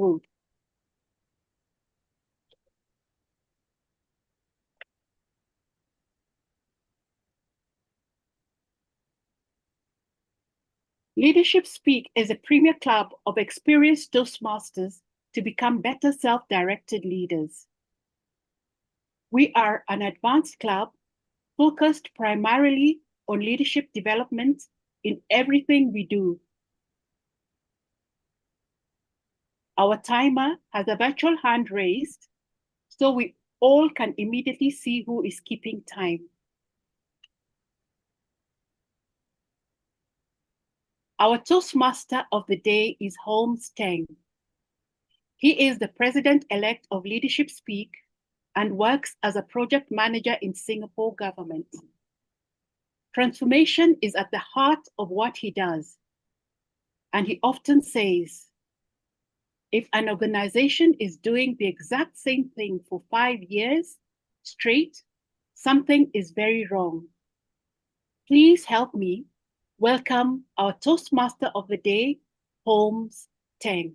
group. Leadership Speak is a premier club of experienced Toastmasters to become better self-directed leaders. We are an advanced club focused primarily on leadership development in everything we do. Our timer has a virtual hand raised, so we all can immediately see who is keeping time. Our Toastmaster of the day is Holmes Teng. He is the president-elect of Leadership Speak and works as a project manager in Singapore government. Transformation is at the heart of what he does. And he often says, if an organization is doing the exact same thing for 5 years straight, something is very wrong. Please help me welcome our Toastmaster of the day, Holmes Teng.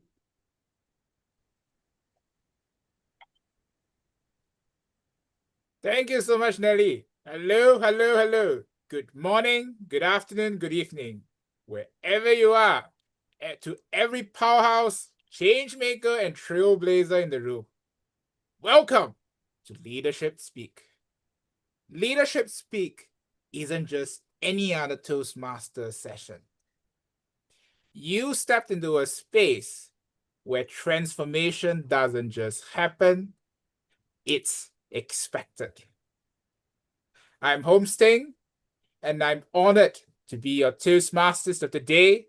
Thank you so much, Nelly. Hello, hello, hello. Good morning, good afternoon, good evening. Wherever you are, to every powerhouse, change maker, and trailblazer in the room. Welcome to Leadership Speak. Leadership Speak isn't just any other Toastmaster session. You stepped into a space where transformation doesn't just happen, it's expected. I'm Holmes Teng, and I'm honored to be your Toastmasters of the day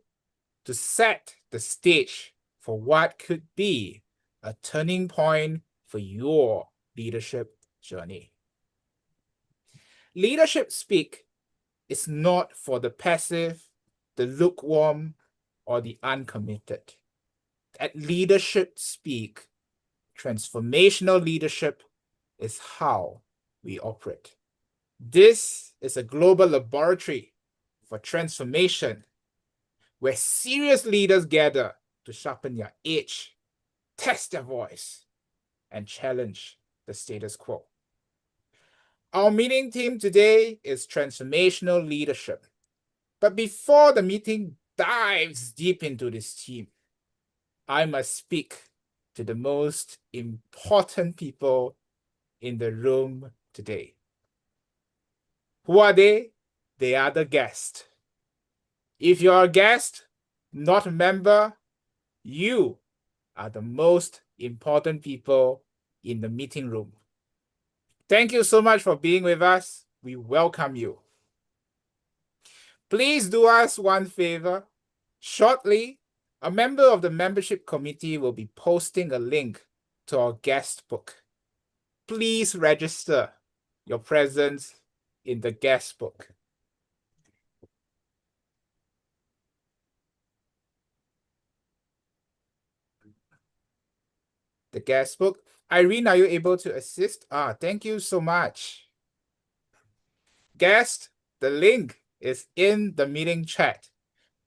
to set the stage for what could be a turning point for your leadership journey. Leadership Speak is not for the passive, the lukewarm, or the uncommitted. At Leadership Speak, transformational leadership is how we operate. This is a global laboratory for transformation where serious leaders gather to sharpen their edge, test their voice, and challenge the status quo. Our meeting theme today is transformational leadership. But before the meeting dives deep into this theme, I must speak to the most important people in the room today. Who are they? They are the guest. If you're a guest, not a member, you are the most important people in the meeting room. Thank you so much for being with us. We welcome you. Please do us one favor. Shortly, a member of the membership committee will be posting a link to our guest book. Please register your presence in the guest book. The guest book. Irene, are you able to assist? Thank you so much. Guest, the link is in the meeting chat.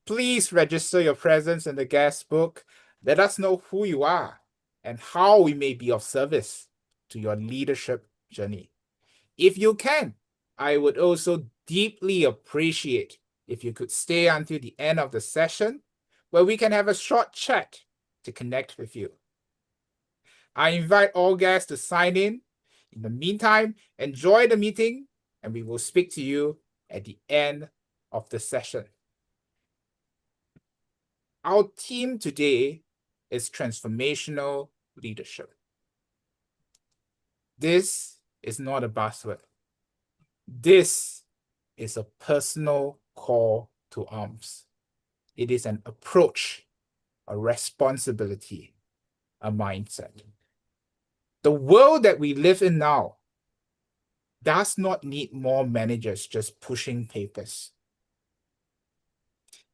Please register your presence in the guest book. Let us know who you are and how we may be of service to your leadership journey. If you can, I would also deeply appreciate if you could stay until the end of the session where we can have a short chat to connect with you. I invite all guests to sign in. In the meantime, enjoy the meeting, and we will speak to you at the end of the session. Our theme today is transformational leadership. This is not a buzzword. This is a personal call to arms. It is an approach, a responsibility, a mindset. The world that we live in now does not need more managers just pushing papers.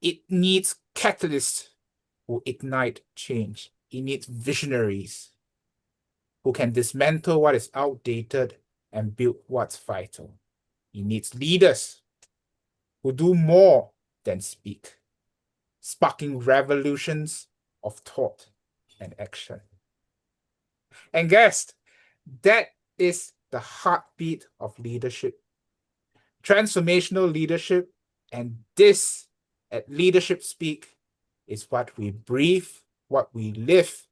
It needs catalysts who ignite change. It needs visionaries who can dismantle what is outdated and build what's vital. It needs leaders who do more than speak, sparking revolutions of thought. and action. And guys, that is the heartbeat of leadership. Transformational leadership, and this at Leadership Speak is what we breathe, what we live,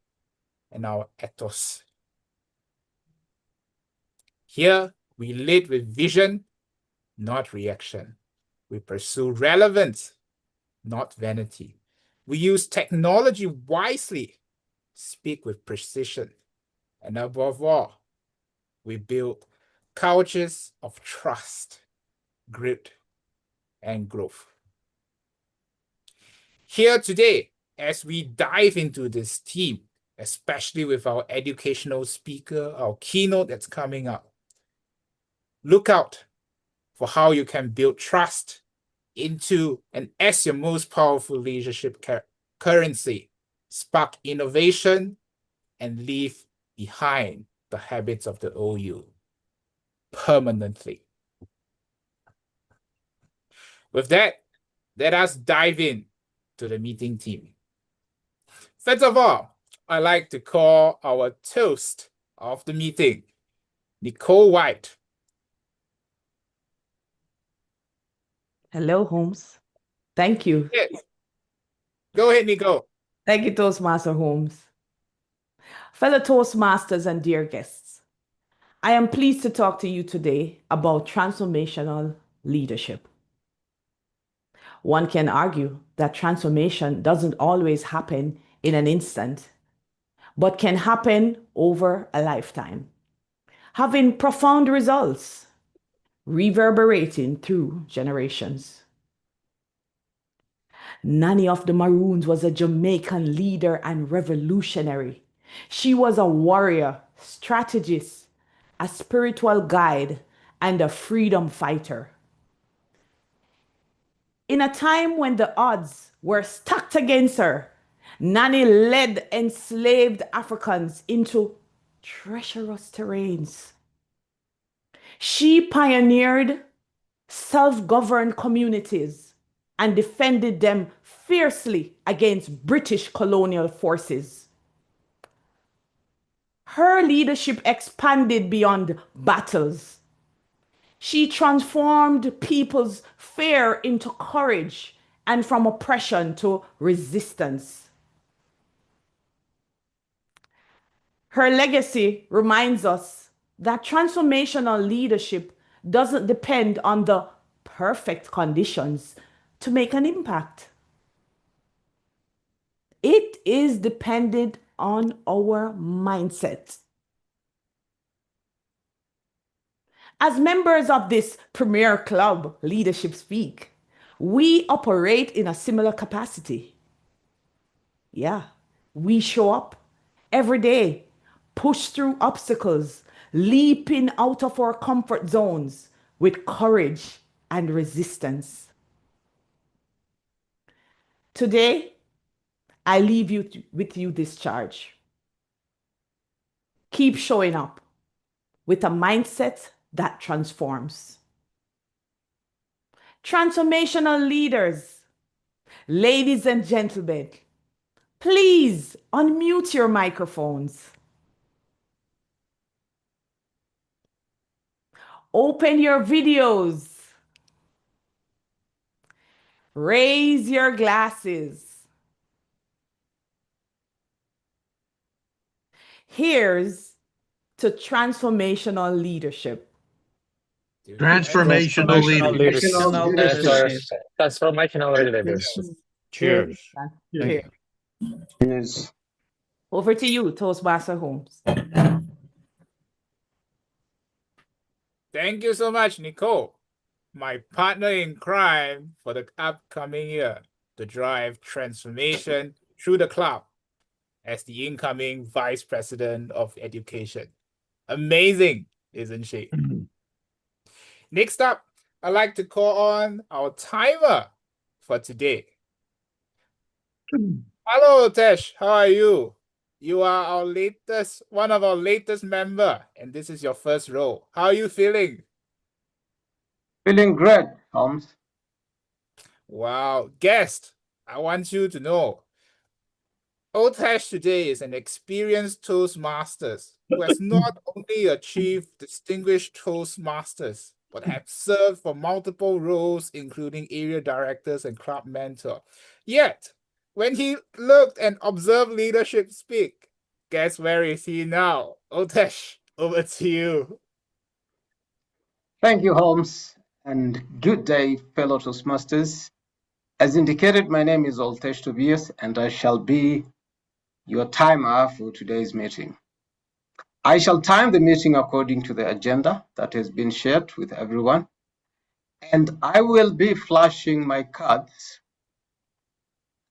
and our ethos. Here, we lead with vision, not reaction. We pursue relevance, not vanity. We use technology wisely, speak with precision, and above all, we build cultures of trust, grit, and growth. Here today, as we dive into this theme, especially with our educational speaker, our keynote that's coming up, look out for how you can build trust into and as your most powerful leadership currency, spark innovation, and leave behind the habits of the old you permanently. With that, let us dive in to the meeting team. First of all, I'd like to call our toast of the meeting, Nicole White. Hello, Holmes. Thank you. Yes. Go ahead, Nicole. Thank you, Toastmaster Holmes. Fellow Toastmasters and dear guests, I am pleased to talk to you today about transformational leadership. One can argue that transformation doesn't always happen in an instant, but can happen over a lifetime, having profound results, reverberating through generations. Nanny of the Maroons was a Jamaican leader and revolutionary. She was a warrior, strategist, a spiritual guide, and a freedom fighter. In a time when the odds were stacked against her, Nanny led enslaved Africans into treacherous terrains. She pioneered self-governed communities and defended them fiercely against British colonial forces. Her leadership expanded beyond battles. She transformed people's fear into courage and from oppression to resistance. Her legacy reminds us that transformational leadership doesn't depend on the perfect conditions to make an impact. It is dependent on our mindset. As members of this premier club, Leadership Speak, we operate in a similar capacity. Yeah, we show up every day, push through obstacles, leaping out of our comfort zones with courage and resistance. Today, I leave you with this charge. Keep showing up with a mindset that transforms. Transformational leaders, ladies and gentlemen, please unmute your microphones. Open your videos. Raise your glasses. Here's to transformational leadership. Transformational leadership. Transformational leadership. Cheers. Cheers. Yes. Over to you, Toastmaster Holmes. Thank you so much, Nicole, my partner in crime for the upcoming year to drive transformation through the club as the incoming Vice President of Education. Amazing, isn't she? Next up, I'd like to call on our timer for today. Hello, Tesh. How are you? You are our one of our latest member, and this is your first role. How are you feeling? Feeling great, Holmes. Wow, guest, I want you to know, Otash today is an experienced Toastmasters who has not only achieved distinguished Toastmasters, but have served for multiple roles, including area directors and club mentor. Yet, when he looked and observed leadership speak, guess where is he now? Otash, over to you. Thank you, Holmes, and good day, fellow Toastmasters. As indicated, my name is Oltesh Tobias, and I shall be your timer for today's meeting. I shall time the meeting according to the agenda that has been shared with everyone, and I will be flashing my cards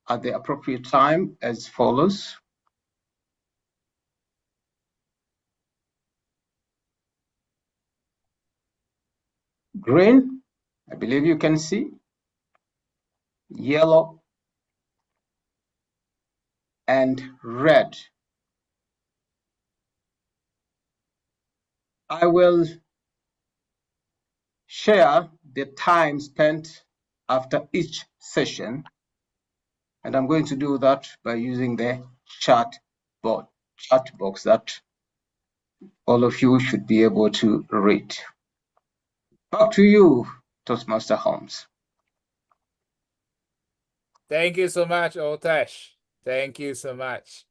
at the appropriate time as follows. Green, I believe you can see. Yellow and red. I will share the time spent after each session, and I'm going to do that by using the chat box that all of you should be able to read. Back to you, Toastmaster Holmes. Thank you so much, Otash. Thank you so much.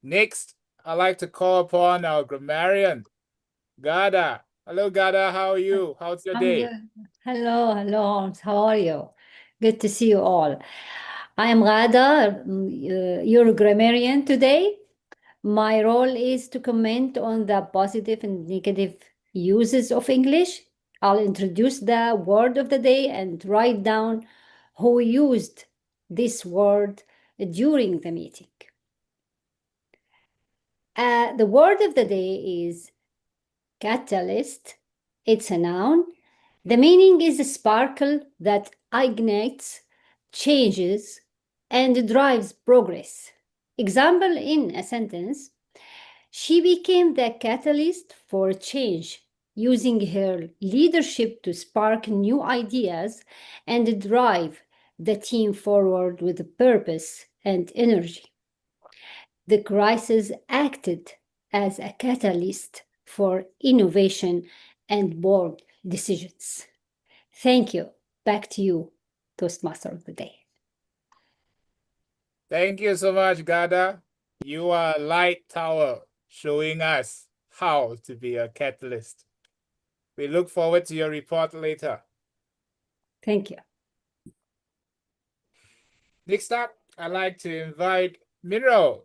Next, I'd like to call upon our grammarian, Guerdah. Hello, Guerdah. How are you? How's your I'm day? good. Hello, Holmes. How are you? Good to see you all. I am Ghada, your grammarian today. My role is to comment on the positive and negative uses of English. I'll introduce the word of the day and write down who used this word during the meeting. The word of the day is catalyst. It's a noun. The meaning is a sparkle that ignites, changes, and drives progress. Example in a sentence: she became the catalyst for change, using her leadership to spark new ideas and drive the team forward with purpose and energy. The crisis acted as a catalyst for innovation and bold decisions. Thank you. Back to you, Toastmaster of the Day. Thank you so much, Guerdah. You are a light tower showing us how to be a catalyst. We look forward to your report later. Thank you. Next up, I'd like to invite Mrinal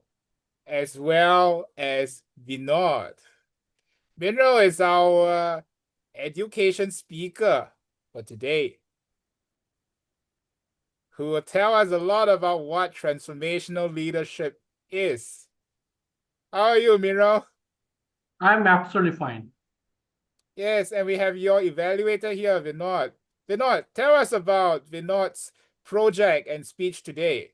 as well as Vinod. Mrinal is our education speaker for today, who will tell us a lot about what transformational leadership is. How are you, Mrinal? I'm absolutely fine. Yes, and we have your evaluator here, Vinod. Vinod, tell us about Vinod's project and speech today.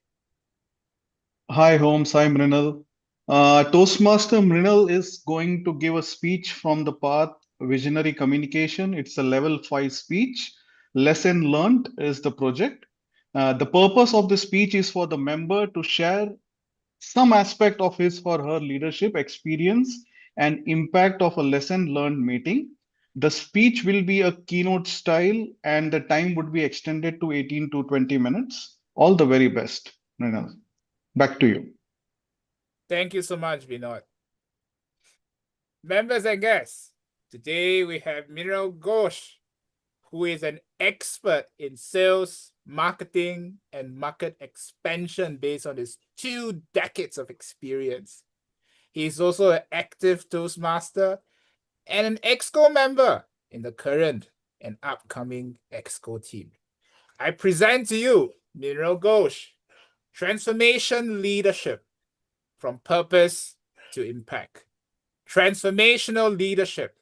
Hi, Holmes. I'm Mrinal. Toastmaster Mrinal is going to give a speech from the path Visionary Communication. It's a level 5 speech. Lesson learned is the project. The purpose of the speech is for the member to share some aspect of his or her leadership experience and impact of a lesson learned meeting. The speech will be a keynote style and the time would be extended to 18 to 20 minutes. All the very best, Renan. Back to you. Thank you so much, Vinod. Members and guests, today we have Mrinal Ghosh, who is an expert in sales, marketing, and market expansion based on his 2 decades of experience. He is also an active Toastmaster and an EXCO member in the current and upcoming EXCO team. I present to you Mrinal Ghosh, Transformation Leadership, from Purpose to Impact. Transformational Leadership,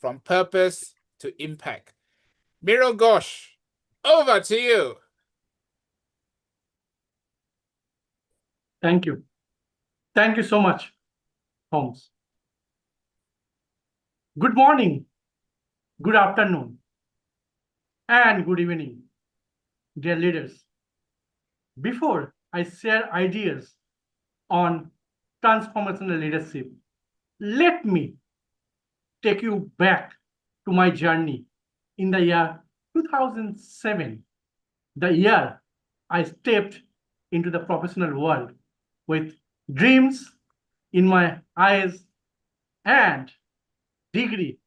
from Purpose to Impact. Mrinal Ghosh, over to you. Thank you. Thank you so much, Holmes. Good morning, good afternoon, and good evening, dear leaders. Before I share ideas on transformational leadership, let me take you back to my journey in the year 2007, the year I stepped into the professional world with dreams in my eyes and degree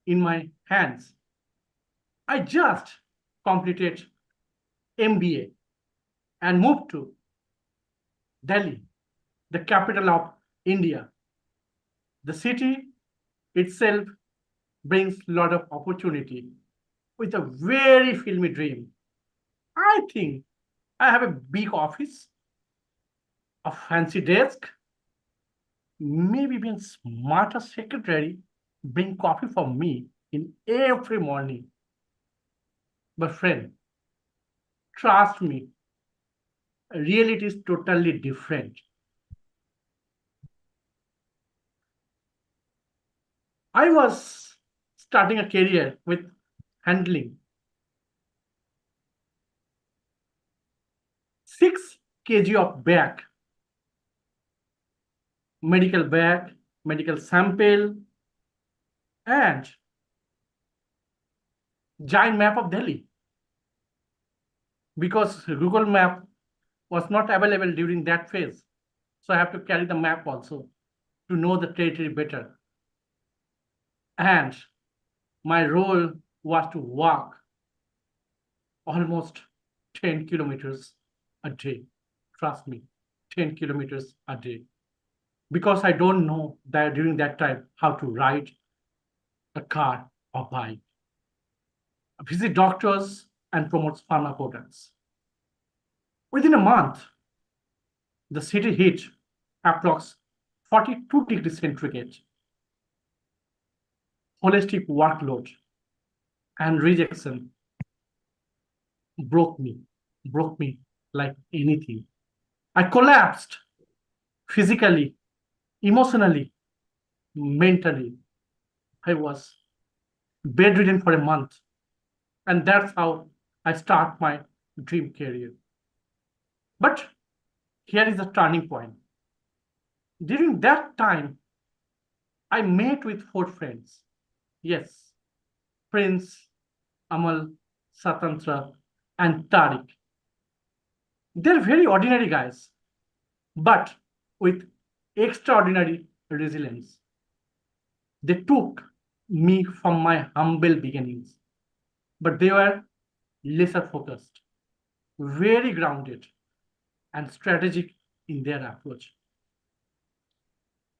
in my hands. I just completed MBA and moved to Delhi, the capital of India. The city itself brings a lot of opportunity with a very filmy dream. I think I have a big office, a fancy desk, maybe being smarter secretary bring coffee for me in every morning. But friend, trust me, reality is totally different. I was starting a career with handling 6 kg of bag, medical sample, and giant map of Delhi. Because Google Map was not available during that phase. So I have to carry the map also to know the territory better. And my role was to walk almost 10 kilometers a day. Trust me, 10 kilometers a day. Because I don't know that during that time how to ride a car or bike. Visit doctors and promote pharma products. Within a month, the city hit approx 42 degrees centigrade. Holistic workload and rejection broke me like anything. I collapsed physically, emotionally, mentally. I was bedridden for a month. And that's how I start my dream career. But here is the turning point. During that time, I met with 4 friends. Yes, Prince, Amal, Satantra, and Tariq. They're very ordinary guys, but with extraordinary resilience. They took me from my humble beginnings, but they were laser focused, very grounded, and strategic in their approach.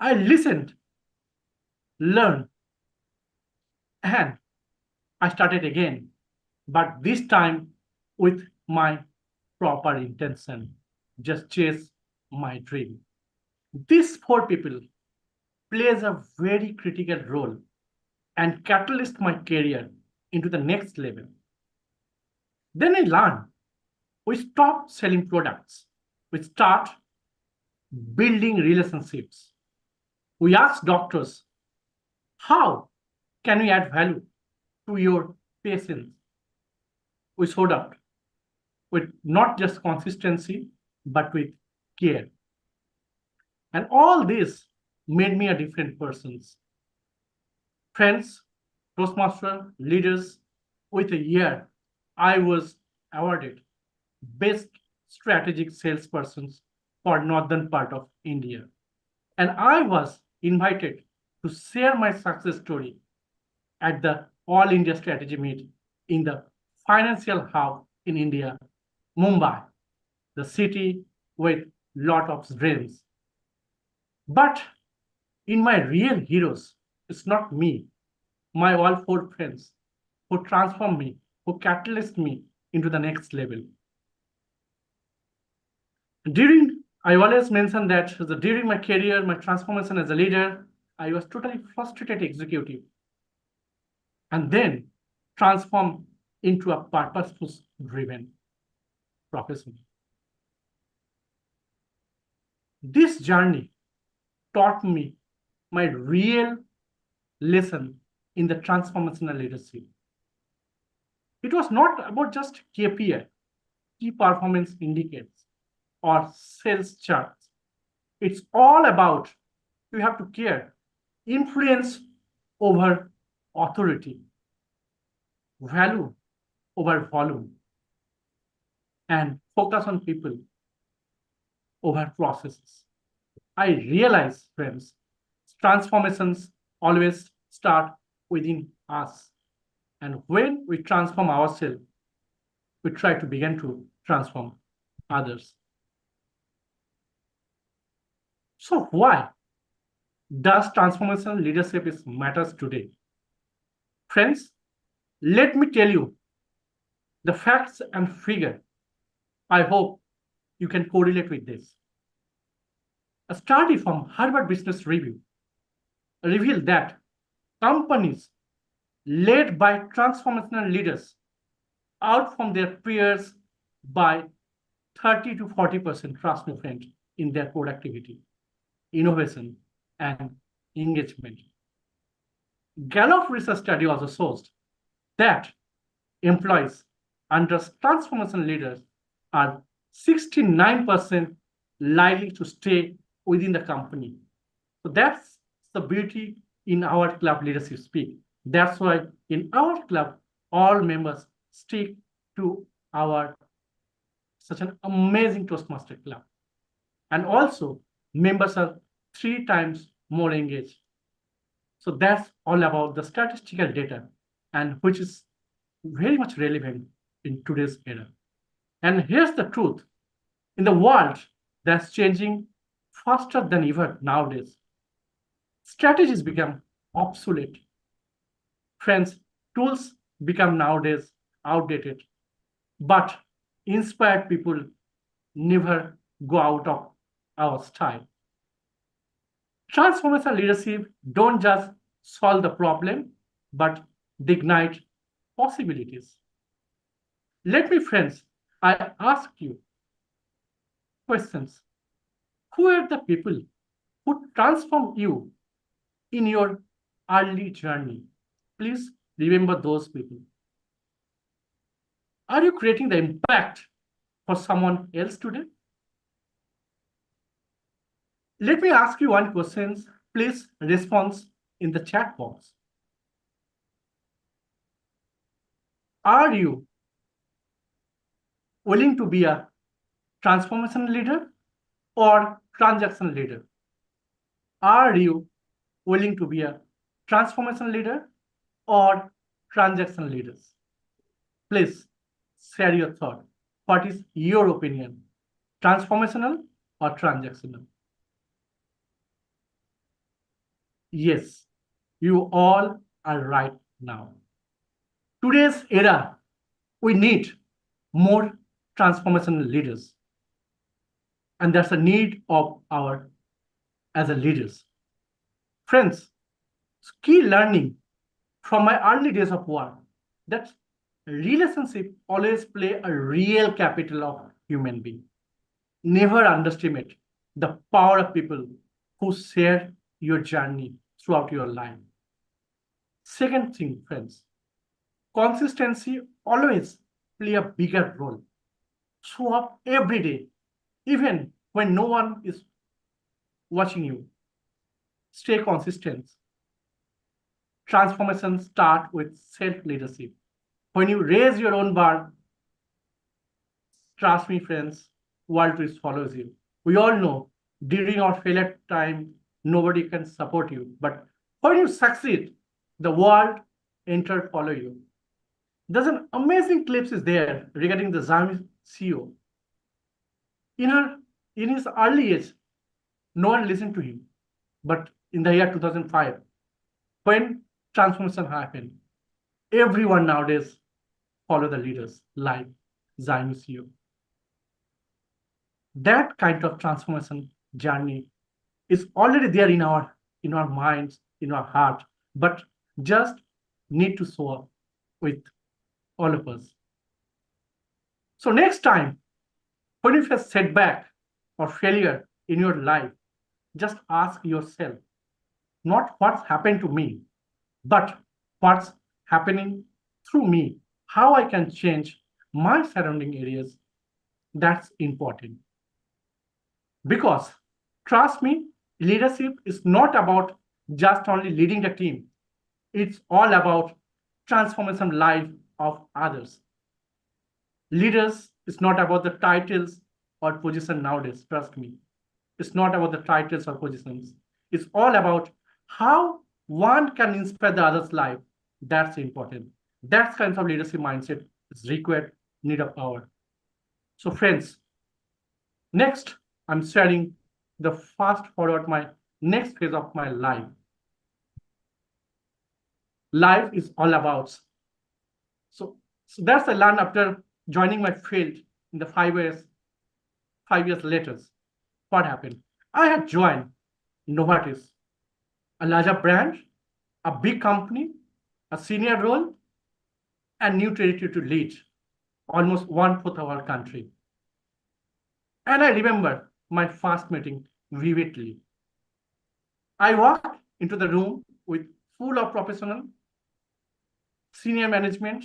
I listened, learned, and I started again, but this time with my proper intention, just chase my dream. These 4 people plays a very critical role and catalyst my career into the next level. Then I learned we stop selling products. We start building relationships. We ask doctors, how can we add value to your patients? We showed up with not just consistency, but with care. And all this made me a different person. Friends, Toastmaster leaders, with a year, I was awarded Best Strategic Salesperson for Northern part of India. And I was invited to share my success story at the All India Strategy Meet in the financial hub in India, Mumbai, the city with lot of dreams. But in my real heroes, it's not me, my all 4 friends who transform me, who catalyst me into the next level. I always mention that during my career, my transformation as a leader, I was totally frustrated executive. And then transformed into a purpose-driven professional. This journey taught me my real lesson in the transformational leadership. It was not about just KPI, key performance indicators, or sales charts. It's all about you have to care, influence over authority, value over volume, and focus on people over processes. I realize, friends, transformations always start within us. And when we transform ourselves, we try to begin to transform others. So why does transformational leadership matters today? Friends, let me tell you the facts and figure. I hope you can correlate with this. A study from Harvard Business Review revealed that companies led by transformational leaders outperform their peers by 30 to 40%, trust me, friend, in their productivity, innovation, and engagement. Gallup research study also shows that employees under transformational leaders are 69% likely to stay within the company. So that's the beauty in our club leadership speak. That's why in our club, all members stick to our such an amazing Toastmaster club. And also members are 3 times more engaged. So that's all about the statistical data, and which is very much relevant in today's era. And here's the truth. In the world that's changing faster than ever nowadays, strategies become obsolete. Friends, tools become nowadays outdated, but inspired people never go out of our style. Transformational leadership don't just solve the problem, but they ignite possibilities. Let me, friends, I ask you questions. Who are the people who transform you in your early journey? Please remember those people. Are you creating the impact for someone else today? Let me ask you one question. Please respond in the chat box. Are you willing to be a transformation leader or transaction leader? Are you willing to be a transformation leader or transaction leaders? Please share your thought. What is your opinion? Transformational or transactional? Yes, you all are right now. Today's era, we need more transformational leaders. And that's a need of our as a leaders. Friends, key learning from my early days of work that relationship always play a real capital of human being. Never underestimate the power of people who share your journey throughout your life. Second thing, friends, consistency always play a bigger role. Show up every day, even when no one is watching you. Stay consistent. Transformation start with self-leadership. When you raise your own bar, trust me, friends, world will follow you. We all know during our failure time, nobody can support you. But when you succeed, the world enter follow you. There's an amazing clip is there regarding the Zami CEO. In his early age, no one listened to him. But in the year 2005, when transformation happened, everyone nowadays follow the leaders like Zami CEO. That kind of transformation journey is already there in our minds, in our heart, but just need to show up with all of us. So next time, when you face setback or failure in your life, just ask yourself, not what's happened to me, but what's happening through me, how I can change my surrounding areas. That's important. Because Trust me, leadership is not about just only leading the team. It's all about transformation life of others. Leaders is not about the titles or position nowadays, trust me. It's not about the titles or positions. It's all about how one can inspire the other's life. That's important. That kind of leadership mindset is required, need of power. So friends, next I'm sharing the fast forward my next phase of my life. Life is all about. So that's I learned after joining my field in the 5 years later. What happened? I had joined Novartis, a larger brand, a big company, a senior role, and new territory to lead, almost 1/4 of our country. And I remember my first meeting vividly. I walked into the room with full of professional, senior management.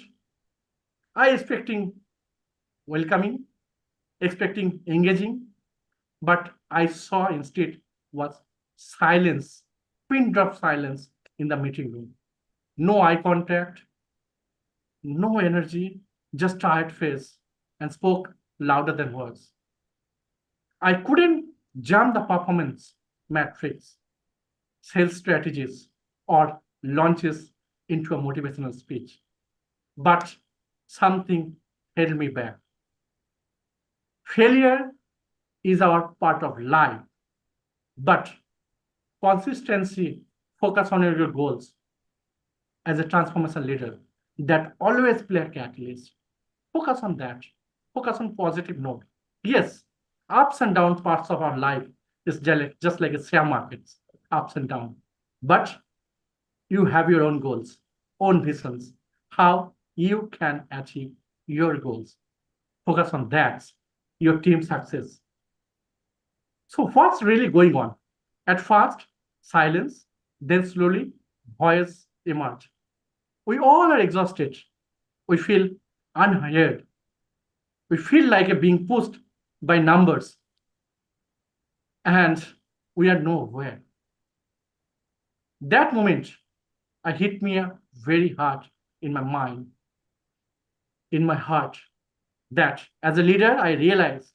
I expecting welcoming, expecting engaging, but I saw instead was silence, pin drop silence in the meeting room. No eye contact, no energy, just tired face, and spoke louder than words. I couldn't jump the performance metrics, sales strategies, or launches into a motivational speech. But something held me back. Failure is our part of life, but consistency, focus on your goals as a transformation leader, that always play a catalyst. Focus on that. Focus on positive note. Yes, ups and downs parts of our life is just like a share markets, ups and downs. But you have your own goals, own visions, how you can achieve your goals. Focus on that, your team success. So what's really going on? At first, silence, then slowly, voice emerged. We all are exhausted. We feel unheard. We feel like being pushed by numbers. And we are nowhere. That moment, I hit me very hard in my mind, in my heart, that as a leader, I realized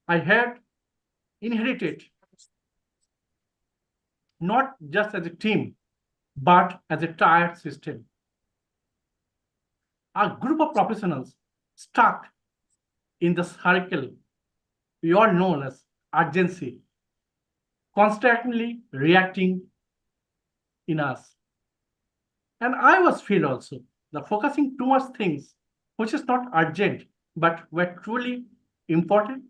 I had inherited not just as a team, but as a tired system. A group of professionals stuck in the circle we all know as urgency, constantly reacting in us. And I was feel also the focusing too much things, which is not urgent, but were truly important.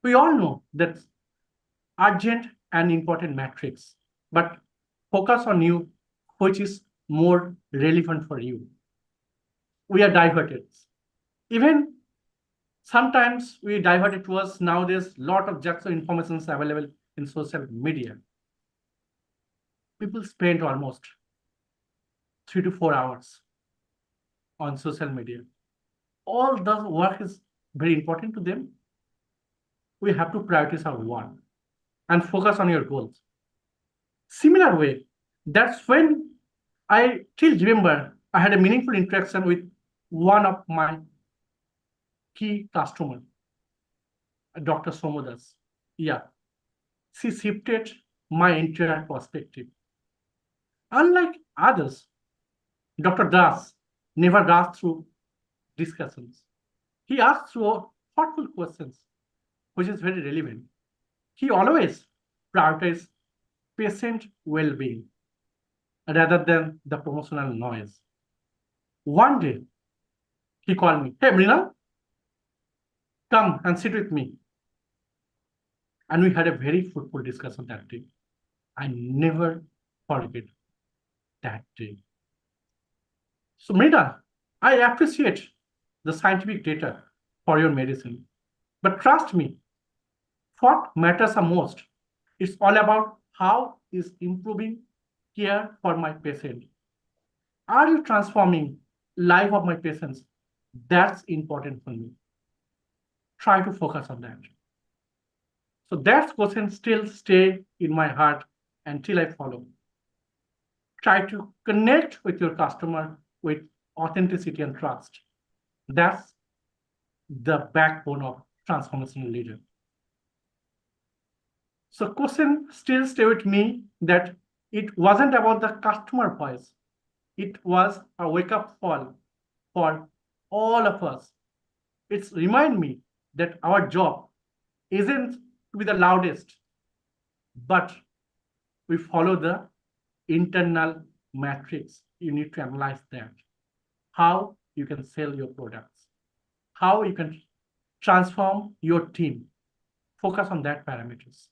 We all know that urgent and important metrics, but focus on you, which is more relevant for you. We are diverted. Even sometimes we diverted towards nowadays a lot of just information is available in social media. People spend almost 3 to 4 hours on social media. All the work is very important to them. We have to prioritize our work and focus on your goals. Similar way, that's when I still remember I had a meaningful interaction with one of my key customers, Dr. Somodas. Yeah, she shifted my entire perspective. Unlike others, Dr. Das never rushed through discussions. He asked through thoughtful questions, which is very relevant. He always prioritized patient well-being rather than the promotional noise. One day, he called me, "Hey, Mrinal, come and sit with me." And we had a very fruitful discussion that day. I never forget that day. So, Mrinal, I appreciate the scientific data for your medicine, but trust me, what matters the most is all about how is improving care for my patient. Are you transforming life of my patients? That's important for me. Try to focus on that. So that question still stay in my heart until I follow. Try to connect with your customer with authenticity and trust. That's the backbone of transformational leader. So question still stay with me that it wasn't about the customer voice. It was a wake-up call for all of us. It's remind me that our job isn't to be the loudest, but we follow the internal matrix. You need to analyze that. How you can sell your products, how you can transform your team. Focus on that parameters.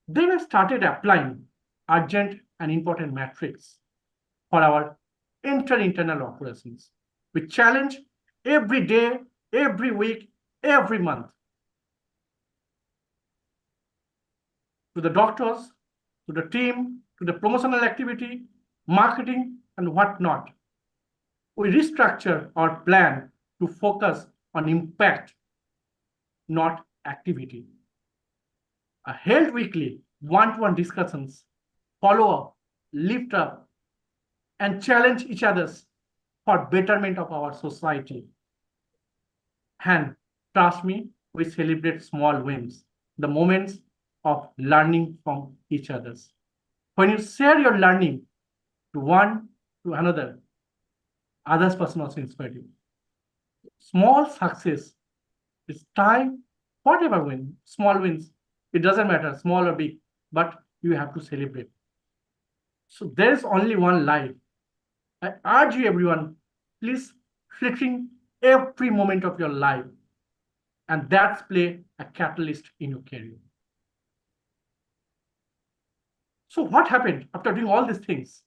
Then I started applying urgent and important metrics for our internal operations. We challenge every day, every week, every month. To the doctors, to the team, to the promotional activity, marketing, and whatnot. We restructure our plan to focus on impact, not activity. I held weekly one-to-one discussions, follow up, lift up, and challenge each other for betterment of our society. And trust me, we celebrate small wins, the moments of learning from each other. When you share your learning to one to another, others person also inspire you. Small success is time, whatever win, small wins, it doesn't matter, small or big, but you have to celebrate. So there is only one life. I urge you everyone, please flickering every moment of your life, and that's play a catalyst in your career. So what happened after doing all these things?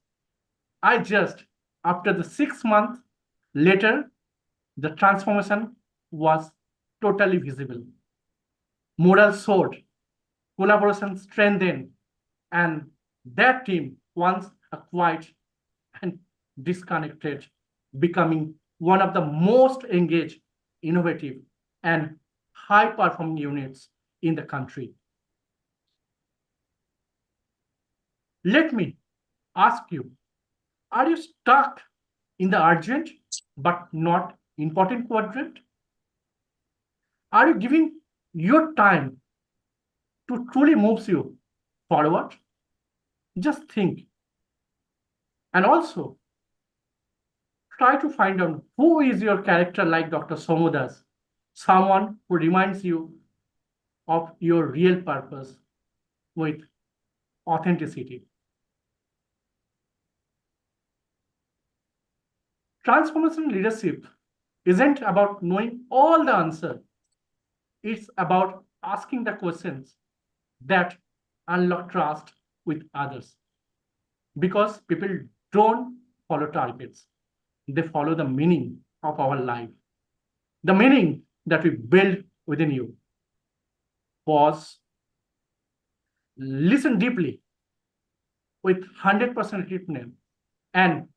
After the 6 months later, the transformation was totally visible. Morale soared, collaboration strengthened, and that team, once quiet and disconnected, becoming one of the most engaged, innovative, and high-performing units in the country. Let me ask you, are you stuck in the urgent but not important quadrant? Are you giving your time to truly move you forward? Just think. And also, try to find out who is your character like Dr. Somodas, someone who reminds you of your real purpose with authenticity. Transformational leadership isn't about knowing all the answers. It's about asking the questions that unlock trust with others. Because people don't follow targets. They follow the meaning of our life. The meaning that we build within you. Pause. Listen deeply with 100% attention and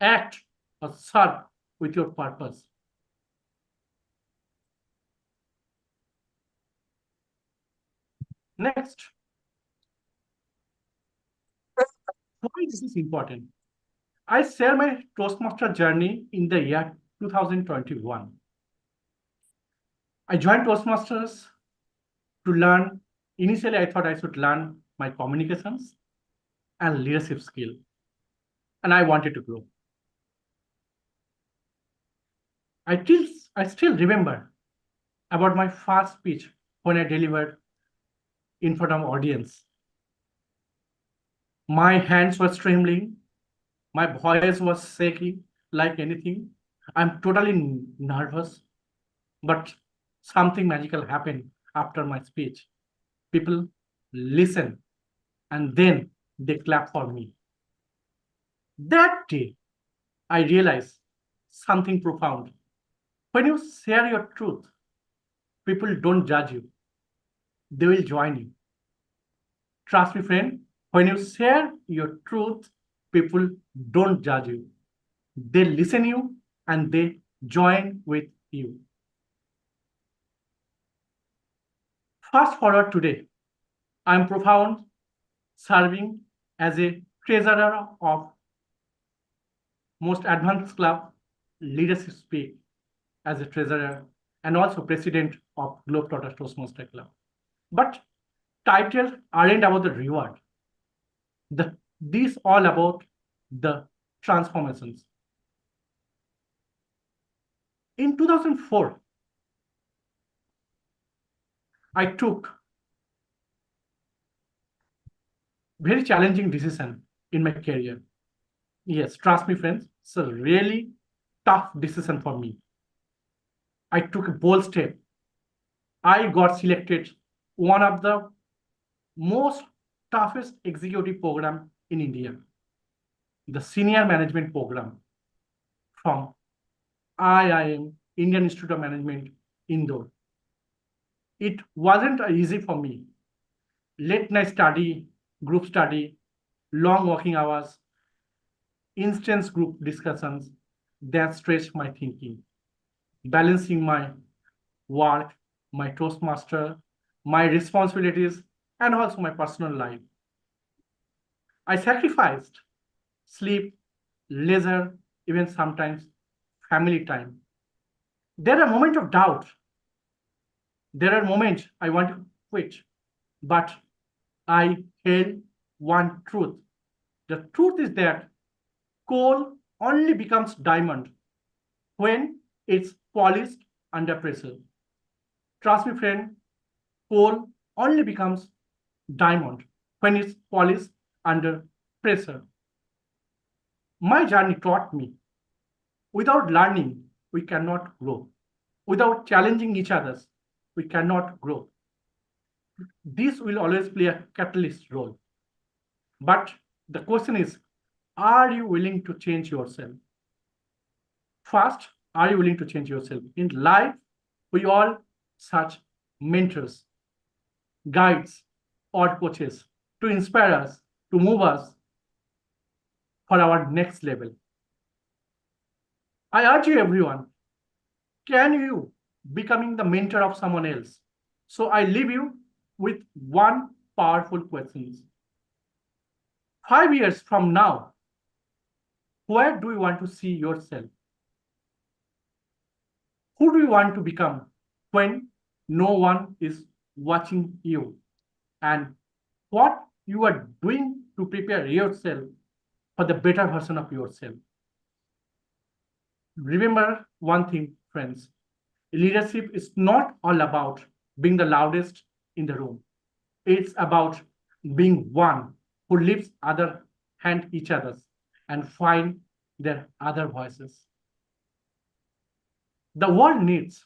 act or serve with your purpose. Next, why is this important? I share my Toastmaster journey in the year 2021. I joined Toastmasters to learn. Initially, I thought I should learn my communications and leadership skill, and I wanted to grow. I still remember about my first speech when I delivered in front of an audience. My hands were trembling, my voice was shaking like anything. I'm totally nervous, but something magical happened after my speech. People listen and then they clap for me. That day, I realized something profound. When you share your truth, people don't judge you. They will join you. Trust me, friend, when you share your truth, people don't judge you. They listen to you, and they join with you. Fast forward today, I'm profound, serving as a treasurer of most advanced club, leadership speak as a treasurer, and also president of Globetrotters Toastmaster Club. But titles aren't about the reward. These all about the transformations. In 2004, I took very challenging decision in my career. Yes, trust me, friends, it's a really tough decision for me. I took a bold step. I got selected one of the most toughest executive program in India, the senior management program from IIM, Indian Institute of Management, Indore. It wasn't easy for me. Late night study, group study, long working hours, instance group discussions that stretched my thinking, balancing my work, my Toastmaster, my responsibilities, and also my personal life. I sacrificed sleep, leisure, even sometimes family time. There are moments of doubt. There are moments I want to quit, but I held one truth. The truth is that coal only becomes diamond when it's polished under pressure. Trust me, friend, coal only becomes diamond when it's polished under pressure. My journey taught me without learning, we cannot grow. Without challenging each other, we cannot grow. This will always play a catalyst role. But the question is, are you willing to change yourself? First, are you willing to change yourself? In life, we all search mentors, guides, or coaches to inspire us, to move us for our next level. I urge you, everyone, can you becoming the mentor of someone else? So I leave you with one powerful question. 5 years from now, where do you want to see yourself? Who do you want to become when no one is watching you? And what you are doing to prepare yourself for the better version of yourself? Remember one thing, friends. Leadership is not all about being the loudest in the room. It's about being one who lifts other hand each other's and find their other voices. The world needs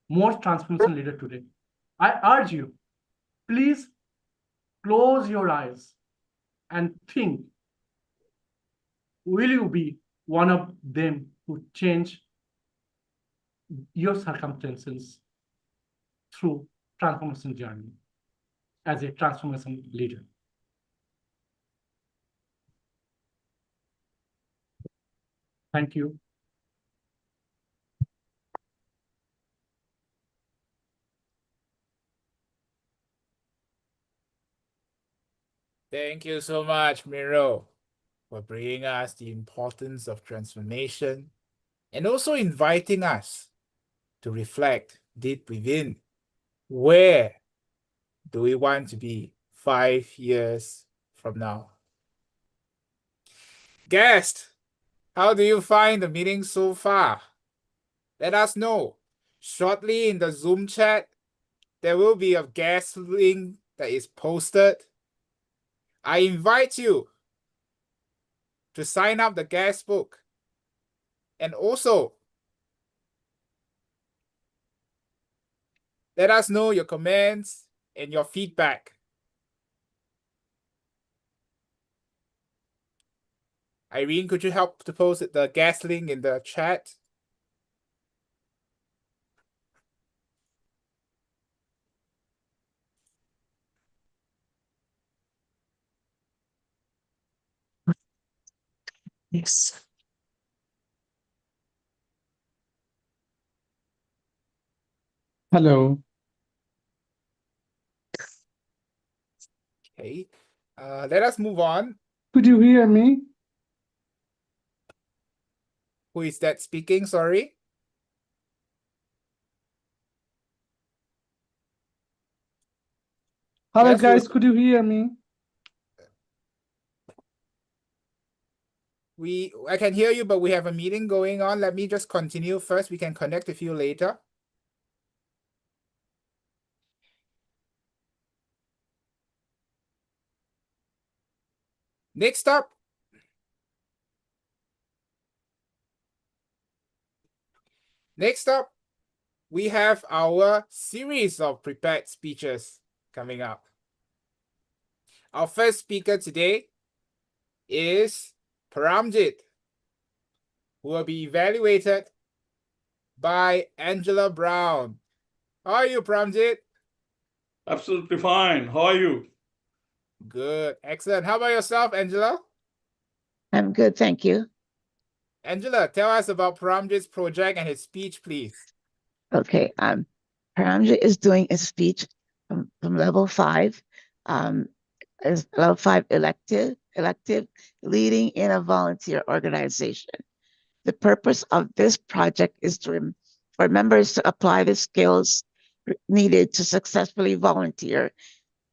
more transformation leader today. I urge you, please close your eyes and think, will you be one of them who change your circumstances through transformation journey as a transformation leader? Thank you. Thank you so much, Mrinal, for bringing us the importance of transformation and also inviting us to reflect deep within. Where do we want to be 5 years from now? Guest, how do you find the meeting so far? Let us know. Shortly in the Zoom chat, there will be a guest link that is posted. I invite you to sign up the guest book. And also, let us know your comments and your feedback. Irene, could you help to post the guest link in the chat? Yes. Hello. Okay. Let us move on. Could you hear me? Who is that speaking? Sorry. Hello Yes, guys, could you hear me? I can hear you, but we have a meeting going on. Let me just continue first. We can connect with you later. Next up. Next up, we have our series of prepared speeches coming up. Our first speaker today is Paramjit, who will be evaluated by Angela Brown. How are you, Paramjit? Absolutely fine. How are you? Good. Excellent. How about yourself, Angela? I'm good, thank you. Angela, tell us about Paramjit's project and his speech, please. Okay, Paramjit is doing a speech from level 5. Is level 5 elective, leading in a volunteer organization. The purpose of this project is for members to apply the skills needed to successfully volunteer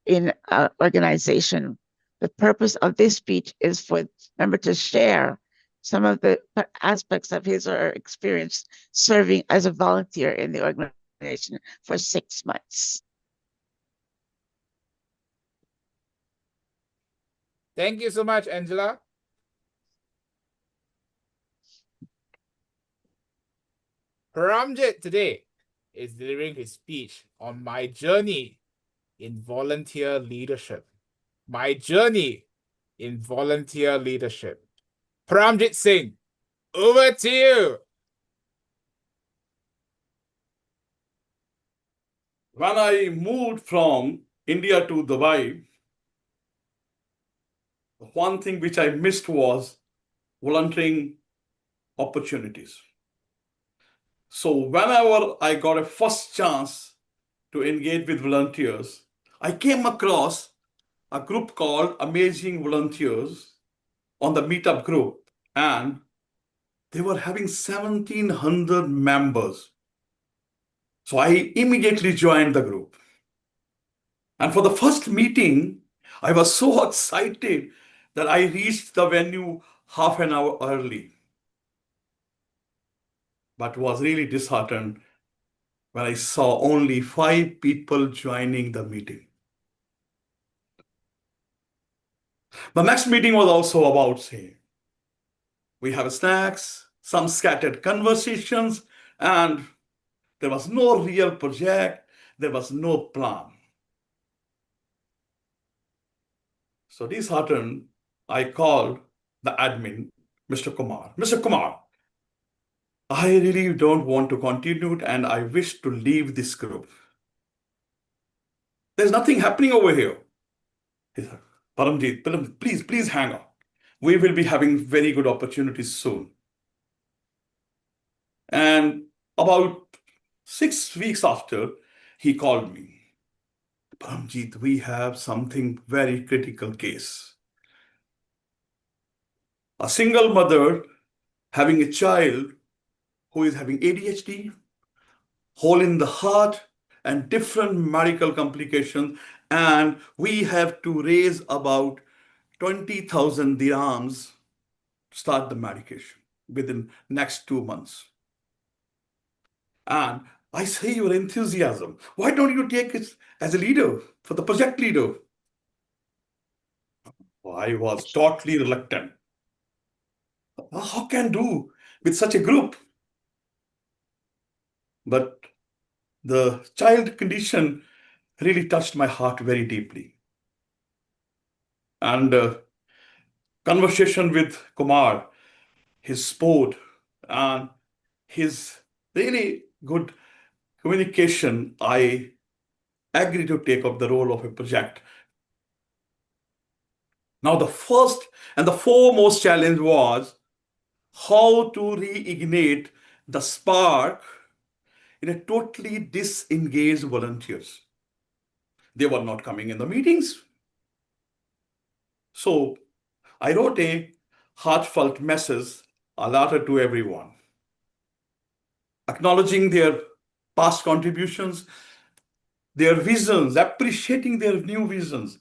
in an organization. The purpose of this speech is for members to share some of the aspects of his or her experience serving as a volunteer in the organization for 6 months. Thank you so much, Angela. Paramjit today is delivering his speech on my journey in volunteer leadership. My journey in volunteer leadership. Paramjit Singh, over to you. When I moved from India to Dubai, one thing which I missed was volunteering opportunities. So whenever I got a first chance to engage with volunteers, I came across a group called Amazing Volunteers on the meetup group, and they were having 1,700 members. So I immediately joined the group. And for the first meeting, I was so excited that I reached the venue half an hour early, but was really disheartened when I saw only 5 people joining the meeting. The next meeting was also about same. We have snacks, some scattered conversations, and there was no real project, there was no plan. So disheartened, I called the admin, Mr. Kumar. Mr. Kumar, I really don't want to continue and I wish to leave this group. There's nothing happening over here. He said, Paramjit, please hang on. We will be having very good opportunities soon. And about 6 weeks after, he called me. Paramjit, we have something very critical case. A single mother having a child who is having ADHD, hole in the heart, and different medical complications. And we have to raise about 20,000 dirhams to start the medication within next 2 months. And I see your enthusiasm. Why don't you take it as a leader, for the project leader? I was totally reluctant. How can I do with such a group? But the child condition really touched my heart very deeply. And conversation with Kumar, his sport, and his really good communication, I agreed to take up the role of a project. Now, the first and the foremost challenge was how to reignite the spark in a totally disengaged volunteers. They were not coming in the meetings. So I wrote a heartfelt message, a letter to everyone, acknowledging their past contributions, their visions, appreciating their new visions,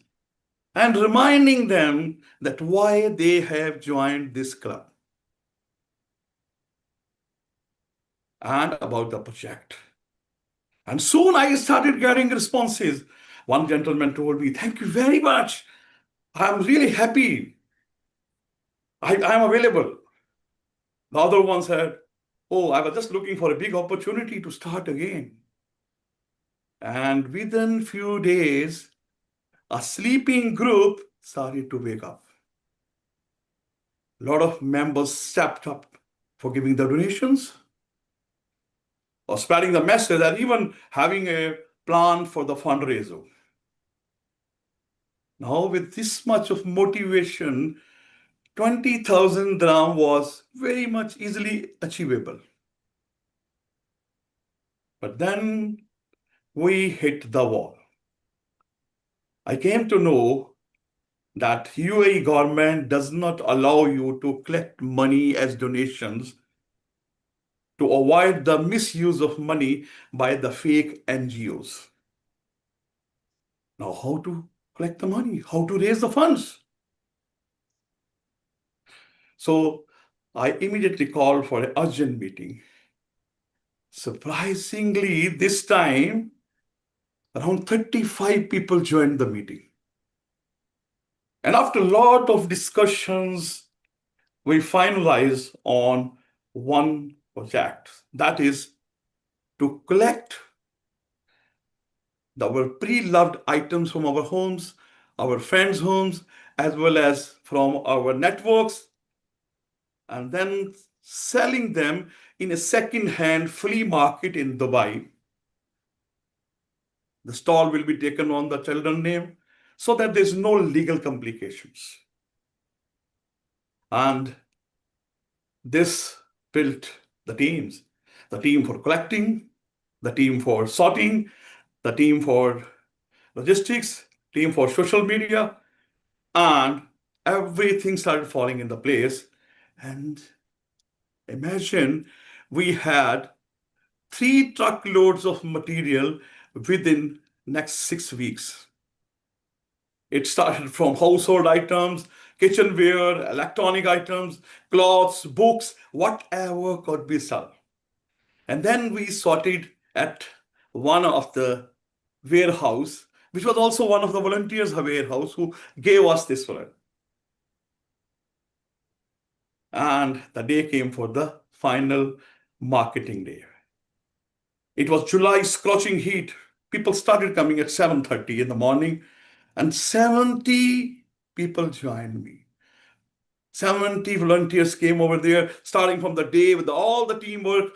and reminding them that why they have joined this club and about the project. And soon I started getting responses. One gentleman told me, "Thank you very much. I'm really happy. I'm available." The other one said, "Oh, I was just looking for a big opportunity to start again." And within few days, a sleeping group started to wake up. A lot of members stepped up for giving the donations or spreading the message and even having a plan for the fundraiser. Now, with this much of motivation, 20,000 dirham was very much easily achievable. But then we hit the wall. I came to know that UAE government does not allow you to collect money as donations to avoid the misuse of money by the fake NGOs. Now, how to collect the money? How to raise the funds? So I immediately called for an urgent meeting. Surprisingly, this time, around 35 people joined the meeting. And after a lot of discussions, we finalized on one project, that is to collect our pre-loved items from our homes, our friends' homes, as well as from our networks, and then selling them in a second-hand flea market in Dubai. The stall will be taken on the children's name so that there's no legal complications. And this built the teams, the team for collecting, the team for sorting, the team for logistics, team for social media, and everything started falling into place. And imagine we had 3 truckloads of material within next 6 weeks. It started from household items, kitchenware, electronic items, clothes, books, whatever could be sold. And then we sorted at one of the warehouse, which was also one of the volunteers' warehouse who gave us this one. And the day came for the final marketing day. It was July, scorching heat. People started coming at 7:30 in the morning, and 70 people joined me. 70 volunteers came over there, starting from the day with all the teamwork.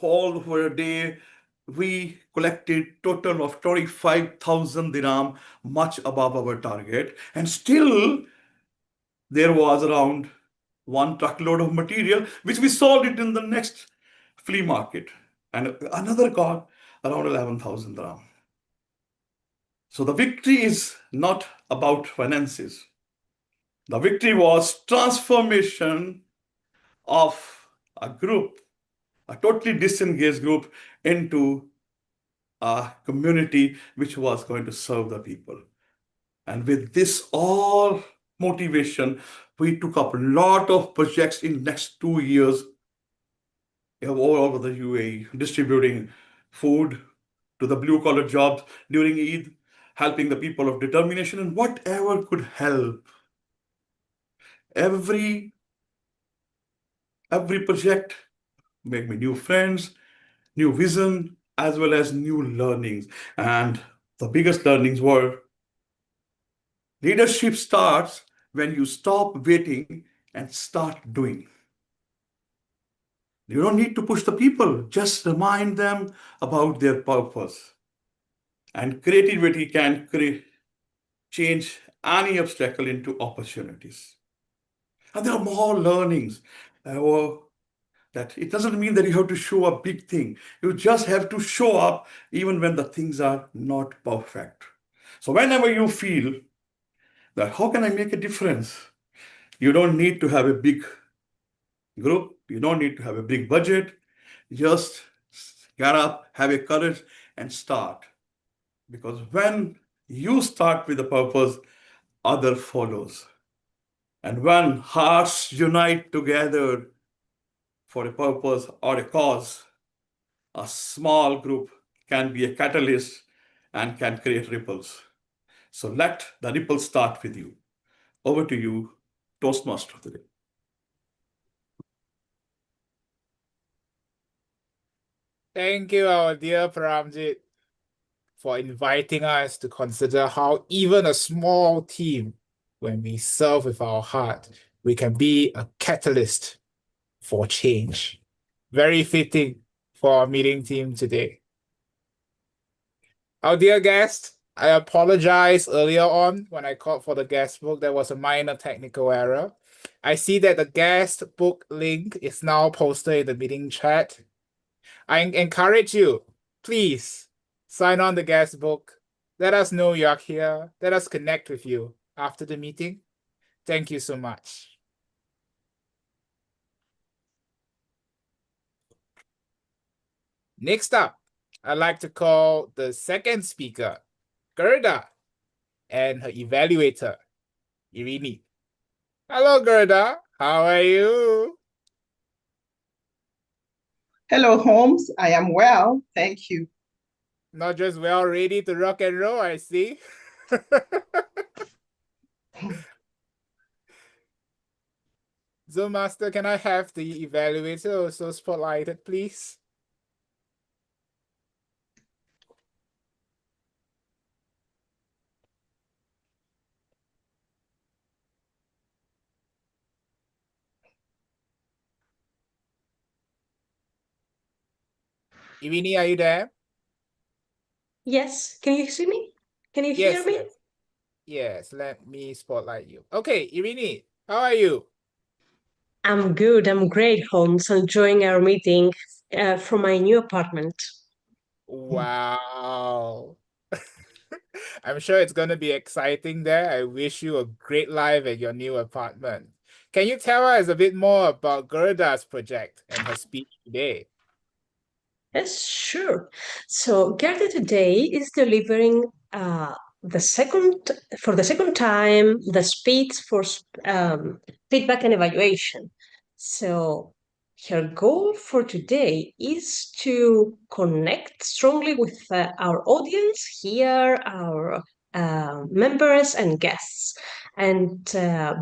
All for a day, we collected total of 25,000 dirham, much above our target. And still, there was around 1 truckload of material, which we sold it in the next flea market. And another got around 11,000 dirham. So the victory is not about finances. The victory was transformation of a group, a totally disengaged group, into a community which was going to serve the people. And with this all motivation, we took up a lot of projects in next 2 years all over the UAE, distributing food to the blue-collar jobs during Eid, helping the people of determination, and whatever could help. Every project made me new friends, new vision, as well as new learnings. And the biggest learnings were leadership starts when you stop waiting and start doing. You don't need to push the people, just remind them about their purpose. And creativity can change any obstacle into opportunities. And there are more learnings. That it doesn't mean that you have to show a big thing. You just have to show up even when the things are not perfect. So whenever you feel that how can I make a difference? You don't need to have a big group. You don't need to have a big budget. Just get up, have a courage, and start. Because when you start with a purpose, other follows. And when hearts unite together for a purpose or a cause, a small group can be a catalyst and can create ripples. So let the ripples start with you. Over to you, Toastmaster of the day. Thank you, our dear Paramjit, for inviting us to consider how even a small team, when we serve with our heart, we can be a catalyst for change. Very fitting for our meeting team today. Our dear guest, I apologize earlier on when I called for the guest book. There was a minor technical error. I see that the guest book link is now posted in the meeting chat. I encourage you, please sign on the guest book. Let us know you're here. Let us connect with you after the meeting. Thank you so much. Next up, I'd like to call the second speaker, Guerdah, and her evaluator, Irini. Hello, Guerdah. How are you? Hello, Holmes. I am well. Thank you. Not just well, ready to rock and roll, I see. So, Master, can I have the evaluator also spotlighted, please? Irini, are you there? Yes, can you see me? Can you hear me? Yes, let me spotlight you. Okay, Irini, how are you? I'm good. I'm great, Holmes. Enjoying our meeting from my new apartment. Wow. I'm sure it's going to be exciting there. I wish you a great life at your new apartment. Can you tell us a bit more about Guerdah's project and her speech today? Yes, sure. So Guerdah today is delivering the second time the speech for feedback and evaluation. So her goal for today is to connect strongly with our audience here, our members and guests, and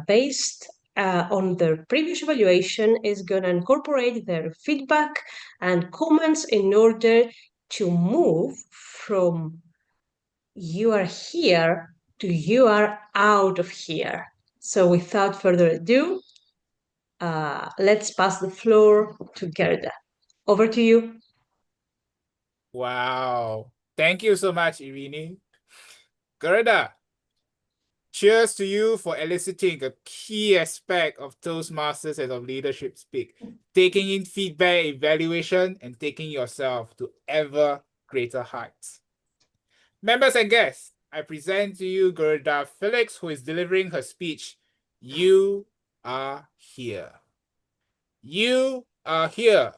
based on their previous evaluation is going to incorporate their feedback and comments in order to move from you are here to you are out of here. So without further ado, let's pass the floor to Guerdah. Over to you. Wow. Thank you so much, Irini. Guerdah, cheers to you for eliciting a key aspect of Toastmasters and of leadership speak, taking in feedback, evaluation, and taking yourself to ever greater heights. Members and guests, I present to you Guerdah Felix, who is delivering her speech, You Are Here. You are here,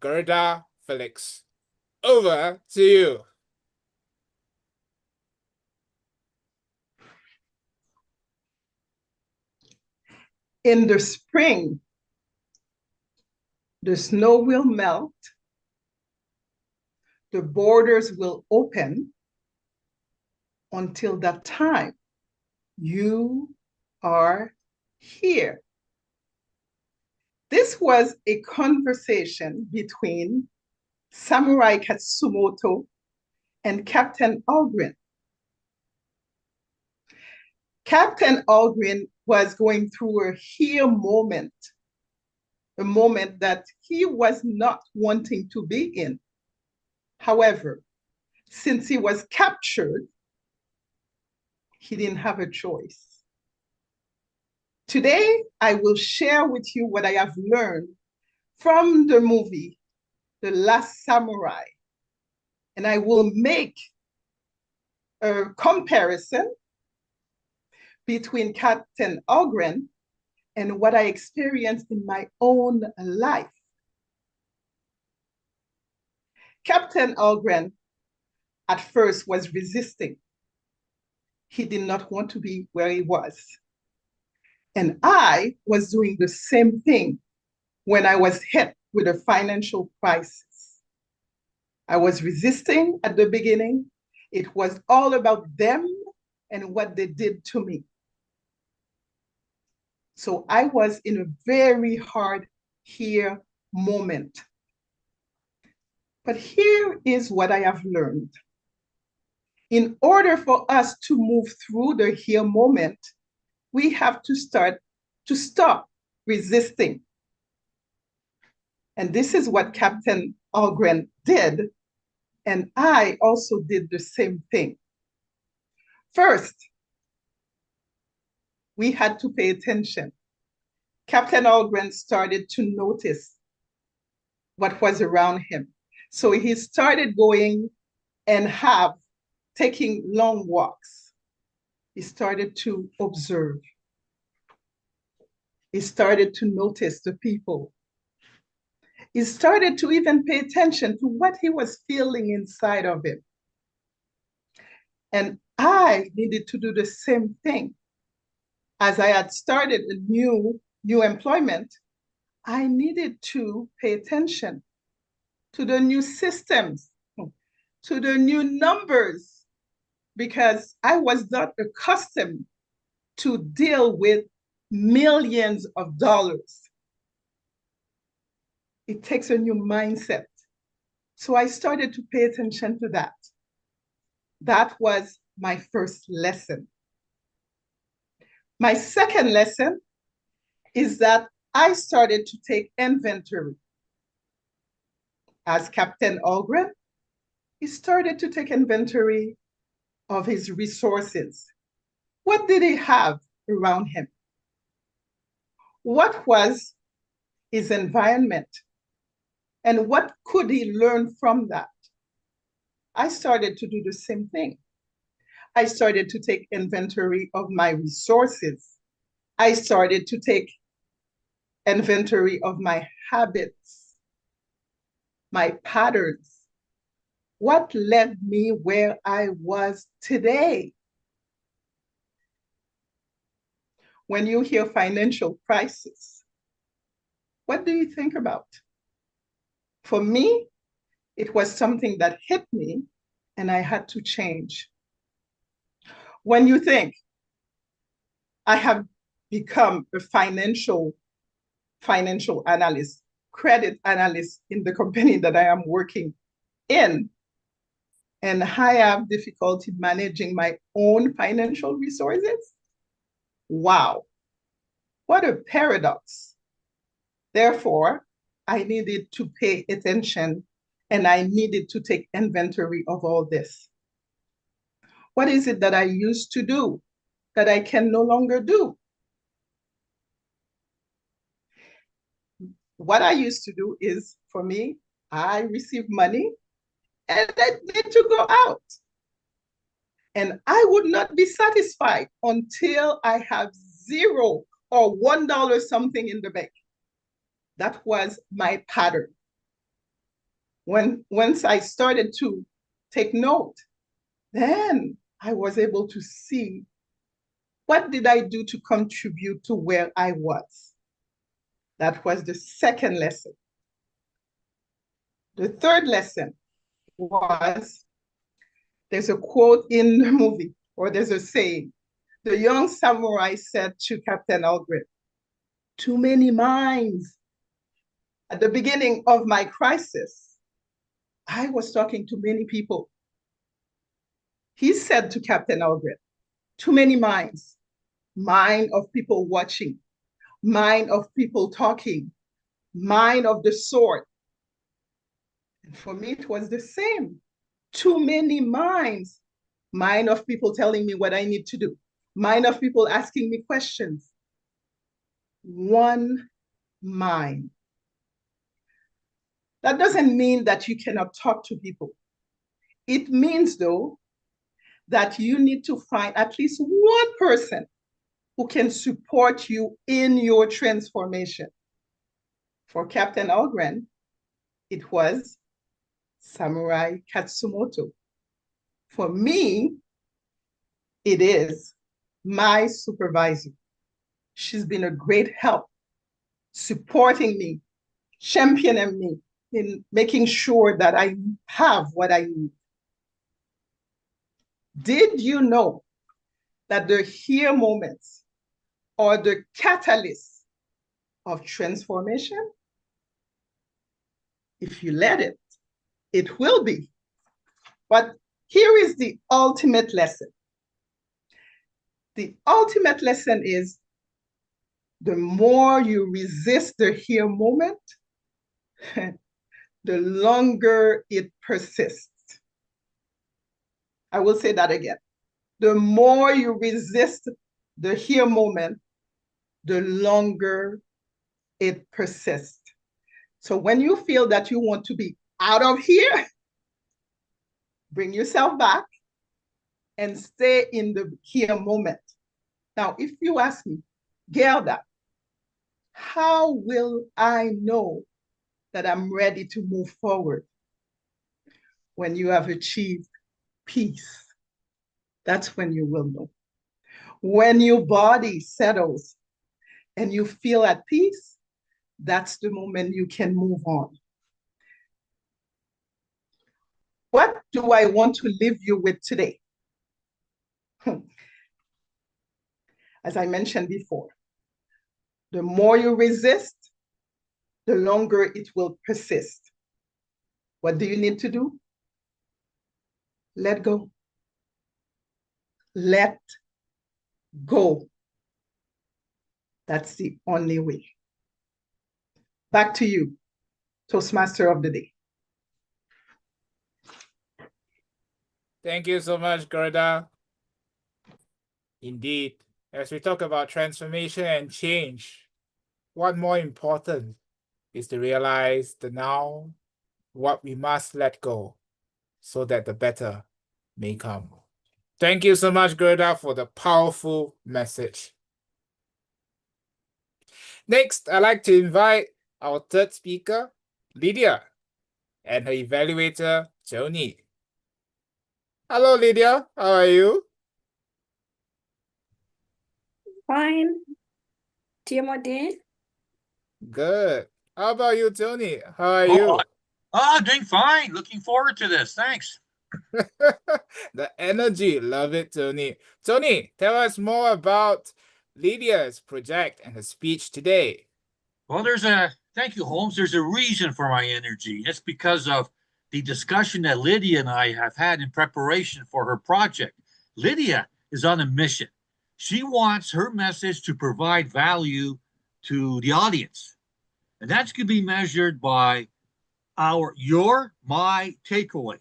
Guerdah Felix. Over to you. In the spring, the snow will melt, the borders will open. Until that time, you are here. This was a conversation between Samurai Katsumoto and Captain Algren. Captain Algren was going through a here moment, a moment that he was not wanting to be in. However, since he was captured, he didn't have a choice. Today, I will share with you what I have learned from the movie, The Last Samurai, and I will make a comparison between Captain Algren and what I experienced in my own life. Captain Algren at first was resisting. He did not want to be where he was. And I was doing the same thing when I was hit with a financial crisis. I was resisting at the beginning. It was all about them and what they did to me. So I was in a very hard here moment. But here is what I have learned. In order for us to move through the here moment, we have to stop resisting. And this is what Captain Algren did. And I also did the same thing. First, we had to pay attention. Captain Algren started to notice what was around him. So he started going and taking long walks. He started to observe. He started to notice the people. He started to even pay attention to what he was feeling inside of him. And I needed to do the same thing. As I had started a new employment, I needed to pay attention to the new systems, to the new numbers, because I was not accustomed to deal with millions of dollars. It takes a new mindset. So I started to pay attention to that. That was my first lesson. My second lesson is that I started to take inventory. As Captain Algren, he started to take inventory of his resources. What did he have around him? What was his environment? And what could he learn from that? I started to do the same thing. I started to take inventory of my resources. I started to take inventory of my habits, my patterns. What led me where I was today? When you hear financial crisis, what do you think about? For me, it was something that hit me and I had to change. When you think, I have become a financial analyst, credit analyst in the company that I am working in, and I have difficulty managing my own financial resources, wow, what a paradox. Therefore, I needed to pay attention and I needed to take inventory of all this. What is it that I used to do that I can no longer do? What I used to do is, for me, I receive money and I need to go out. And I would not be satisfied until I have $0 or $1 something in the bank. That was my pattern. Once I started to take note, then I was able to see what did I do to contribute to where I was. That was the second lesson. The third lesson was, there's a quote in the movie, or there's a saying. The young samurai said to Captain Algren, "Too many minds." At the beginning of my crisis, I was talking to many people. He said to Captain Algren, "Too many minds. Mind of people watching, mind of people talking, mind of the sword." And for me, it was the same. Too many minds. Mind of people telling me what I need to do. Mind of people asking me questions. One mind. That doesn't mean that you cannot talk to people. It means, though, that you need to find at least one person who can support you in your transformation. For Captain Algren, it was Samurai Katsumoto. For me, it is my supervisor. She's been a great help, supporting me, championing me in making sure that I have what I need. Did you know that the here moments are the catalyst of transformation? If you let it, it will be. But here is the ultimate lesson. The ultimate lesson is the more you resist the here moment, the longer it persists. I will say that again. The more you resist the here moment, the longer it persists. So when you feel that you want to be out of here, bring yourself back and stay in the here moment. Now, if you ask me, Guerdah, how will I know that I'm ready to move forward? When you have achieved peace, that's when you will know. When your body settles and you feel at peace, that's the moment you can move on. What do I want to leave you with today? As I mentioned before, the more you resist, the longer it will persist. What do you need to do? Let go. Let go. That's the only way. Back to you, Toastmaster of the Day. Thank you so much, Guerdah. Indeed, as we talk about transformation and change, what more important is to realize the now, what we must let go, so that the better may come. Thank you so much, Guerdah, for the powerful message. Next, I'd like to invite our third speaker, Lydiah, and her evaluator, Joni. Hello, Lydiah. How are you? Fine. TMOD. Good. How about you, Tony? How are you? Doing fine. Looking forward to this. Thanks. The energy. Love it, Tony. Tony, tell us more about Lydiah's project and her speech today. Well, thank you, Holmes. There's a reason for my energy. It's because of the discussion that Lydiah and I have had in preparation for her project. Lydiah is on a mission. She wants her message to provide value to the audience. And that's going to be measured by my takeaway.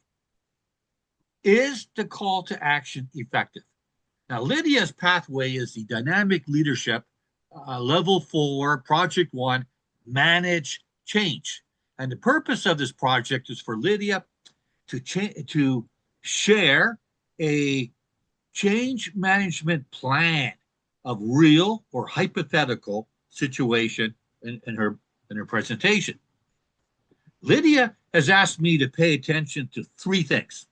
Is the call to action effective? Now, Lydiah's pathway is the dynamic leadership, level 4, project 1, manage change. And the purpose of this project is for Lydiah to share a change management plan of real or hypothetical situation in her presentation. Lydiah has asked me to pay attention to 3 things.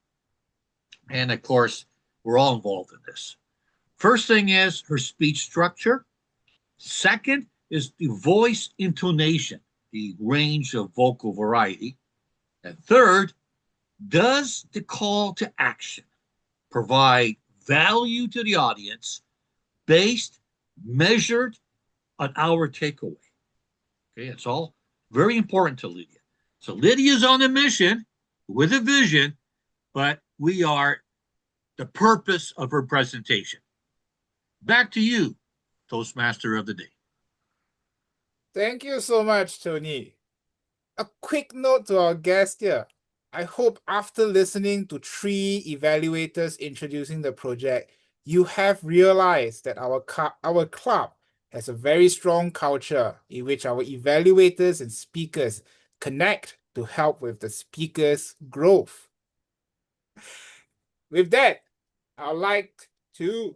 And of course, we're all involved in this. First thing is her speech structure. Second is the voice intonation, the range of vocal variety. And third, does the call to action provide value to the audience measured on our takeaway? Okay, it's all very important to Lydiah. So Lydiah's on a mission with a vision, but we are the purpose of her presentation. Back to you, Toastmaster of the Day. Thank you so much, Tony. A quick note to our guest here. I hope after listening to 3 evaluators introducing the project, you have realized that our club has a very strong culture in which our evaluators and speakers connect to help with the speaker's growth. With that, I'd like to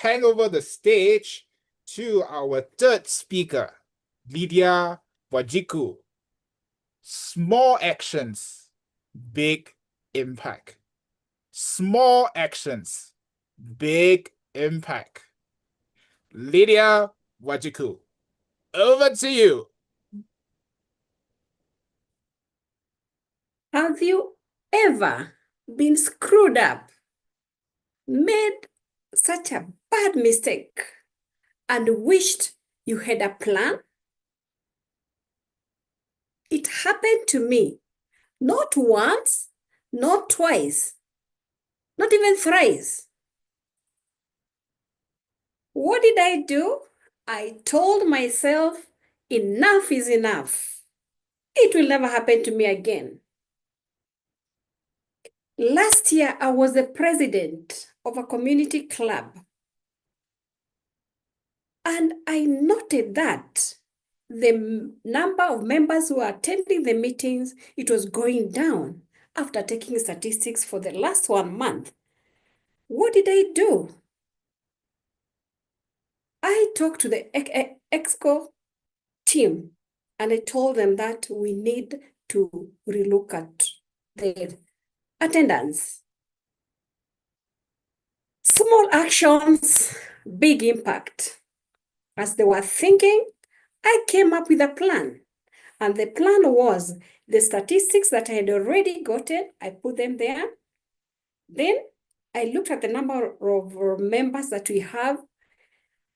hand over the stage to our third speaker, Lydiah Wanjiku. Small actions, big impact. Small actions, big impact. Lydiah Wanjiku, over to you. Have you ever been screwed up, made such a bad mistake, and wished you had a plan? It happened to me, not once, not twice, not even thrice. What did I do? I told myself, enough is enough. It will never happen to me again. Last year, I was the president of a community club. And I noted that the number of members who are attending the meetings, it was going down after taking statistics for the last 1 month. What did I do? I talked to the EXCO team and I told them that we need to relook at the attendance. Small actions, big impact. As they were thinking, I came up with a plan. And the plan was the statistics that I had already gotten, I put them there. Then I looked at the number of members that we have.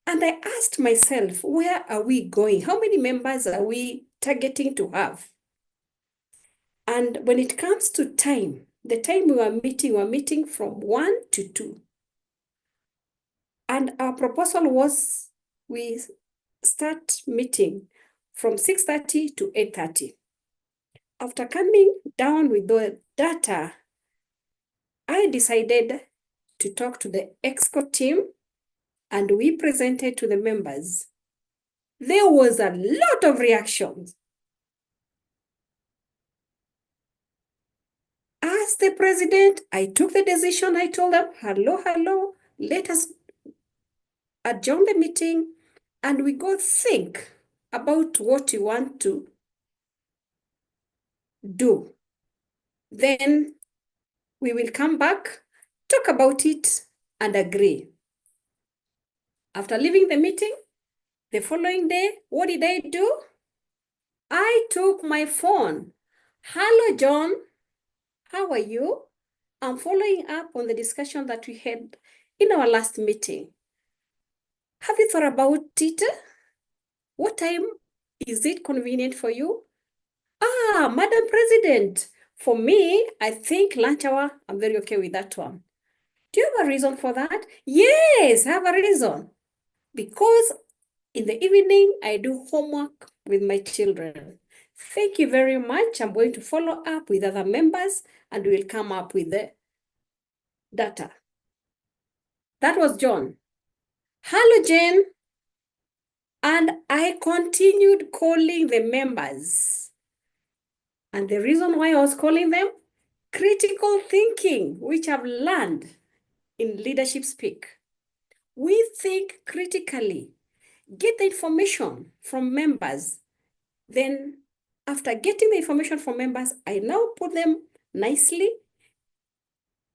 And I asked myself, where are we going? How many members are we targeting to have? And when it comes to time, the time we were meeting from 1 to 2. And our proposal was we start meeting from 6:30 to 8:30. After coming down with the data, I decided to talk to the EXCO team and we presented to the members. There was a lot of reactions. As the president, I took the decision. I told them, hello, let us adjourn the meeting and we go think about what you want to do. Then we will come back, talk about it, and agree. After leaving the meeting, the following day, what did I do? I took my phone. Hello, John. How are you? I'm following up on the discussion that we had in our last meeting. Have you thought about it? What time is it convenient for you? Madam President, for me, I think lunch hour, I'm very okay with that one. Do you have a reason for that? Yes, I have a reason. Because in the evening, I do homework with my children. Thank you very much. I'm going to follow up with other members and we'll come up with the data. That was John. Hello, Jane. And I continued calling the members. And the reason why I was calling them, critical thinking, which I've learned in leadership speak. We think critically, get the information from members. Then after getting the information from members, I now put them nicely,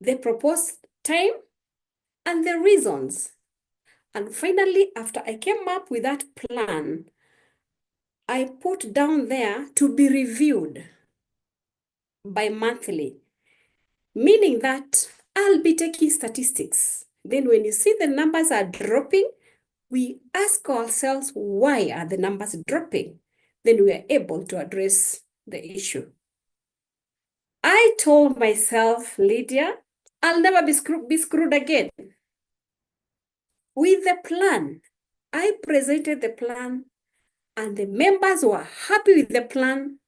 the proposed time and the reasons. And finally, after I came up with that plan, I put down there to be reviewed bi-monthly, meaning that I'll be taking statistics. Then when you see the numbers are dropping, we ask ourselves, why are the numbers dropping? Then we are able to address the issue. I told myself, Lydiah, I'll never be screwed again. With the plan, I presented the plan and the members were happy with the plan.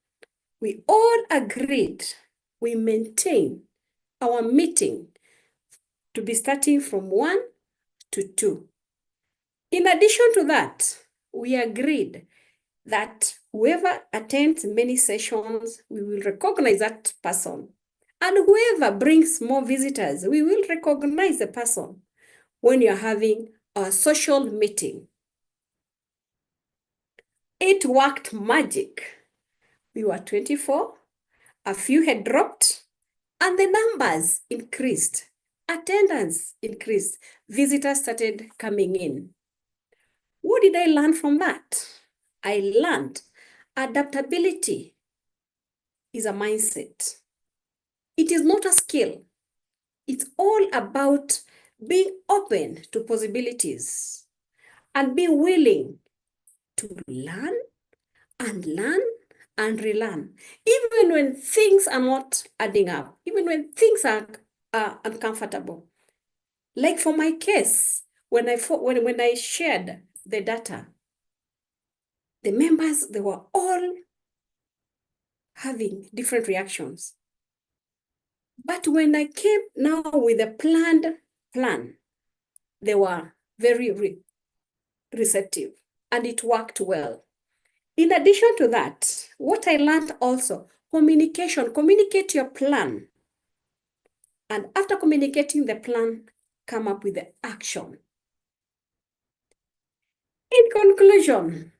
We all agreed we maintain our meeting to be starting from 1 to 2. In addition to that, we agreed that whoever attends many sessions, we will recognize that person. And whoever brings more visitors, we will recognize the person when you're having a social meeting. It worked magic. We were 24, a few had dropped, and the numbers increased. Attendance increased. Visitors started coming in. What did I learn from that? I learned adaptability is a mindset. It is not a skill. It's all about being open to possibilities and being willing to learn and relearn, even when things are not adding up, even when things are uncomfortable. Like for my case, when I shared the data, the members, they were all having different reactions. But when I came now with a planned plan, they were very receptive and it worked well. In addition to that, what I learned also, communication, communicate your plan. And after communicating the plan, come up with the action. In conclusion,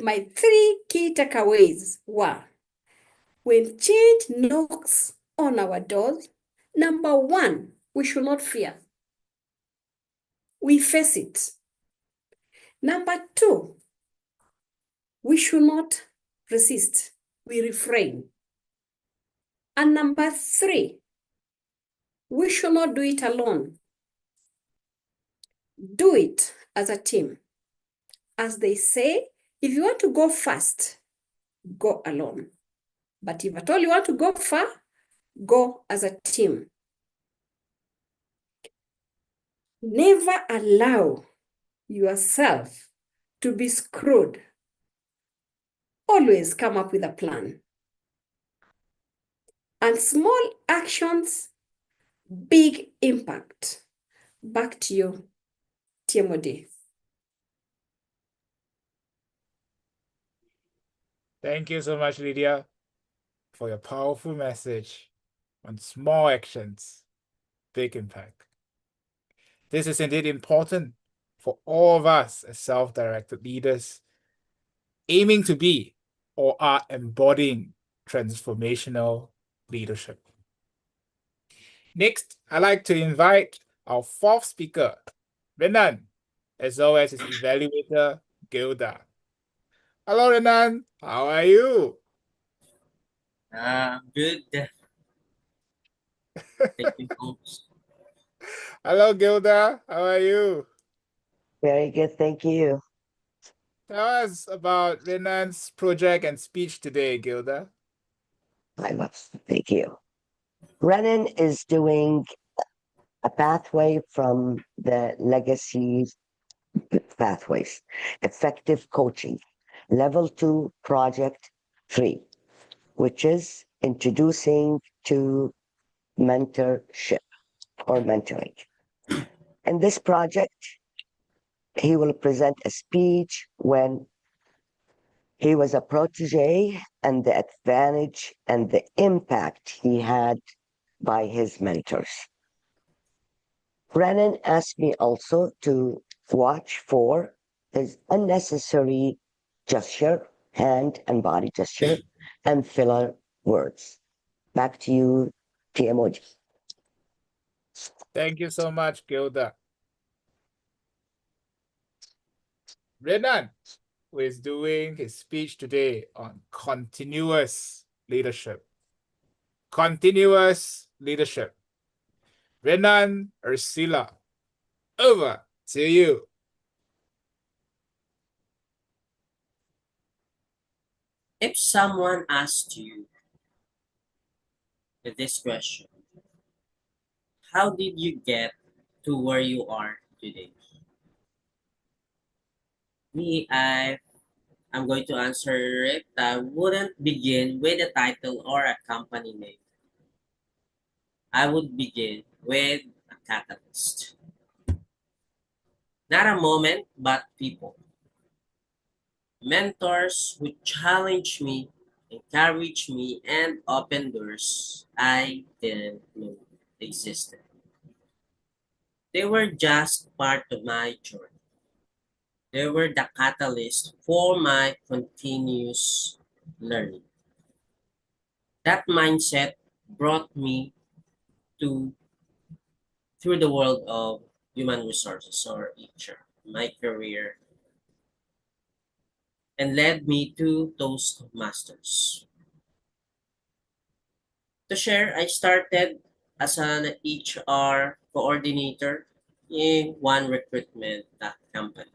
my 3 key takeaways were, when change knocks on our doors, number 1, we should not fear. We face it. Number 2, we should not resist. We refrain. And number 3, we should not do it alone. Do it as a team. As they say, if you want to go fast, go alone. But if at all you want to go far, go as a team. Never allow yourself to be screwed. Always come up with a plan. And small actions, big impact. Back to you, TMOD. Thank you so much, Lydiah, for your powerful message on small actions, big impact. This is indeed important for all of us as self-directed leaders, aiming to be or are embodying transformational leadership. Next, I'd like to invite our 4th speaker, Renan, as well as his evaluator, Guerdah. Hello, Renan. How are you? Good. Thank you, Holmes. Hello, Guerdah. How are you? Very good, thank you. Tell us about Renan's project and speech today, Guerdah. Thank you. Renan is doing a pathway from the legacy pathways, effective coaching, level 2, project 3, which is introducing to mentorship or mentoring. In this project, he will present a speech when he was a protege and the advantage and the impact he had by his mentors. Renan asked me also to watch for his unnecessary gesture, hand and body gesture, and filler words. Back to you, TMOD. Thank you so much, Guerdah. Renan, who is doing his speech today on continuous leadership. Continuous leadership. Renan, Ercilla, over to you. If someone asked you this question, how did you get to where you are today? I'm going to answer it. I wouldn't begin with a title or a company name. I would begin with a catalyst. Not a moment, but people. Mentors who challenge me, encourage me, and open doors I didn't know existed. They were just part of my journey. They were the catalyst for my continuous learning. That mindset brought me to through the world of human resources or HR, my career, and led me to Toastmasters. To share, I started as an HR coordinator in one recruitment company.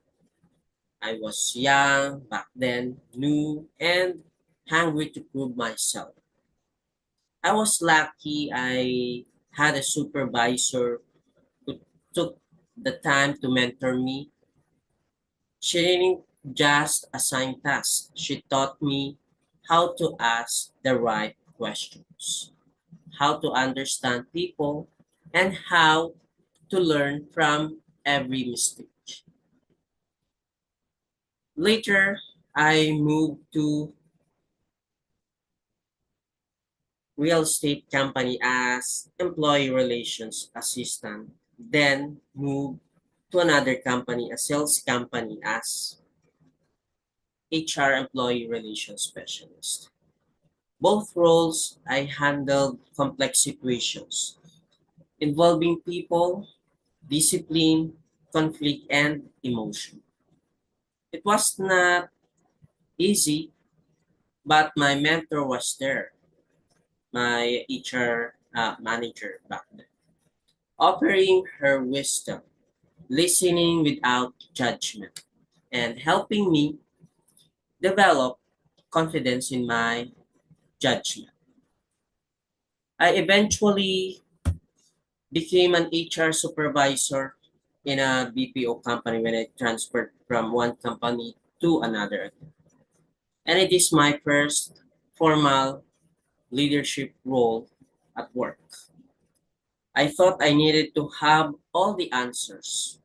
I was young back then, new, and hungry to prove myself. I was lucky I had a supervisor who took the time to mentor me. She didn't just assign tasks, she taught me how to ask the right questions, how to understand people, and how to learn from every mistake. Later, I moved to real estate company as employee relations assistant, then moved to another company, a sales company as HR employee relations specialist. Both roles I handled complex situations involving people, discipline, conflict, and emotion. It was not easy, but my mentor was there, my HR manager back then, offering her wisdom, listening without judgment, and helping me develop confidence in my judgment. I eventually became an HR supervisor in a BPO company when I transferred from one company to another. And it is my first formal leadership role at work. I thought I needed to have all the answers,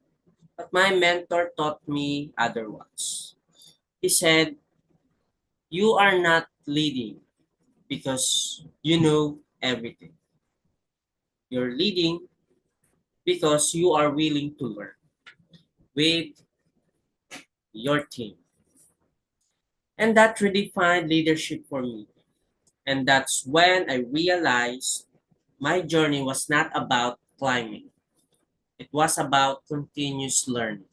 but my mentor taught me otherwise. He said, "You are not leading because you know everything. You're leading because you are willing to learn with your team." And that redefined leadership for me. And that's when I realized my journey was not about climbing, it was about continuous learning,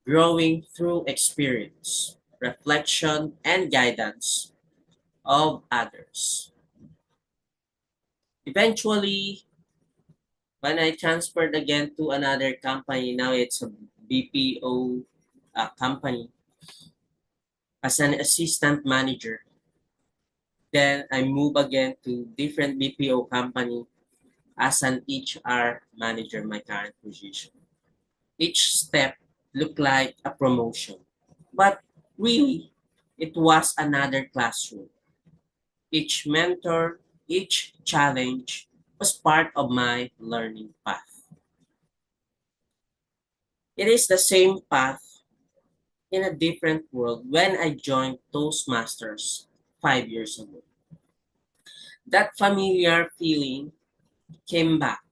growing through experience, reflection, and guidance of others. Eventually, when I transferred again to another company, now it's a BPO company as an assistant manager. Then I move again to different BPO company as an HR manager, my current position. Each step looked like a promotion, but really, it was another classroom. Each mentor, each challenge was part of my learning path. It is the same path in a different world when I joined Toastmasters 5 years ago. That familiar feeling came back.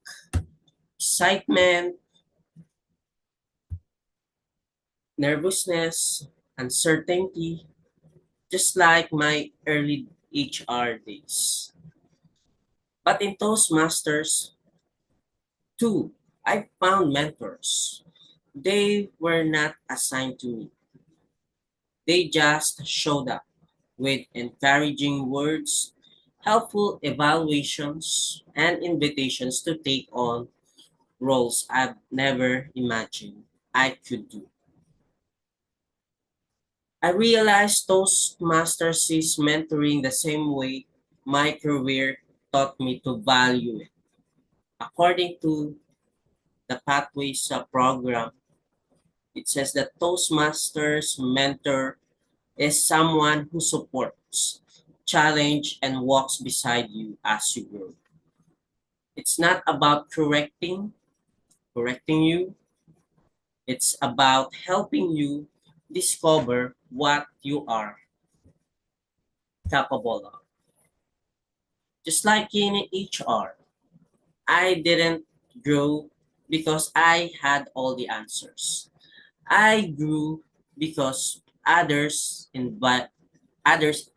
Excitement, nervousness, uncertainty, just like my early HR days. But in Toastmasters, too, I found mentors. They were not assigned to me. They just showed up with encouraging words, helpful evaluations, and invitations to take on roles I've never imagined I could do. I realized Toastmasters is mentoring the same way my career taught me to value it. According to the Pathways program, it says that Toastmasters mentor is someone who supports, challenge, and walks beside you as you grow. It's not about correcting you. It's about helping you discover what you are capable of. Just like in HR, I didn't grow because I had all the answers. I grew because others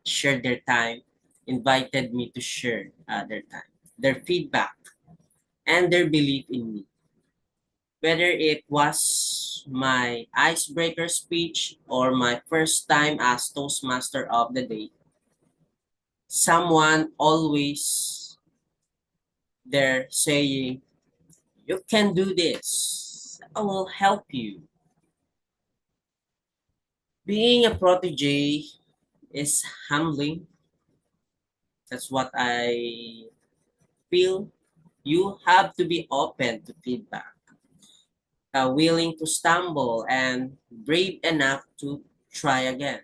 shared their time, invited me to share their time, their feedback, and their belief in me. Whether it was my icebreaker speech or my first time as Toastmaster of the day, someone always there saying, "You can do this. I will help you." Being a protege is humbling. That's what I feel. You have to be open to feedback, willing to stumble, and brave enough to try again.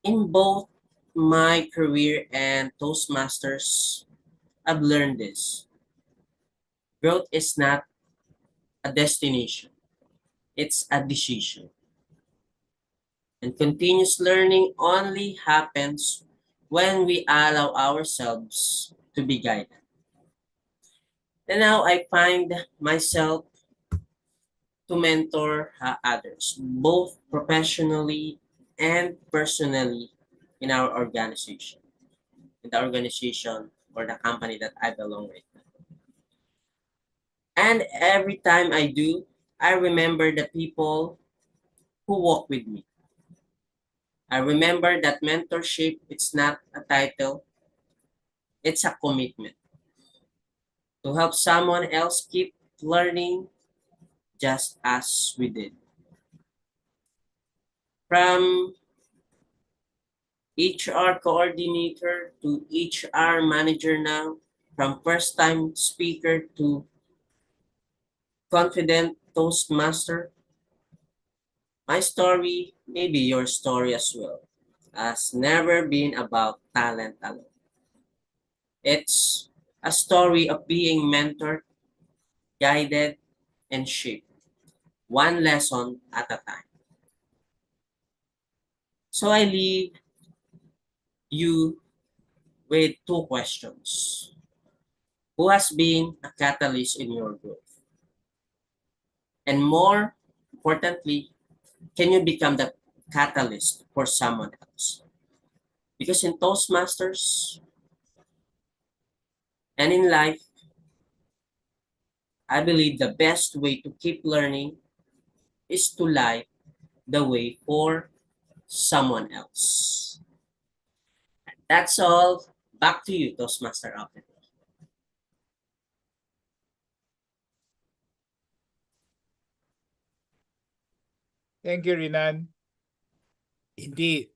In both my career and Toastmasters, I've learned this. Growth is not a destination, it's a decision. And continuous learning only happens when we allow ourselves to be guided. And now I find myself to mentor others, both professionally and personally in our organization, in the organization or the company that I belong with. And every time I do, I remember the people who walk with me. I remember that mentorship, it's not a title, it's a commitment to help someone else keep learning just as we did. From HR coordinator to HR manager now, from first time speaker to confident Toastmaster, my story, maybe your story as well, has never been about talent alone. It's a story of being mentored, guided, and shaped, one lesson at a time. So I leave you with two questions. Who has been a catalyst in your growth? And more importantly, can you become the catalyst for someone else? Because in Toastmasters and in life, I believe the best way to keep learning is to light the way for someone else. That's all. Back to you, Toastmaster Alvin. Thank you, Renan. Indeed,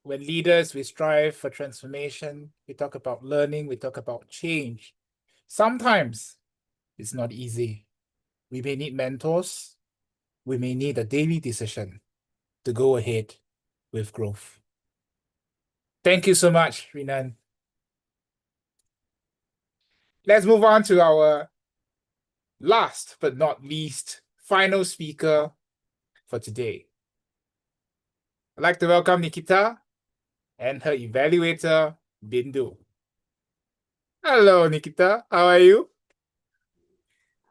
when leaders, we strive for transformation, we talk about learning, we talk about change. Sometimes it's not easy. We may need mentors. We may need a daily decision to go ahead with growth. Thank you so much, Renan. Let's move on to our last but not least final speaker for today. I'd like to welcome Nikhita and her evaluator, Bindu. Hello, Nikhita. How are you?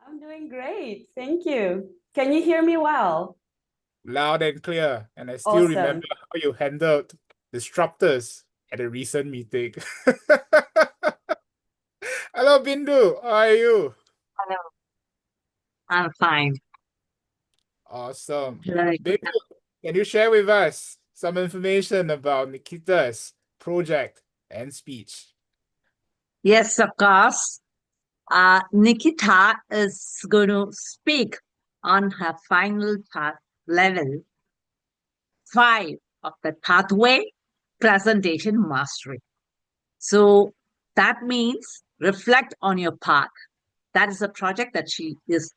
I'm doing great. Thank you. Can you hear me well? Loud and clear. And I still remember how you handled disruptors at a recent meeting. Hello, Bindu. How are you? Hello. I'm fine. Awesome. Right. Bindu, can you share with us some information about Nikhita's project and speech? Yes, of course. Nikhita is going to speak on her final path level 5 of the pathway presentation mastery. So that means reflect on your path. That is a project that she is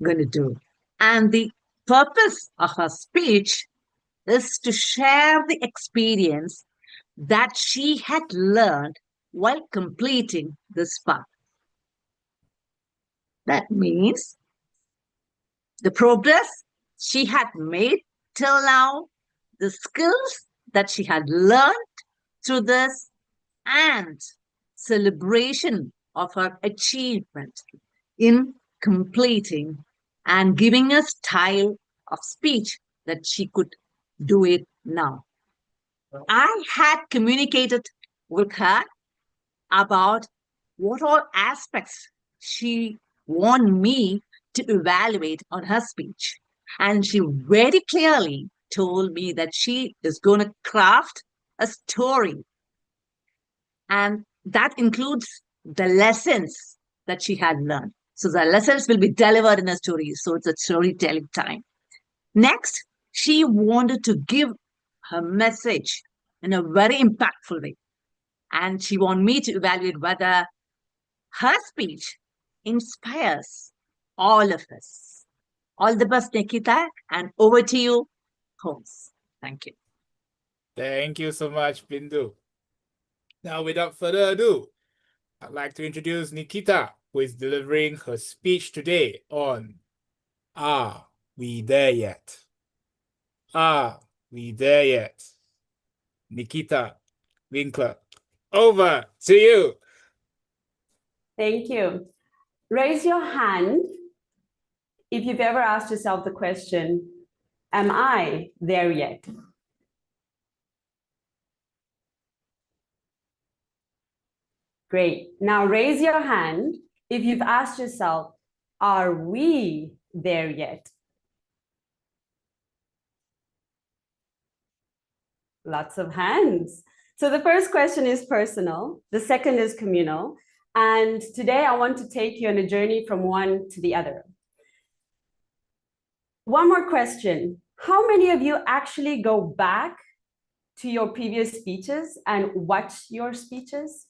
going to do. And the purpose of her speech is to share the experience that she had learned while completing this path. That means the progress she had made till now, the skills that she had learned through this, and celebration of her achievement in completing and giving a style of speech that she could do it now. I had communicated with her about what all aspects she wanted me to evaluate on her speech. And she very clearly told me that she is going to craft a story. And that includes the lessons that she had learned. So the lessons will be delivered in a story. So it's a storytelling time. Next, she wanted to give her message in a very impactful way. And she wanted me to evaluate whether her speech inspires all of us. All the best, Nikhita, and over to you, Holmes. Thank you. Thank you so much, Bindu. Now, without further ado, I'd like to introduce Nikhita, who is delivering her speech today on Are We There Yet? Are we there yet? Nikhita, Winkler, over to you. Thank you. Raise your hand if you've ever asked yourself the question, am I there yet? Great. Now raise your hand if you've asked yourself, are we there yet? Lots of hands. So the first question is personal. The second is communal. And today I want to take you on a journey from one to the other. One more question. How many of you actually go back to your previous speeches and watch your speeches?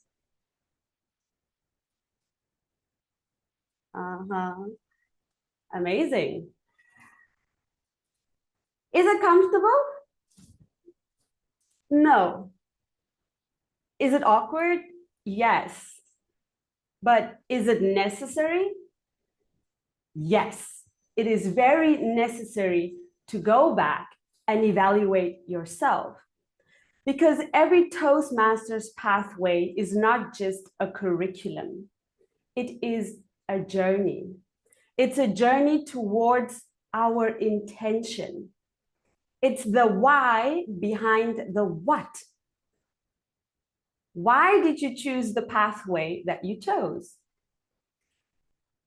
Amazing. Is it comfortable? No. Is it awkward? Yes. But is it necessary? Yes. It is very necessary to go back and evaluate yourself. Because every Toastmasters pathway is not just a curriculum. It is a journey. It's a journey towards our intention. It's the why behind the what. Why did you choose the pathway that you chose?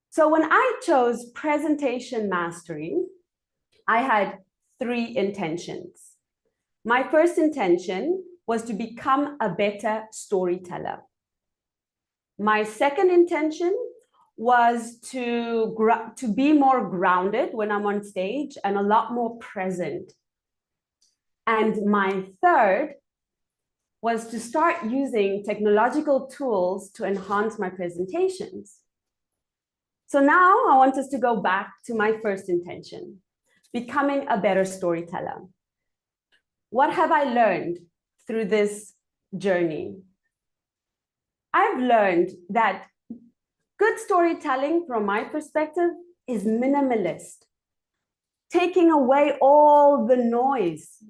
So when I chose presentation mastery, I had 3 intentions. My first intention was to become a better storyteller. My second intention was to be more grounded when I'm on stage and a lot more present. And my third was to start using technological tools to enhance my presentations. So now I want us to go back to my first intention, becoming a better storyteller. What have I learned through this journey? I've learned that good storytelling, from my perspective, is minimalist, taking away all the noise.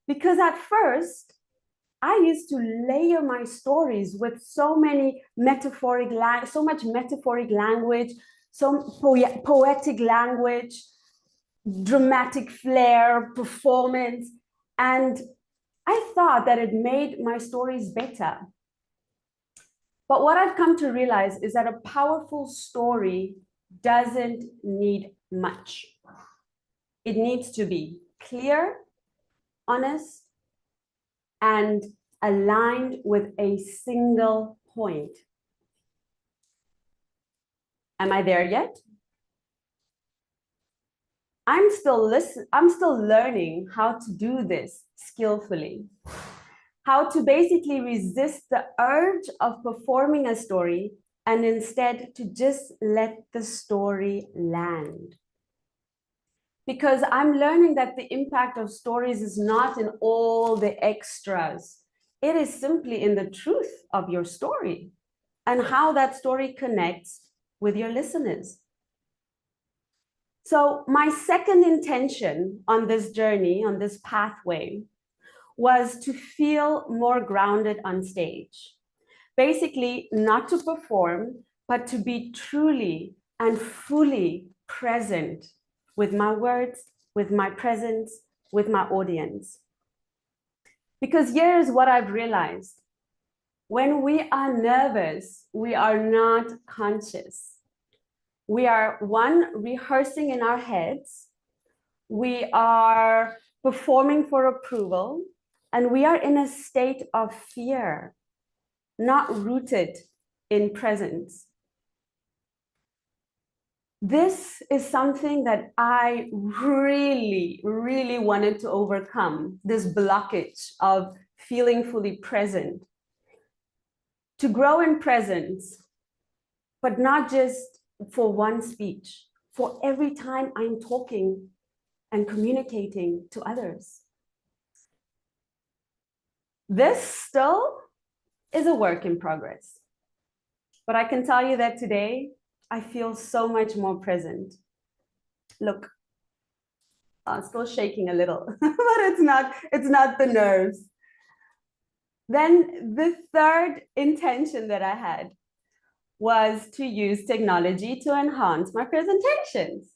Because at first, I used to layer my stories with so much metaphoric language, so poetic language, dramatic flair, performance. And I thought that it made my stories better. But what I've come to realize is that a powerful story doesn't need much. It needs to be clear, honest, and aligned with a single point. Am I there yet? I'm still learning how to do this skillfully. How to basically resist the urge of performing a story and instead to just let the story land. Because I'm learning that the impact of stories is not in all the extras. It is simply in the truth of your story and how that story connects with your listeners. So my second intention on this journey, on this pathway, was to feel more grounded on stage. Basically, not to perform, but to be truly and fully present with my words, with my presence, with my audience. Because here's what I've realized. When we are nervous, we are not conscious. We are, one, rehearsing in our heads. We are performing for approval, and we are in a state of fear, not rooted in presence. This is something that I really, really wanted to overcome, this blockage of feeling fully present. To grow in presence, but not just for one speech, for every time I'm talking and communicating to others. This still is a work in progress, but I can tell you that today I feel so much more present. Look, I'm still shaking a little, but it's not the nerves. Then the third intention that I had was to use technology to enhance my presentations.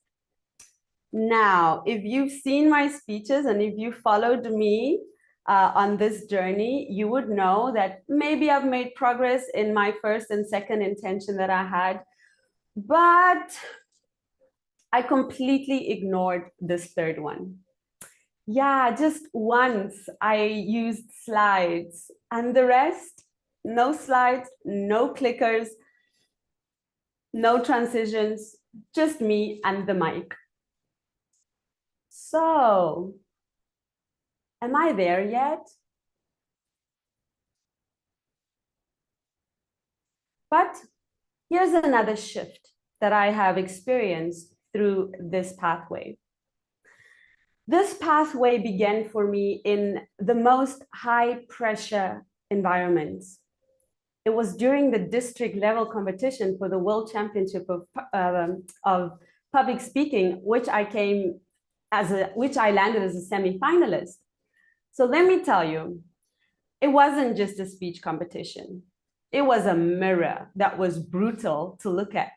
Now, if you've seen my speeches and if you followed me on this journey, you would know that maybe I've made progress in my first and second intention that I had, but I completely ignored this third one. Yeah, just once I used slides, and the rest, no slides, no clickers, no transitions, just me and the mic. So, am I there yet? But here's another shift that I have experienced through this pathway. This pathway began for me in the most high pressure environments. It was during the district level competition for the World Championship of Public Speaking, which I landed as a semi-finalist. So let me tell you, it wasn't just a speech competition. It was a mirror that was brutal to look at.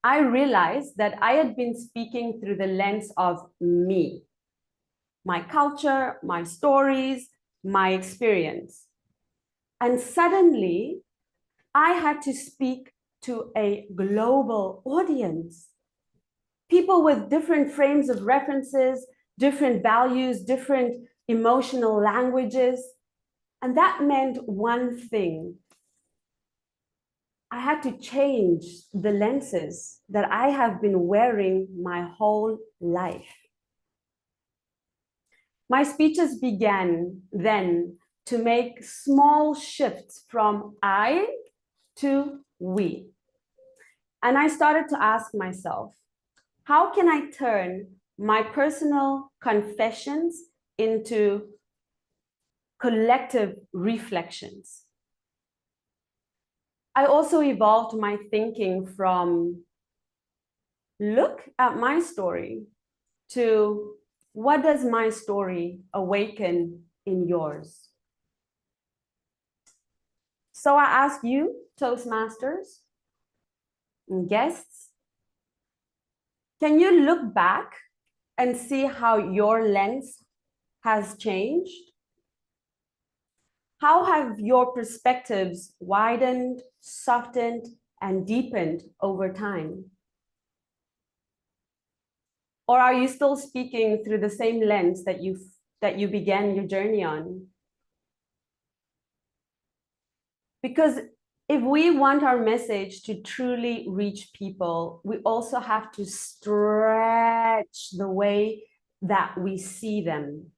I realized that I had been speaking through the lens of me, my culture, my stories, my experience. And suddenly, I had to speak to a global audience. People with different frames of references, different values, different emotional languages. And that meant one thing. I had to change the lenses that I have been wearing my whole life. My speeches began then to make small shifts from I to we. And I started to ask myself, how can I turn my personal confessions into collective reflections? I also evolved my thinking from look at my story to what does my story awaken in yours? So I ask you, Toastmasters and guests, can you look back and see how your lens has changed? How have your perspectives widened, softened, and deepened over time? Or are you still speaking through the same lens that you began your journey on? Because if we want our message to truly reach people, we also have to stretch the way that we see them.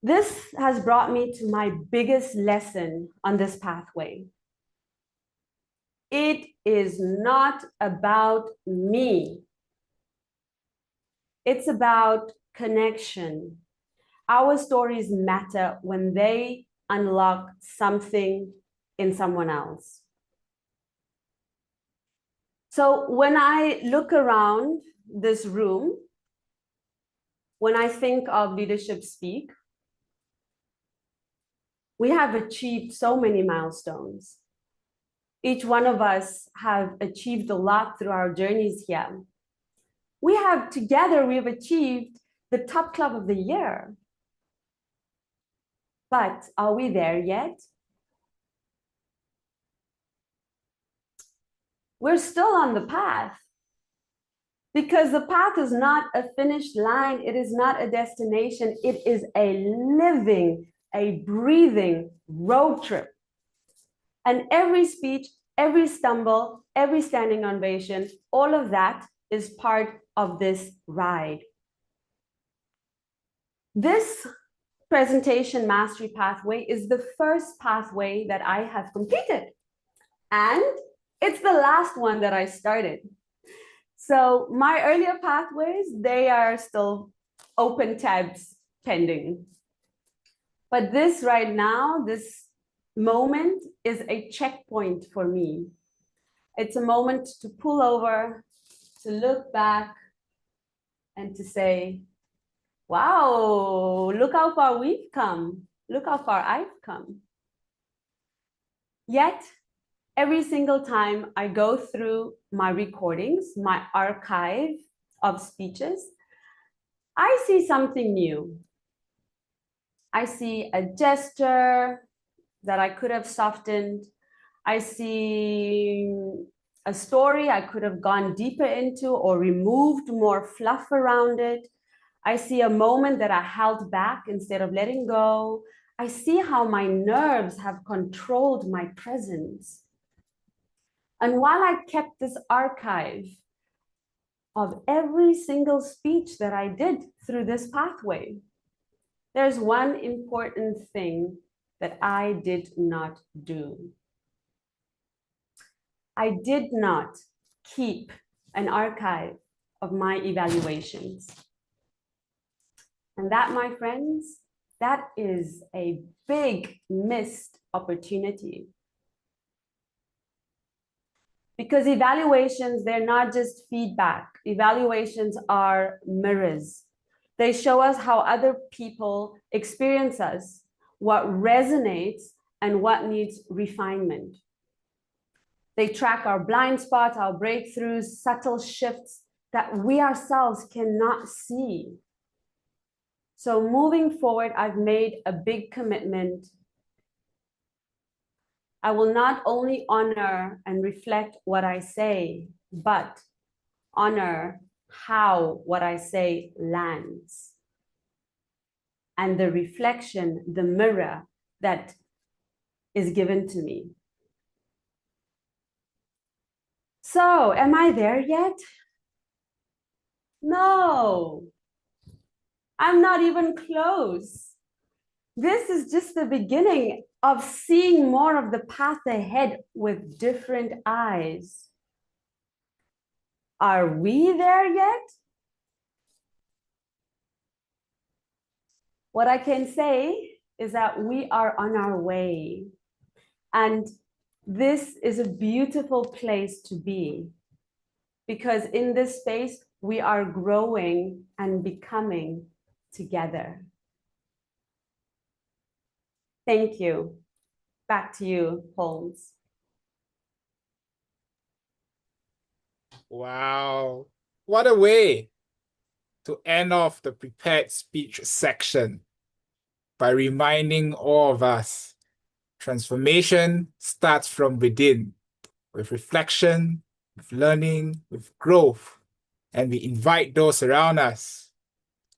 This has brought me to my biggest lesson on this pathway. It is not about me. It's about connection. Our stories matter when they unlock something in someone else. So when I look around this room, when I think of Leadership Speak, we have achieved so many milestones. Each one of us have achieved a lot through our journeys here. Together, we've achieved the top club of the year. But are we there yet? We're still on the path, because the path is not a finish line. It is not a destination. It is a living, a breathing road trip. And every speech, every stumble, every standing ovation, all of that is part of this ride. This presentation mastery pathway is the first pathway that I have completed. And it's the last one that I started. So my earlier pathways, they are still open tabs pending. But this right now, this moment is a checkpoint for me. It's a moment to pull over, to look back, and to say, wow, look how far we've come. Look how far I've come. Yet, every single time I go through my recordings, my archive of speeches, I see something new. I see a gesture that I could have softened. I see a story I could have gone deeper into or removed more fluff around it. I see a moment that I held back instead of letting go. I see how my nerves have controlled my presence. And while I kept this archive of every single speech that I did through this pathway, there's one important thing that I did not do. I did not keep an archive of my evaluations. And that, my friends, that is a big missed opportunity. Because evaluations, they're not just feedback. Evaluations are mirrors. They show us how other people experience us, what resonates, and what needs refinement. They track our blind spots, our breakthroughs, subtle shifts that we ourselves cannot see. So moving forward, I've made a big commitment. I will not only honor and reflect what I say, but honor how what I say lands. And the reflection, the mirror that is given to me. So, am I there yet? No, I'm not even close. This is just the beginning of seeing more of the path ahead with different eyes. Are we there yet? What I can say is that we are on our way. And this is a beautiful place to be, because in this space, we are growing and becoming together. Thank you. Back to you, Holmes. Wow. What a way to end off the prepared speech section by reminding all of us, transformation starts from within, with reflection, with learning, with growth, and we invite those around us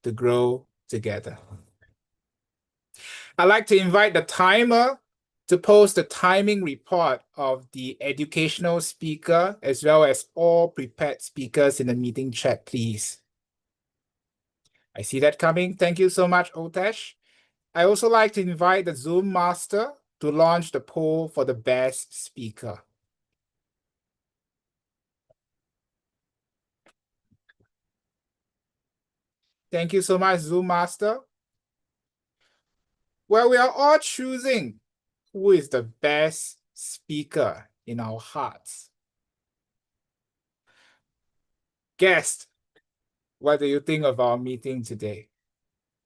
to grow together. I'd like to invite the timer to post the timing report of the educational speaker as well as all prepared speakers in the meeting chat, please. I see that coming. Thank you so much, Otesh. I also like to invite the Zoom master to launch the poll for the best speaker. Thank you so much, Zoom master. Well, we are all choosing who is the best speaker in our hearts. Guest, what do you think of our meeting today?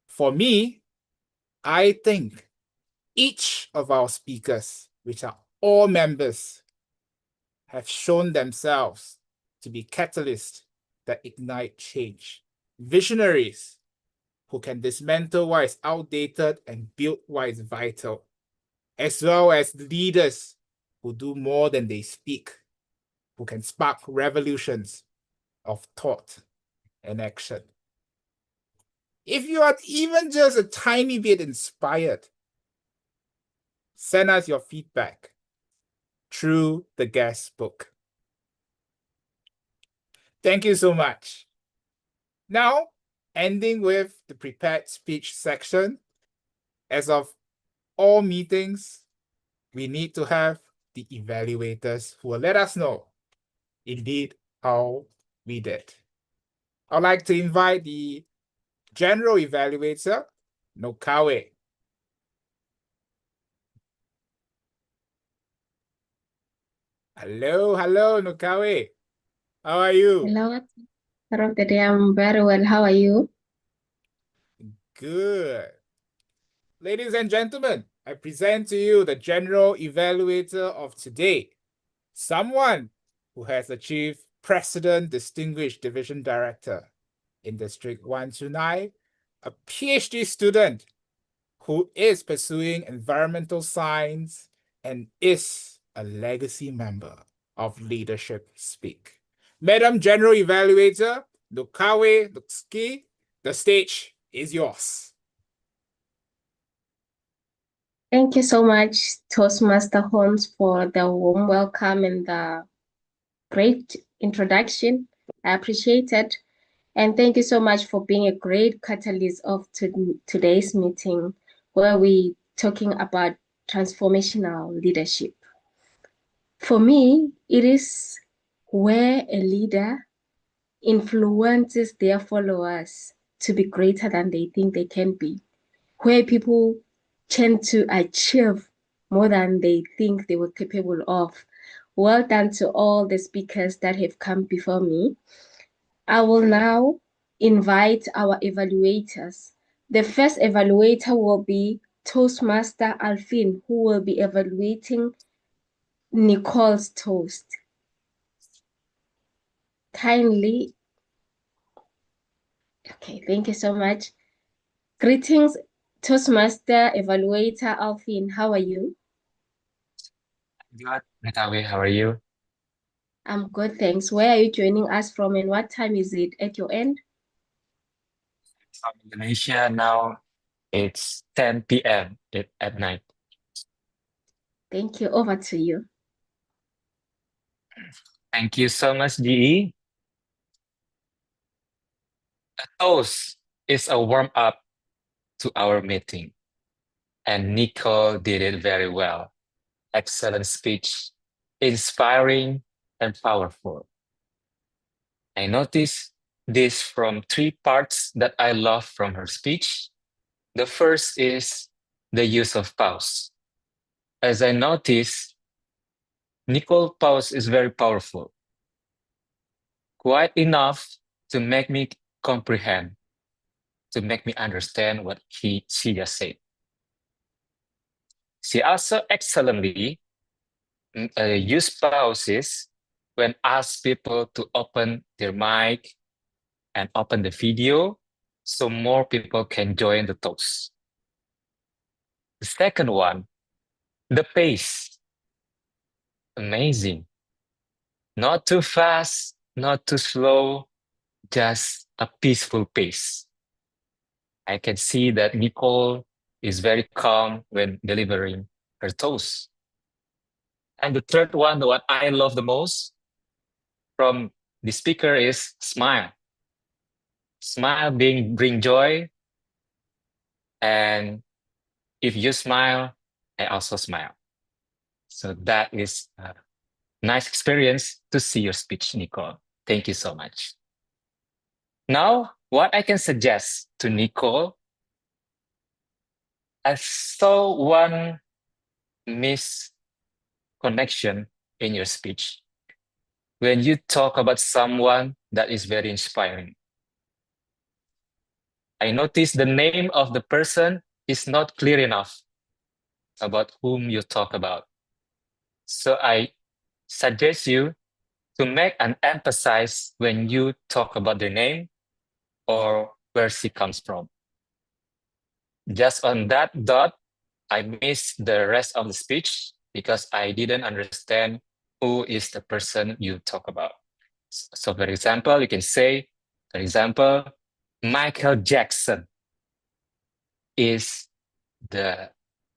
For me, I think each of our speakers, which are all members, have shown themselves to be catalysts that ignite change. Visionaries who can dismantle what is outdated and build what is vital, as well as leaders who do more than they speak, who can spark revolutions of thought and action. If you are even just a tiny bit inspired, send us your feedback through the guest book. Thank you so much. Now, ending with the prepared speech section. As of all meetings, we need to have the evaluators who will let us know indeed how we did. I'd like to invite the general evaluator, Nokawe. Hello, Nokawe. How are you? Hello, Today I'm very well. How are you? Good. Ladies and gentlemen, I present to you the general evaluator of today, someone who has achieved President Distinguished Division Director in District 129, a PhD student who is pursuing environmental science and is a legacy member of Leadership Speak. Madam General Evaluator, Nokawe Lukski, the stage is yours. Thank you so much, Toastmaster Holmes, for the warm welcome and the great introduction. I appreciate it. And thank you so much for being a great catalyst of today's meeting, where we're talking about transformational leadership. For me, it is where a leader influences their followers to be greater than they think they can be, where people tend to achieve more than they think they were capable of. Well done to all the speakers that have come before me. I will now invite our evaluators. The first evaluator will be Toastmaster Alfin, who will be evaluating Nicole's toast. Kindly. Okay, thank you so much. Greetings, Toastmaster Evaluator Alfin. How are you? Good, Natalie, how are you? I'm good, thanks. Where are you joining us from and what time is it at your end? From Indonesia now, it's 10 p.m. at night. Thank you. Over to you. Thank you so much, GE. A toast is a warm-up to our meeting, and Nico did it very well. Excellent speech, inspiring and powerful. I noticed this from three parts that I love from her speech. The first is the use of pause. As I noticed, Nicole's pause is very powerful, quite enough to make me comprehend, to make me understand what she just said. She also excellently used pauses when asked people to open their mic and open the video so more people can join the toast. The second one, the pace. Amazing. Not too fast, not too slow, just a peaceful pace. I can see that Nicole is very calm when delivering her toast. And the third one, the one I love the most from the speaker is smile. Smile bring joy. And if you smile, I also smile. So that is a nice experience to see your speech, Nicole. Thank you so much. Now, what I can suggest to Nicole, I saw one misconnection in your speech when you talk about someone that is very inspiring. I noticed the name of the person is not clear enough about whom you talk about. So I suggest you to make an emphasis when you talk about the name or where she comes from. Just on that dot, I missed the rest of the speech because I didn't understand who is the person you talk about. So for example, you can say, for example, Michael Jackson is the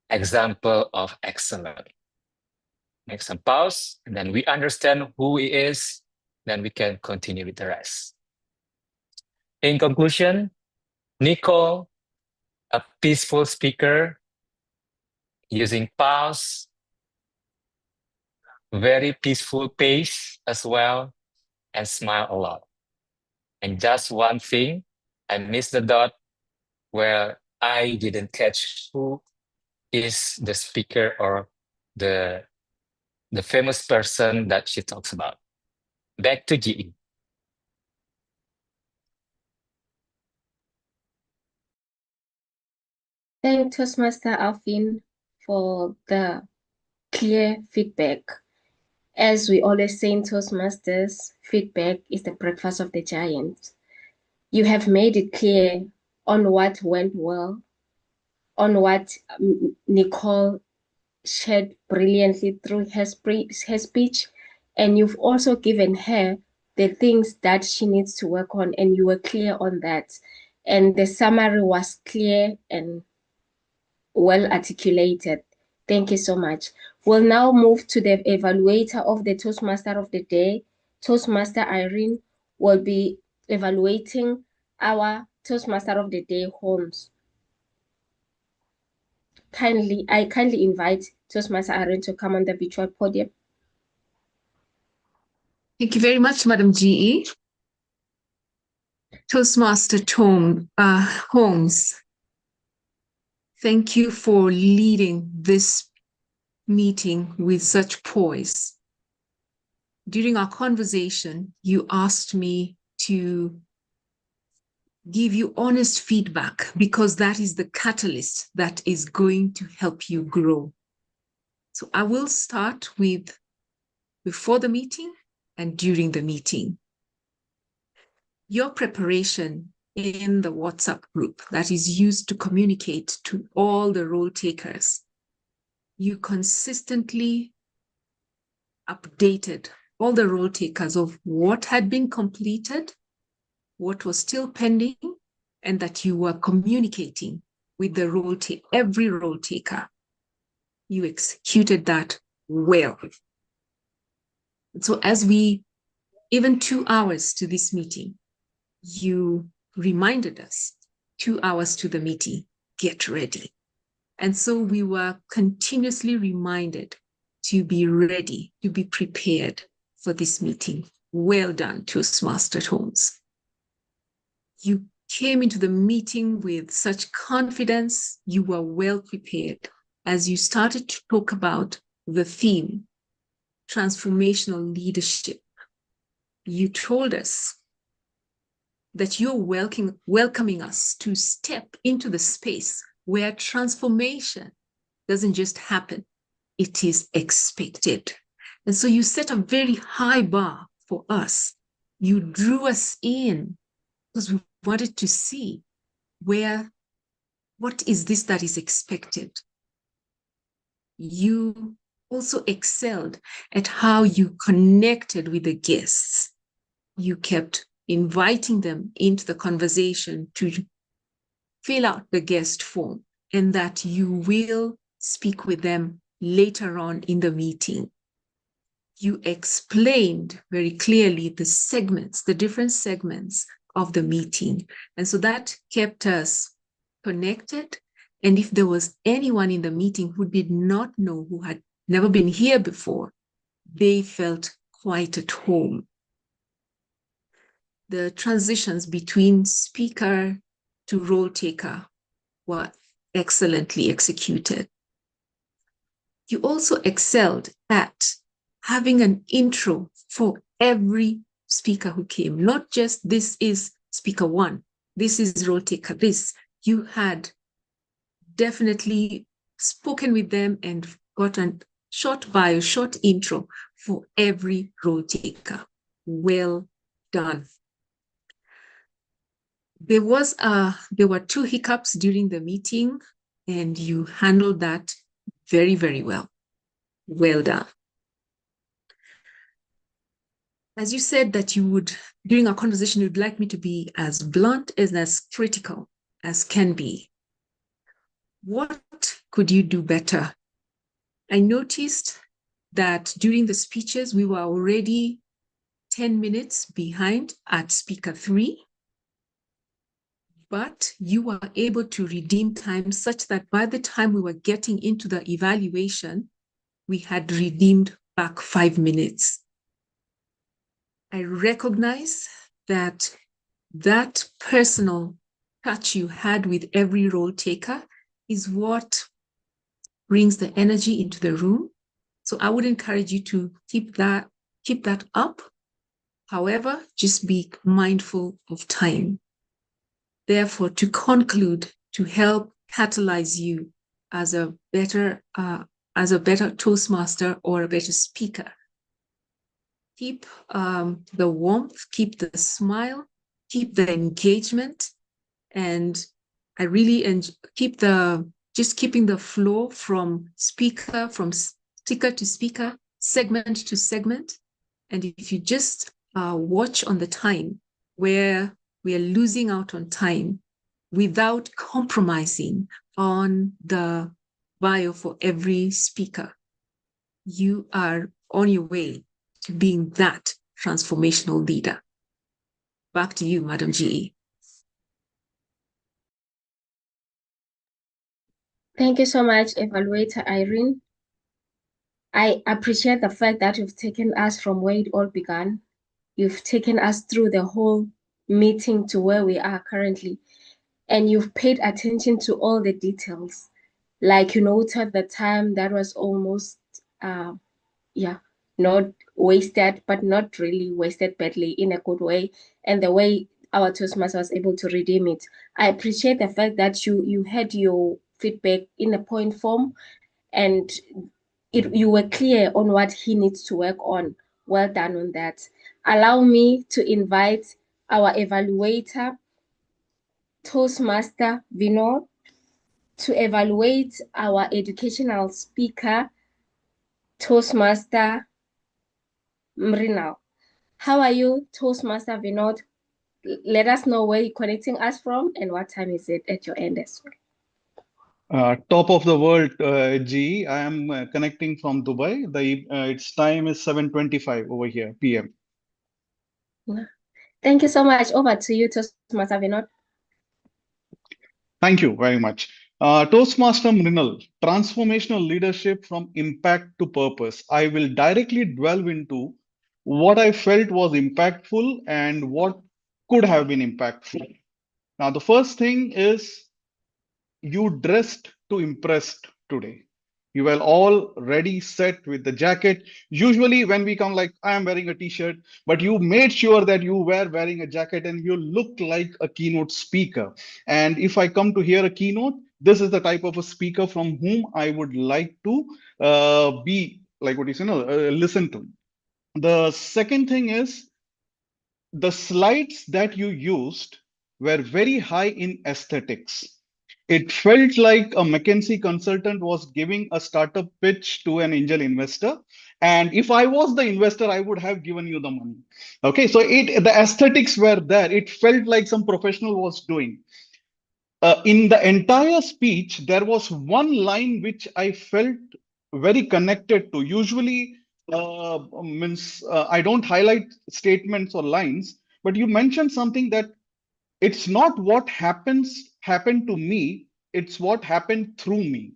example of excellence. Make some pause, and then we understand who he is, then we can continue with the rest. In conclusion, Nicole, a peaceful speaker, using pause, very peaceful pace as well, and smile a lot. And just one thing, I missed the dot where I didn't catch who is the speaker or the famous person that she talks about. Back to GE. Thank Toastmaster Alvin for the clear feedback. As we always say in Toastmasters, feedback is the breakfast of the giant. You have made it clear on what went well, on what Nicole shared brilliantly through her speech, and you've also given her the things that she needs to work on, and you were clear on that. And the summary was clear and well articulated. Thank you so much. We'll now move to the evaluator of the Toastmaster of the day. Toastmaster Irene will be evaluating our Toastmaster of the day, Holmes. I kindly invite Toastmaster Irene to come on the virtual podium. Thank you very much, Madam GE. Toastmaster Holmes, thank you for leading this meeting with such poise. During our conversation, you asked me to give you honest feedback because that is the catalyst that is going to help you grow. So I will start with before the meeting and during the meeting. Your preparation in the WhatsApp group that is used to communicate to all the role takers, you consistently updated all the role takers of what had been completed, what was still pending, and that you were communicating with the every role taker. You executed that well. So as even 2 hours to this meeting, you reminded us 2 hours to the meeting, get ready. And so we were continuously reminded to be ready, to be prepared for this meeting. Well done, Toastmaster Holmes. You came into the meeting with such confidence. You were well prepared. As you started to talk about the theme, transformational leadership, you told us that you're welcoming us to step into the space where transformation doesn't just happen, it is expected. And so you set a very high bar for us. You drew us in because we wanted to see what is this that is expected. You also excelled at how you connected with the guests. You kept inviting them into the conversation to fill out the guest form, and that you will speak with them later on in the meeting. You explained very clearly the different segments of the meeting. And so that kept us connected. And if there was anyone in the meeting who did not know, who had never been here before, they felt quite at home. The transitions between speaker to role taker were excellently executed. You also excelled at having an intro for every speaker who came, not just this is speaker one, this is role taker this. You had definitely spoken with them and got short bio, short intro for every role taker. Well done. There were 2 hiccups during the meeting, and you handled that very, very well. Well done. As you said that you would, during our conversation, you'd like me to be as blunt and as critical as can be. What could you do better? I noticed that during the speeches, we were already 10 minutes behind at speaker 3, but you were able to redeem time such that by the time we were getting into the evaluation, we had redeemed back 5 minutes. I recognize that that personal touch you had with every role taker is what brings the energy into the room. So I would encourage you to keep that up. However, just be mindful of time. Therefore, to conclude, to help catalyze you as a better Toastmaster or a better speaker, keep the warmth, keep the smile, keep the engagement, and I really keeping the flow from speaker to speaker, segment to segment. And if you just watch on the time where we are losing out on time without compromising on the bio for every speaker, you are on your way to being that transformational leader. Back to you, Madam GE. Thank you so much, Evaluator Irene. I appreciate the fact that you've taken us from where it all began. You've taken us through the whole meeting to where we are currently. And you've paid attention to all the details. Like you noted the time that was almost, not wasted, but not really wasted badly in a good way. And the way our Toastmaster was able to redeem it. I appreciate the fact that you had your feedback in a point form and you were clear on what he needs to work on. Well done on that. Allow me to invite our evaluator, Toastmaster Vinod, to evaluate our educational speaker, Toastmaster Mrinal. How are you, Toastmaster Vinod? Let us know where you're connecting us from and what time is it at your end as well. Top of the world, GE. I am connecting from Dubai. Its time is 7:25 over here, PM. Thank you so much. Over to you, Toastmaster Vinod. Thank you very much. Toastmaster Mrinal, transformational leadership from impact to purpose. I will directly delve into what I felt was impactful and what could have been impactful. Now, the first thing is you dressed to impress today. You were all ready, set with the jacket. Usually when we come like, I am wearing a t-shirt, but you made sure that you were wearing a jacket and you looked like a keynote speaker. And if I come to hear a keynote, this is the type of a speaker from whom I would like to be, like what you say, listen to. The second thing is the slides that you used were very high in aesthetics. It felt like a McKinsey consultant was giving a startup pitch to an angel investor. And if I was the investor, I would have given you the money. Okay, so the aesthetics were there. It felt like some professional was doing. In the entire speech, there was one line which I felt very connected to. Usually, I don't highlight statements or lines, but you mentioned something that it's not what happened to me, it's what happened through me.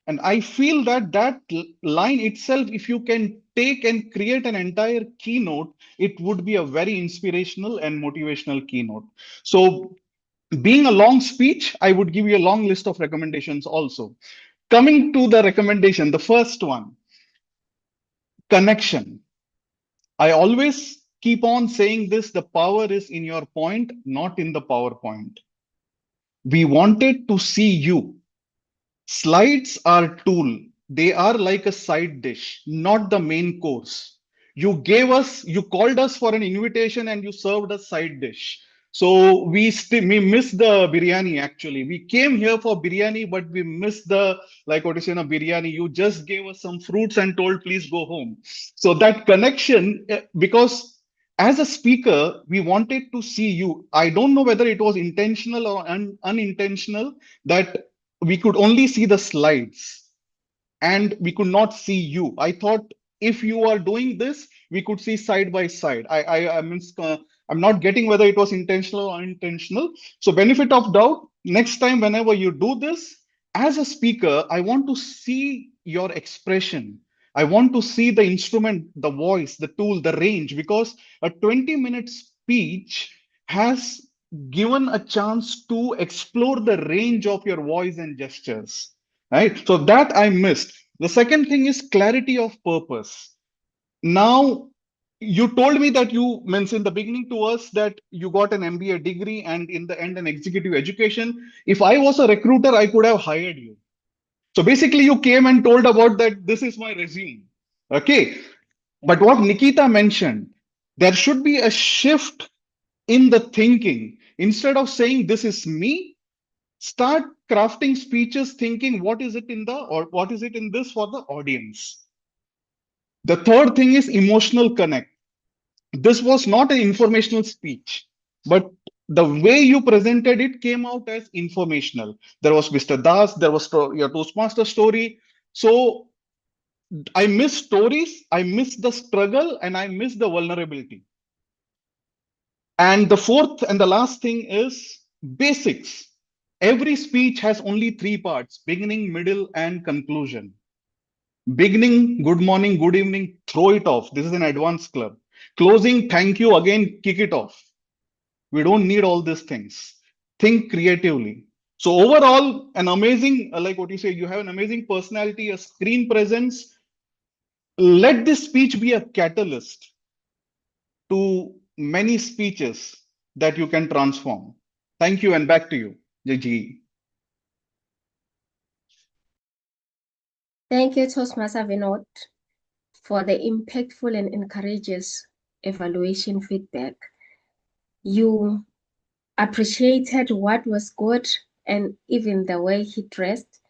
And I feel that line itself, if you can take and create an entire keynote, it would be a very inspirational and motivational keynote. So being a long speech, I would give you a long list of recommendations also. Coming to the recommendation, the first one, connection. I always keep on saying this, the power is in your point, not in the PowerPoint. We wanted to see you. Slides are tool. they are like a side dish, not the main course. You called us for an invitation and you served us side dish. So we missed the biryani actually. We came here for biryani, but we missed the, like what you say, biryani. You just gave us some fruits and told, please go home. So that connection, because as a speaker, we wanted to see you. I don't know whether it was intentional or unintentional that we could only see the slides and we could not see you. I thought if you are doing this, we could see side by side. I mean, I'm not getting whether it was intentional or unintentional. So benefit of doubt, next time, whenever you do this, as a speaker, I want to see your expression. I want to see the instrument, the voice, the tool, the range, because a 20-minute speech has given a chance to explore the range of your voice and gestures, right? So that I missed. The second thing is clarity of purpose. Now, you told me that you mentioned in the beginning to us that you got an MBA degree and in the end an executive education. If I was a recruiter, I could have hired you. So basically you came and told about that this is my resume. Okay. But what Nikhita mentioned, there should be a shift in the thinking. Instead of saying this is me, start crafting speeches thinking what is it in this for the audience. The third thing is emotional connect. This was not an informational speech, but the way you presented it came out as informational. There was Mr. Das, there was your Toastmaster story. So I miss stories, I miss the struggle, and I miss the vulnerability. And the fourth and the last thing is basics. Every speech has only three parts: beginning, middle, and conclusion. Beginning, good morning, good evening, throw it off. This is an advanced club. Closing, thank you, again, kick it off. We don't need all these things. Think creatively. So overall, an amazing, like what you say, you have an amazing personality, a screen presence. Let this speech be a catalyst to many speeches that you can transform. Thank you, and back to you, JG. Thank you, Toastmaster Vinod, for the impactful and encourages evaluation feedback. You appreciated what was good and even the way he dressed.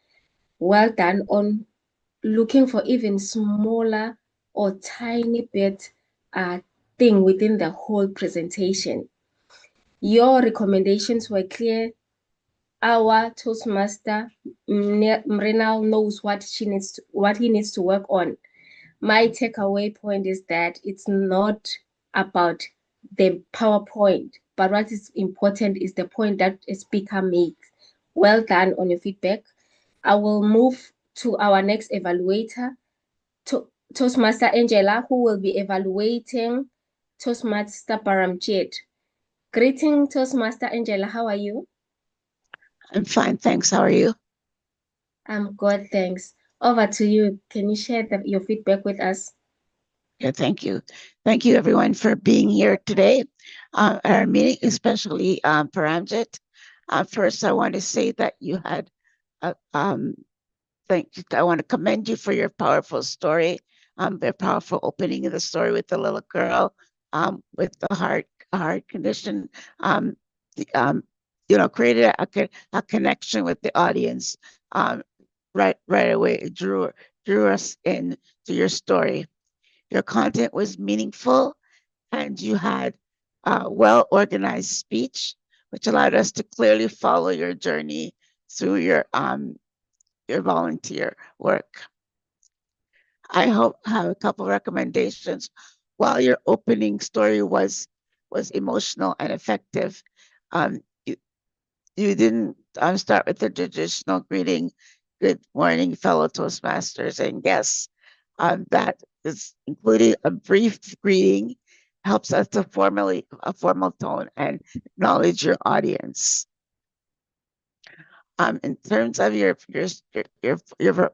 Well done on looking for even smaller or tiny bit thing within the whole presentation. Your recommendations were clear. Our Toastmaster Mrinal knows what he needs to work on. My takeaway point is that it's not about the PowerPoint, but what is important is the point that a speaker makes. Well done on your feedback. I will move to our next evaluator, Toastmaster Angela, who will be evaluating Toastmaster Paramjit. Greeting, Toastmaster Angela. How are you? I'm fine, thanks. How are you? I'm good, thanks. Over to you. Can you share your feedback with us? Yeah, thank you. Thank you, everyone, for being here today at our meeting, especially Paramjit. First, I want to say that you had, I want to commend you for your powerful story, the powerful opening of the story with the little girl with the heart condition. Created a connection with the audience right away. It drew us in to your story. Your content was meaningful, and you had a well-organized speech, which allowed us to clearly follow your journey through your volunteer work. I have a couple of recommendations. While your opening story was emotional and effective, you didn't start with the traditional greeting, good morning, fellow Toastmasters and guests. That is including a brief greeting, helps us to a formal tone and acknowledge your audience. In terms of your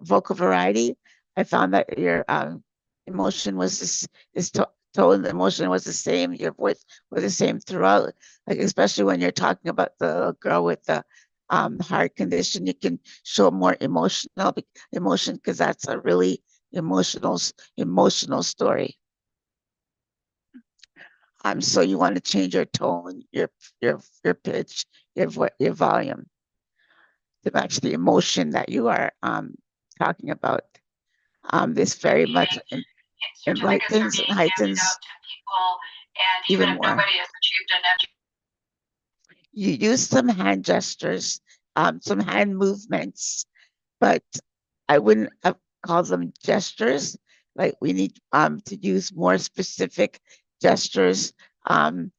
vocal variety, I found that your emotion was tone, the emotion was the same. Your voice was the same throughout, like especially when you're talking about the girl with the heart condition, you can show more emotion because that's a really emotional story. So you want to change your tone, your pitch, your volume to match the emotion that you are talking about. This very much enlightens and heightens even more. You use some hand gestures, some hand movements, but I wouldn't call them gestures. Like we need to use more specific gestures to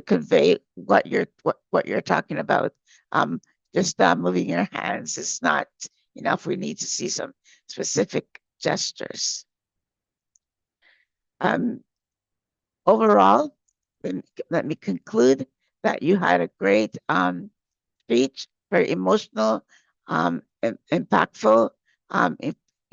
convey what you're talking about. Just moving your hands is not enough. We need to see some specific gestures. Overall, let me conclude that you had a great speech, very emotional, impactful,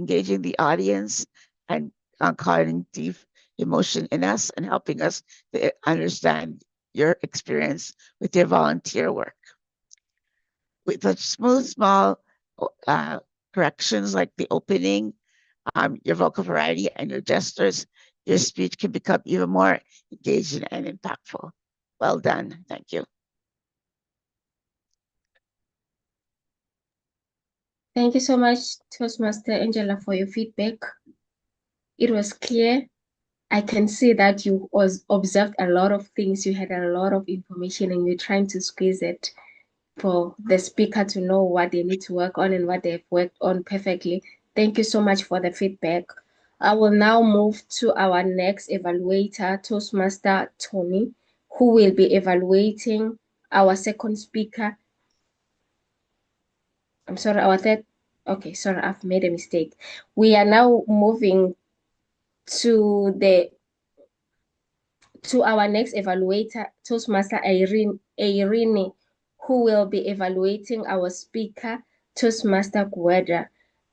engaging the audience and causing deep emotion in us and helping us to understand your experience with your volunteer work. With the smooth, small corrections like the opening, your vocal variety and your gestures, your speech can become even more engaging and impactful. Well done. Thank you. Thank you so much, Toastmaster Angela, for your feedback. It was clear. I can see that you observed a lot of things. You had a lot of information and you're trying to squeeze it for the speaker to know what they need to work on and what they've worked on perfectly. Thank you so much for the feedback. I will now move to our next evaluator, Toastmaster Tony, who will be evaluating our second speaker. I'm sorry, our third. Okay, sorry, I've made a mistake. We are now moving to our next evaluator, Toastmaster Irene, who will be evaluating our speaker, Toastmaster Guerdah.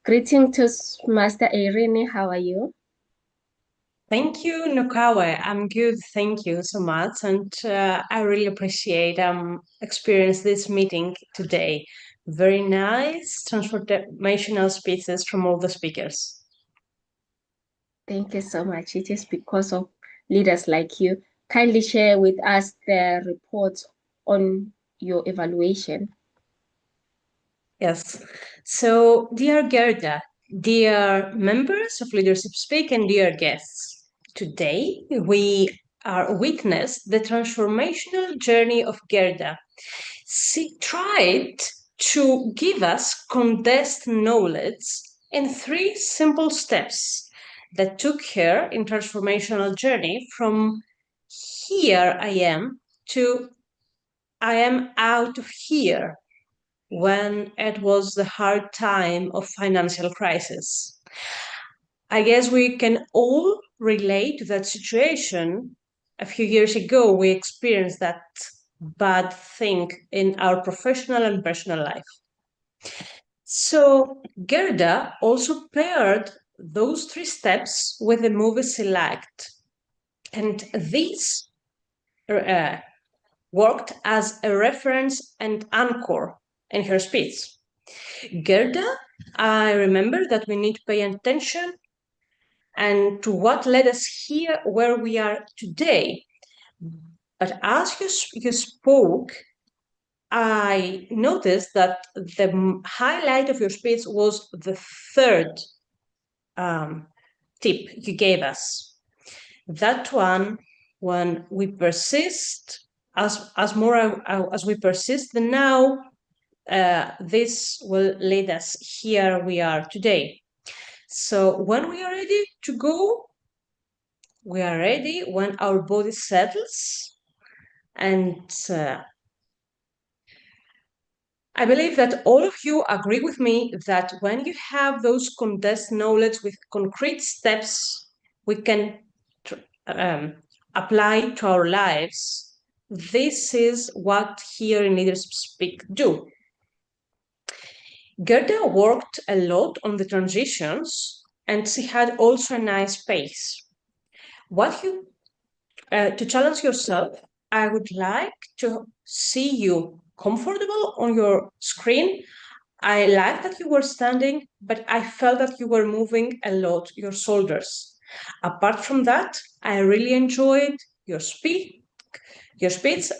Greeting, Toastmaster Irene, how are you? Thank you, Nukawe. I'm good. Thank you so much. And I really appreciate experience this meeting today. Very nice transformational speeches from all the speakers. Thank you so much. It is because of leaders like you. Kindly share with us the reports on your evaluation. Yes. So, dear Guerdah, dear members of Leadership Speak and dear guests, today we are witness the transformational journey of Guerdah. She tried to give us condensed knowledge in 3 simple steps that took her in transformational journey from here I am to I am out of here when it was the hard time of financial crisis. I guess we can all relate to that situation. A few years ago, we experienced that bad thing in our professional and personal life. So Guerdah also paired those 3 steps with the movie she liked. And these worked as a reference and anchor in her speech. Guerdah, I remember that we need to pay attention and to what led us here where we are today. But as you spoke, I noticed that the highlight of your speech was the 3rd tip you gave us. That one, when we persist, as we persist, then now this will lead us here we are today. So when we are ready to go, we are ready when our body settles. And I believe that all of you agree with me that when you have those condensed knowledge with concrete steps we can apply to our lives, this is what here in Leadership Speak do. Guerdah worked a lot on the transitions and she had also a nice pace. What you to challenge yourself I would like to see you comfortable on your screen. I like that you were standing, but I felt that you were moving a lot your shoulders. Apart from that, I really enjoyed your speech,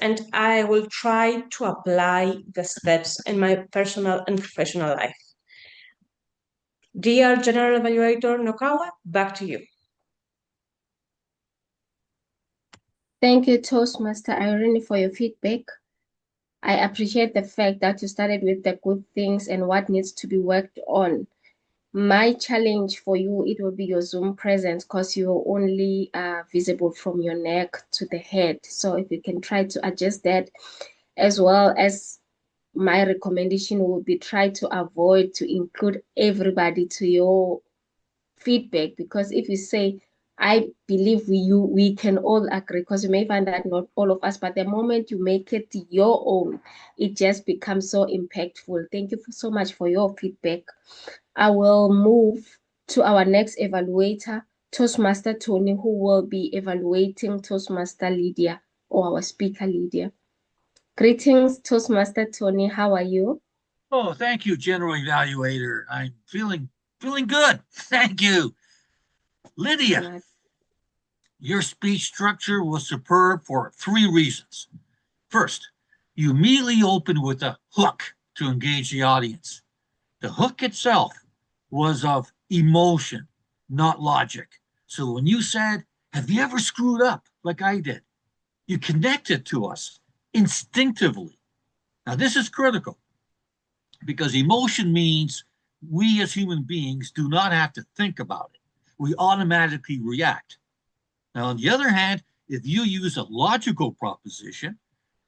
and I will try to apply the steps in my personal and professional life. Dear General Evaluator Nokawa, back to you. Thank you, Toastmaster Irene, for your feedback. I appreciate the fact that you started with the good things and what needs to be worked on. My challenge for you, it will be your Zoom presence because you're only visible from your neck to the head. So if you can try to adjust that, as well as my recommendation would be try to avoid to include everybody to your feedback, because if you say, I believe we can all agree, because you may find that not all of us, but the moment you make it your own, it just becomes so impactful. Thank you so much for your feedback. I will move to our next evaluator, Toastmaster Tony, who will be evaluating Toastmaster Lydiah, or our speaker Lydiah. Greetings, Toastmaster Tony. How are you? Oh, thank you, General Evaluator. I'm feeling good. Thank you. Lydiah, your speech structure was superb for 3 reasons. First, you immediately opened with a hook to engage the audience. The hook itself was of emotion, not logic. So when you said, have you ever screwed up like I did? You connected to us instinctively. Now, this is critical because emotion means we as human beings do not have to think about it. We automatically react. Now, on the other hand, if you use a logical proposition,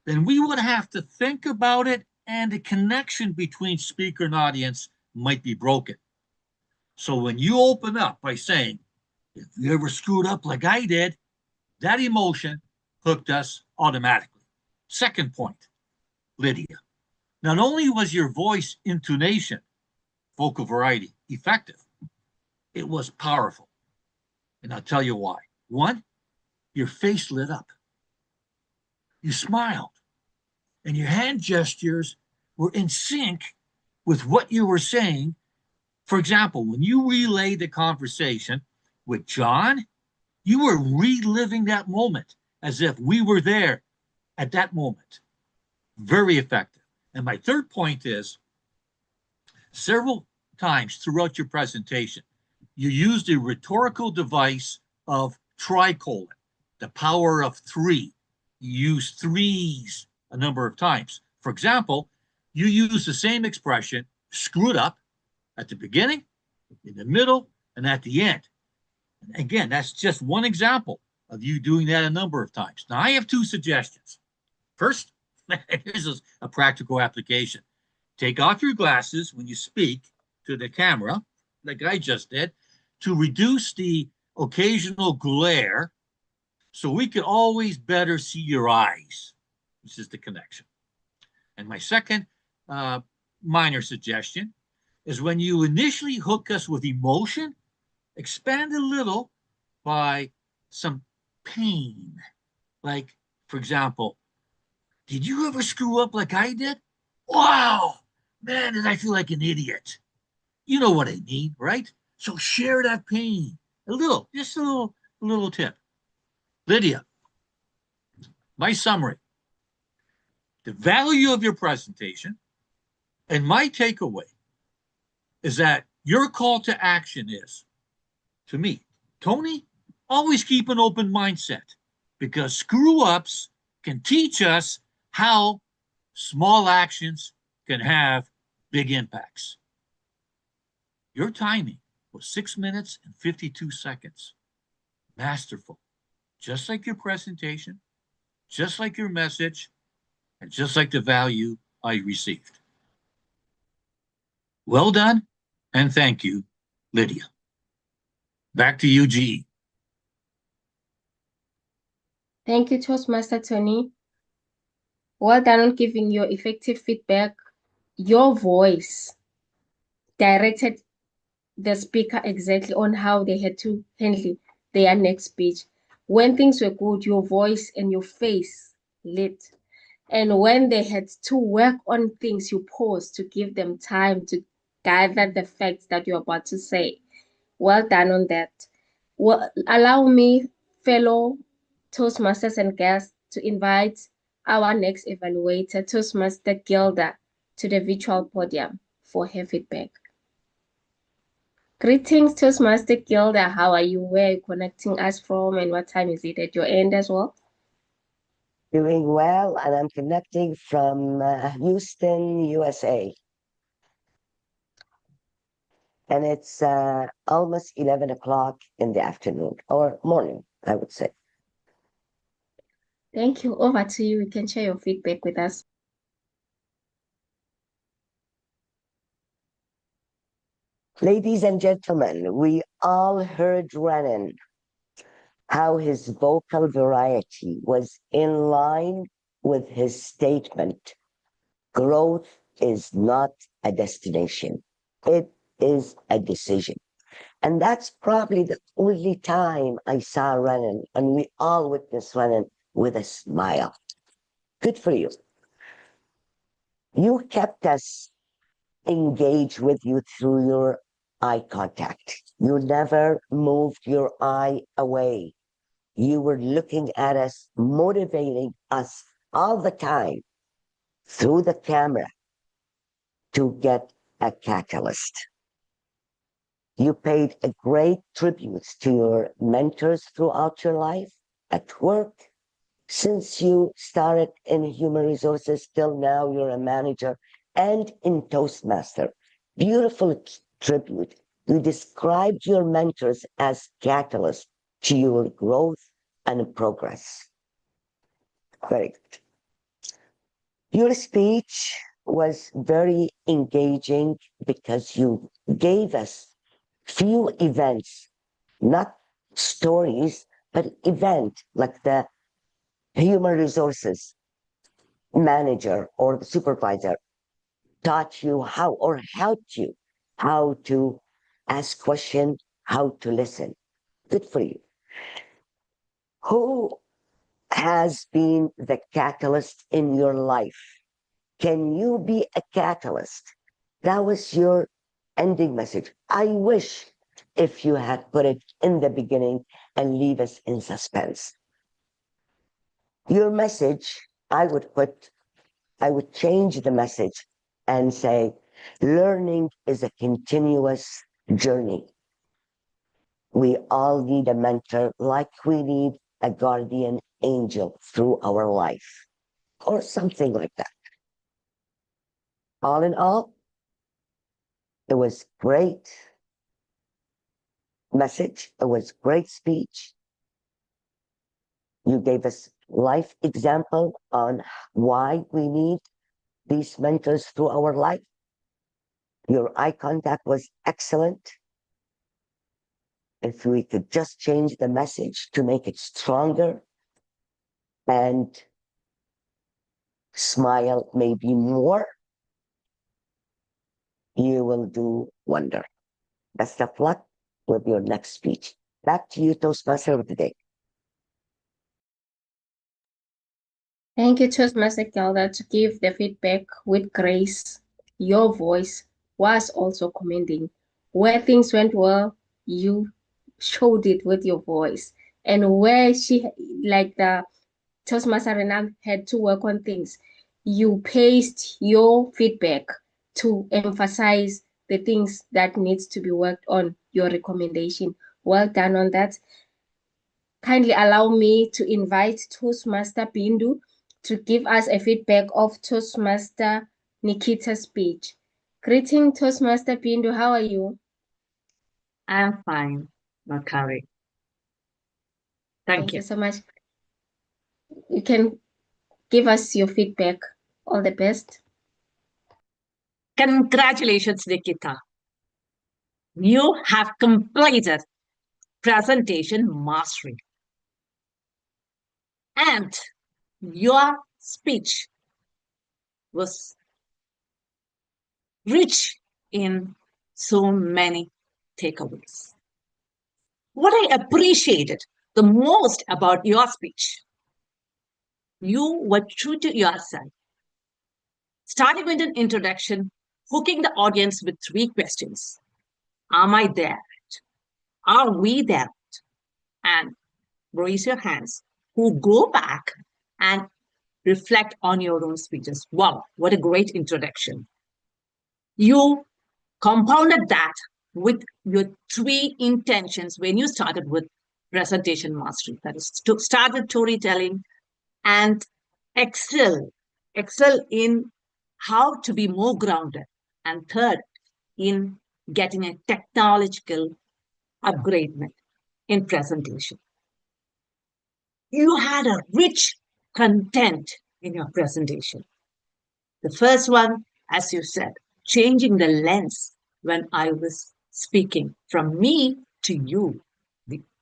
then we would have to think about it, and the connection between speaker and audience might be broken. So when you open up by saying, if you ever screwed up like I did, that emotion hooked us automatically. Second point, Lydiah, not only was your voice intonation, vocal variety, effective, it was powerful. And I'll tell you why. One, your face lit up. You smiled, and your hand gestures were in sync with what you were saying. For example, when you relayed the conversation with John, you were reliving that moment as if we were there at that moment. Very effective. And my third point is, several times throughout your presentation, you used a rhetorical device of tricolon, the power of 3. You used threes a number of times. For example, you use the same expression, screwed up, at the beginning, in the middle, and at the end. And again, that's just one example of you doing that a number of times. Now, I have 2 suggestions. First, here's a practical application. Take off your glasses when you speak to the camera, like I just did, to reduce the occasional glare so we can always better see your eyes. This is the connection. And my second minor suggestion is when you initially hook us with emotion, expand a little by some pain. Like, for example, did you ever screw up like I did? Wow, man, did I feel like an idiot. You know what I mean, right? So share that pain. A little, just a little tip. Lydiah, my summary. The value of your presentation and my takeaway is that your call to action is, to me, Tony, always keep an open mindset, because screw-ups can teach us how small actions can have big impacts. Your timing was 6 minutes and 52 seconds. Masterful. Just like your presentation, just like your message, and just like the value I received. Well done, and thank you, Lydiah. Back to you, GE. Thank you, Toastmaster Tony. Well done on giving your effective feedback. Your voice directed the speaker exactly on how they had to handle their next speech. When things were good, your voice and your face lit. And when they had to work on things, you pause to give them time to gather the facts that you're about to say. Well done on that. Well, allow me, fellow Toastmasters and guests, to invite our next evaluator, Toastmaster Guerdah, to the virtual podium for her feedback. Greetings, Toastmaster Guerdah. How are you? Where are you connecting us from, and what time is it at your end as well? Doing well, and I'm connecting from Houston, USA. And it's almost 11 o'clock in the afternoon, or morning, I would say. Thank you. Over to you. You can share your feedback with us. Ladies and gentlemen, we all heard Renan, how his vocal variety was in line with his statement. Growth is not a destination. It is a decision. And that's probably the only time I saw Renan, and we all witnessed Renan with a smile. Good for you. You kept us engaged with you through your eye contact. You never moved your eye away. You were looking at us, motivating us all the time through the camera to get a catalyst. You paid a great tribute to your mentors throughout your life, at work. Since you started in human resources till now, you're a manager, and in Toastmaster. Beautiful tribute. You described your mentors as catalysts to your growth and progress. Very good. Your speech was very engaging because you gave us few events, not stories, but event like the human resources manager or the supervisor taught you how, or helped you how to ask questions, how to listen. Good for you. Who has been the catalyst in your life? Can you be a catalyst? That was your ending message. I wish if you had put it in the beginning and leave us in suspense. Your message, I would change the message and say, learning is a continuous journey. We all need a mentor like we need a guardian angel through our life, or something like that. All in all, it was great message. It was great speech. You gave us life example on why we need these mentors through our life. Your eye contact was excellent. If we could just change the message to make it stronger and smile maybe more, you will do wonder. Best of luck with your next speech. Back to you, Toastmaster of the day. Thank you, Toastmaster Guerdah, to give the feedback with grace. Your voice was also commending. Where things went well, you showed it with your voice. And where like the Toastmaster Renan had to work on things, you paced your feedback to emphasize the things that needs to be worked on, your recommendation. Well done on that. Kindly allow me to invite Toastmaster Bindu to give us a feedback of Toastmaster Nikhita's speech. Greeting, Toastmaster Bindu. How are you? I'm fine, Makari. Thank you. Thank you so much. You can give us your feedback. All the best. Congratulations, Nikhita. You have completed presentation mastery. And your speech was rich in so many takeaways. What I appreciated the most about your speech You were true to yourself, starting with an introduction, hooking the audience with 3 questions. Am I there? Are we there? And raise your hands who go back and reflect on your own speeches. Wow, what a great introduction. You compounded that with your 3 intentions when you started with presentation mastery. That is to start with storytelling and excel in how to be more grounded. And third, in getting a technological upgradement in presentation. You had a rich content in your presentation. The first one, as you said, changing the lens when I was speaking from me to you.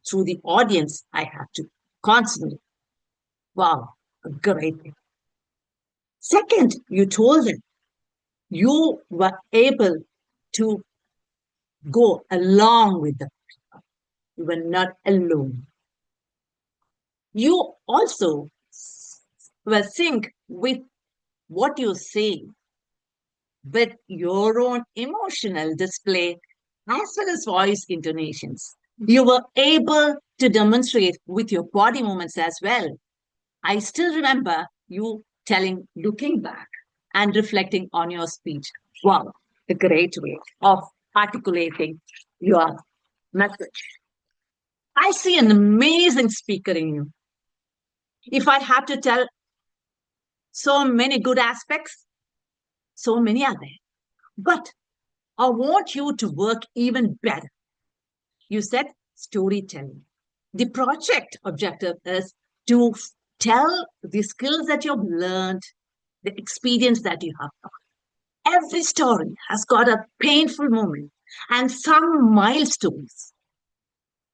Through the audience, I have to constantly. Wow, a great thing. Second, you told them you were able to go along with them. You were not alone. You also were sync with what you say, with your own emotional display, as well as voice intonations. You were able to demonstrate with your body movements as well. I still remember you looking back and reflecting on your speech. Wow, a great way of articulating your message. I see an amazing speaker in you. If I have to tell so many good aspects, so many are there. But I want you to work even better. You said storytelling. The project objective is to tell the skills that you've learned, the experience that you have got. Every story has got a painful moment and some milestones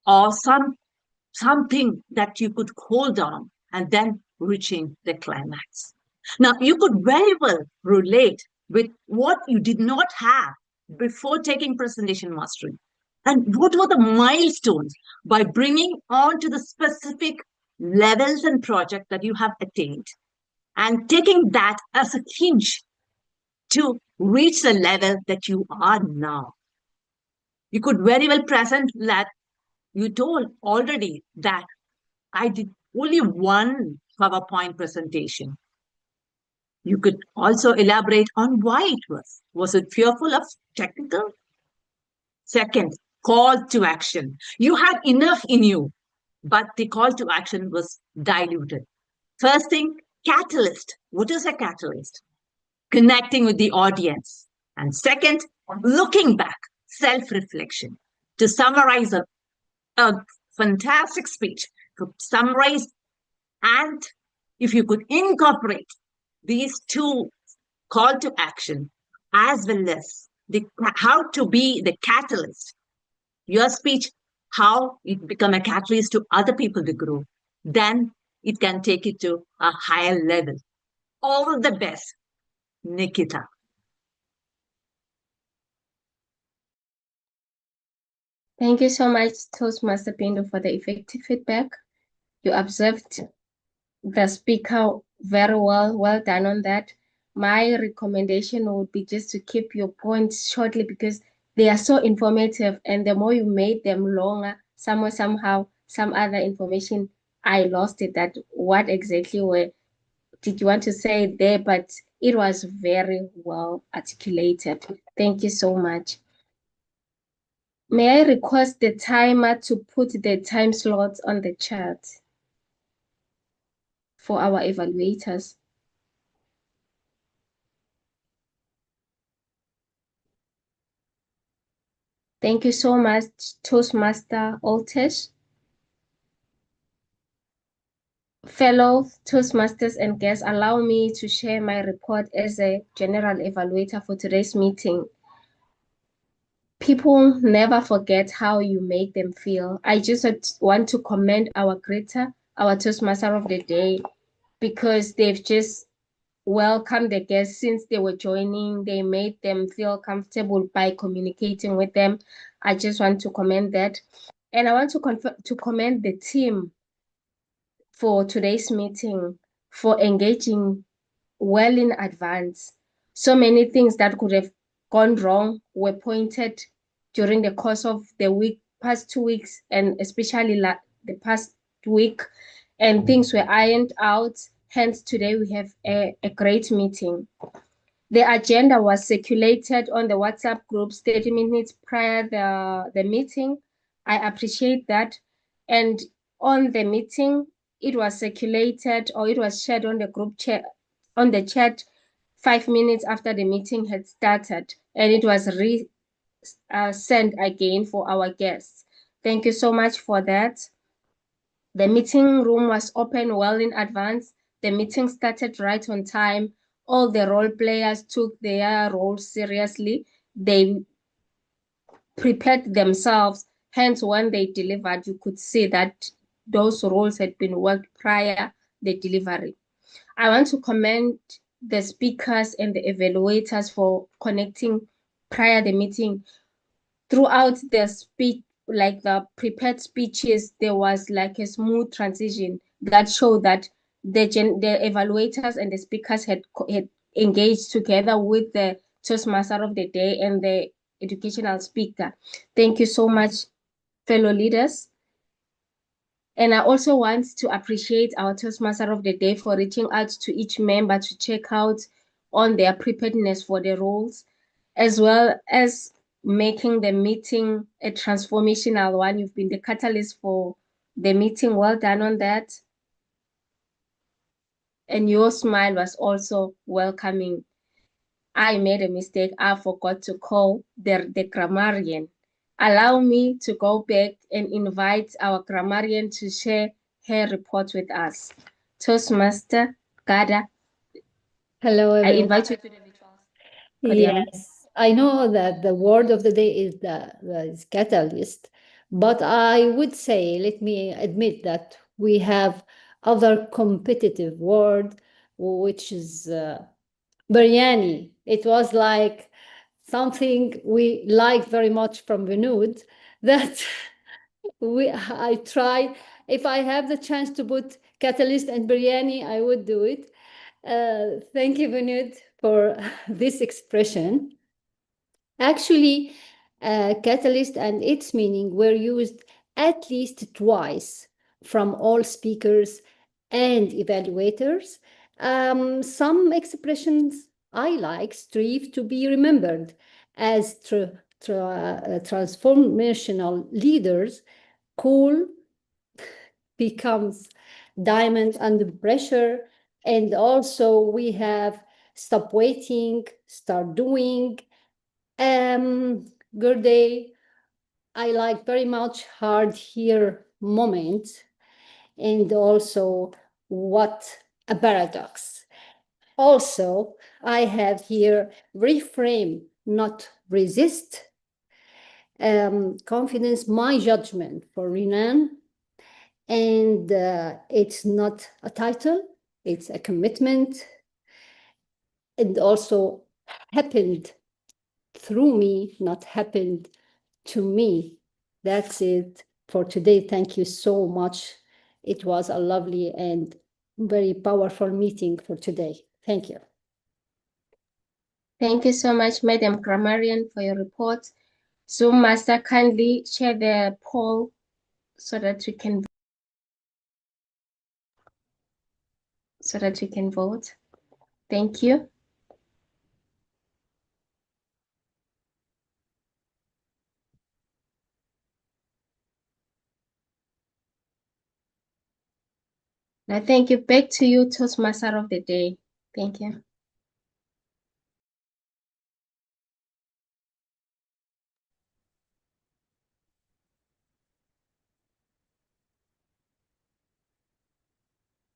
or something that you could hold on and then reaching the climax. Now, you could very well relate with what you did not have before taking presentation mastery. And what were the milestones by bringing on to the specific levels and project that you have attained and taking that as a hinge to reach the level that you are now. You could very well present that you told already that I did only one PowerPoint presentation. You could also elaborate on why it was. Was it fearful of technical? Second, call to action. You had enough in you, but the call to action was diluted. First thing, catalyst. What is a catalyst? Connecting with the audience. And second, looking back, self-reflection. To summarize a fantastic speech, to summarize, and if you could incorporate these 2 call to action as well as how to be the catalyst, your speech, how it become a catalyst to other people to grow, then it can take it to a higher level. All the best, Nikhita. Thank you so much, Toastmaster Pindo, for the effective feedback. You observed the speaker very well. Well done on that. My recommendation would be just to keep your points shortly because they are so informative, and the more you made them longer, somehow, some other information, I lost it. That what exactly did you want to say there? But it was very well articulated. Thank you so much. May I request the timer to put the time slots on the chat for our evaluators? Thank you so much, Toastmaster Oltesh. Fellow Toastmasters and guests, allow me to share my report as a general evaluator for today's meeting. People never forget how you make them feel. I just want to commend our greeter, our Toastmaster of the day, because they've just welcomed the guests since they were joining. They made them feel comfortable by communicating with them. I just want to commend that. And I want to commend the team for today's meeting for engaging well in advance. So many things that could have gone wrong were pointed during the course of the past 2 weeks, and especially the past week, and things were ironed out. Hence, today we have a great meeting. The agenda was circulated on the WhatsApp groups 30 minutes prior the meeting. I appreciate that. And on the meeting, it was circulated, or it was shared on the group chat, on the chat 5 minutes after the meeting had started, and it was sent again for our guests. Thank you so much for that. The meeting room was open well in advance. The meeting started right on time. All the role players took their roles seriously. They prepared themselves. Hence, when they delivered, you could see that those roles had been worked prior the delivery. I want to commend the speakers and the evaluators for connecting prior the meeting. Throughout the speech, like the prepared speeches, there was like a smooth transition that showed that the evaluators and the speakers had engaged together with the Toastmaster of the day and the educational speaker. Thank you so much, fellow leaders. And I also want to appreciate our Toastmaster of the day for reaching out to each member to check out on their preparedness for the roles, as well as making the meeting a transformational one. You've been the catalyst for the meeting. Well done on that. And your smile was also welcoming. I made a mistake. I forgot to call the grammarian. Allow me to go back and invite our grammarian to share her report with us. Toastmaster Guerdah. Hello, I everyone. invite you to the rituals. Yes, I know that the word of the day is the catalyst, but I would say, let me admit that we have other competitive word, which is biryani. It was like something we liked very much from Vinod, that I tried. If I have the chance to put catalyst and biryani, I would do it. Thank you, Vinod, for this expression. Actually, catalyst and its meaning were used at least twice from all speakers and evaluators. Some expressions I like strive to be remembered as transformational leaders. Cool becomes diamond under pressure. And also we have stop waiting, start doing. Guerdah, I like very much hard here moment. And also what a paradox. Also, I have here reframe, not resist. Confidence, my judgment for Renan. And it's not a title, it's a commitment. And also happened through me, not happened to me. That's it for today. Thank you so much. It was a lovely and very powerful meeting for today. Thank you. Thank you so much, Madam Grammarian, for your report. Zoom Master, kindly share the poll so that we can vote. Thank you. Now, thank you. Back to you, Toastmaster of the day. Thank you.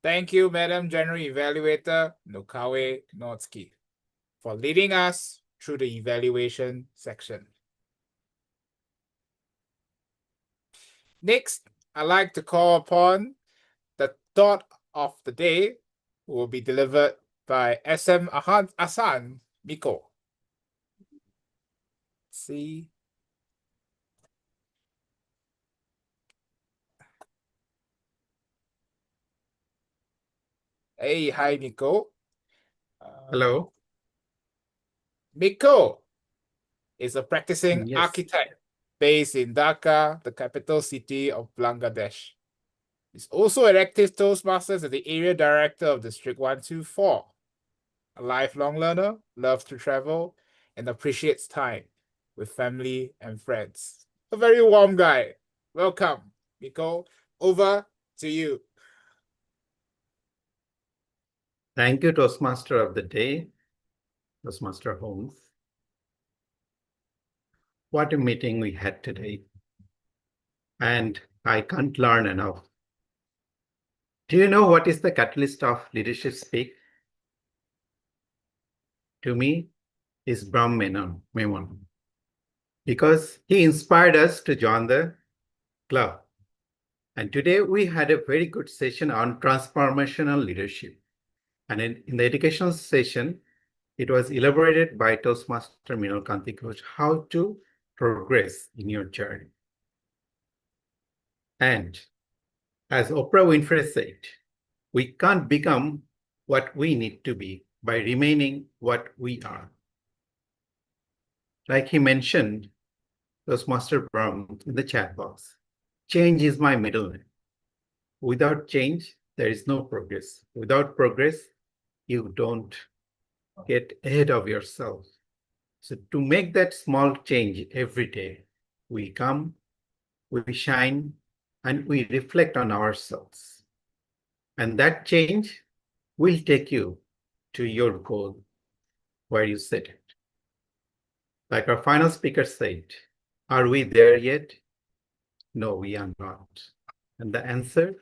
Thank you, Madam General Evaluator Nokawe Notski, for leading us through the evaluation section. Next, I'd like to call upon the thought of the day, who will be delivered by SM Asan Miko. See. Hey, hi, Miko. Hello. Miko is a practicing Yes. architect based in Dhaka, the capital city of Bangladesh. He's also an active Toastmasters and the area director of District 124. A lifelong learner, loves to travel, and appreciates time with family and friends. A very warm guy. Welcome, Miko. Over to you. Thank you, Toastmaster of the Day, Toastmaster Holmes. What a meeting we had today. And I can't learn enough. Do you know what is the catalyst of leadership speak? To me, is Brahm Memon. Because he inspired us to join the club. And today we had a very good session on transformational leadership. And in the educational session, it was elaborated by Toastmaster Mrinal Kanti Ghosh how to progress in your journey. And as Oprah Winfrey said, we can't become what we need to be by remaining what we are. Like he mentioned, Toastmaster Brown in the chat box, change is my middle name. Without change, there is no progress. Without progress, you don't get ahead of yourself. So to make that small change every day, we come, we shine, and we reflect on ourselves. And that change will take you to your goal where you set it. Like our final speaker said, are we there yet? No, we are not. And the answer,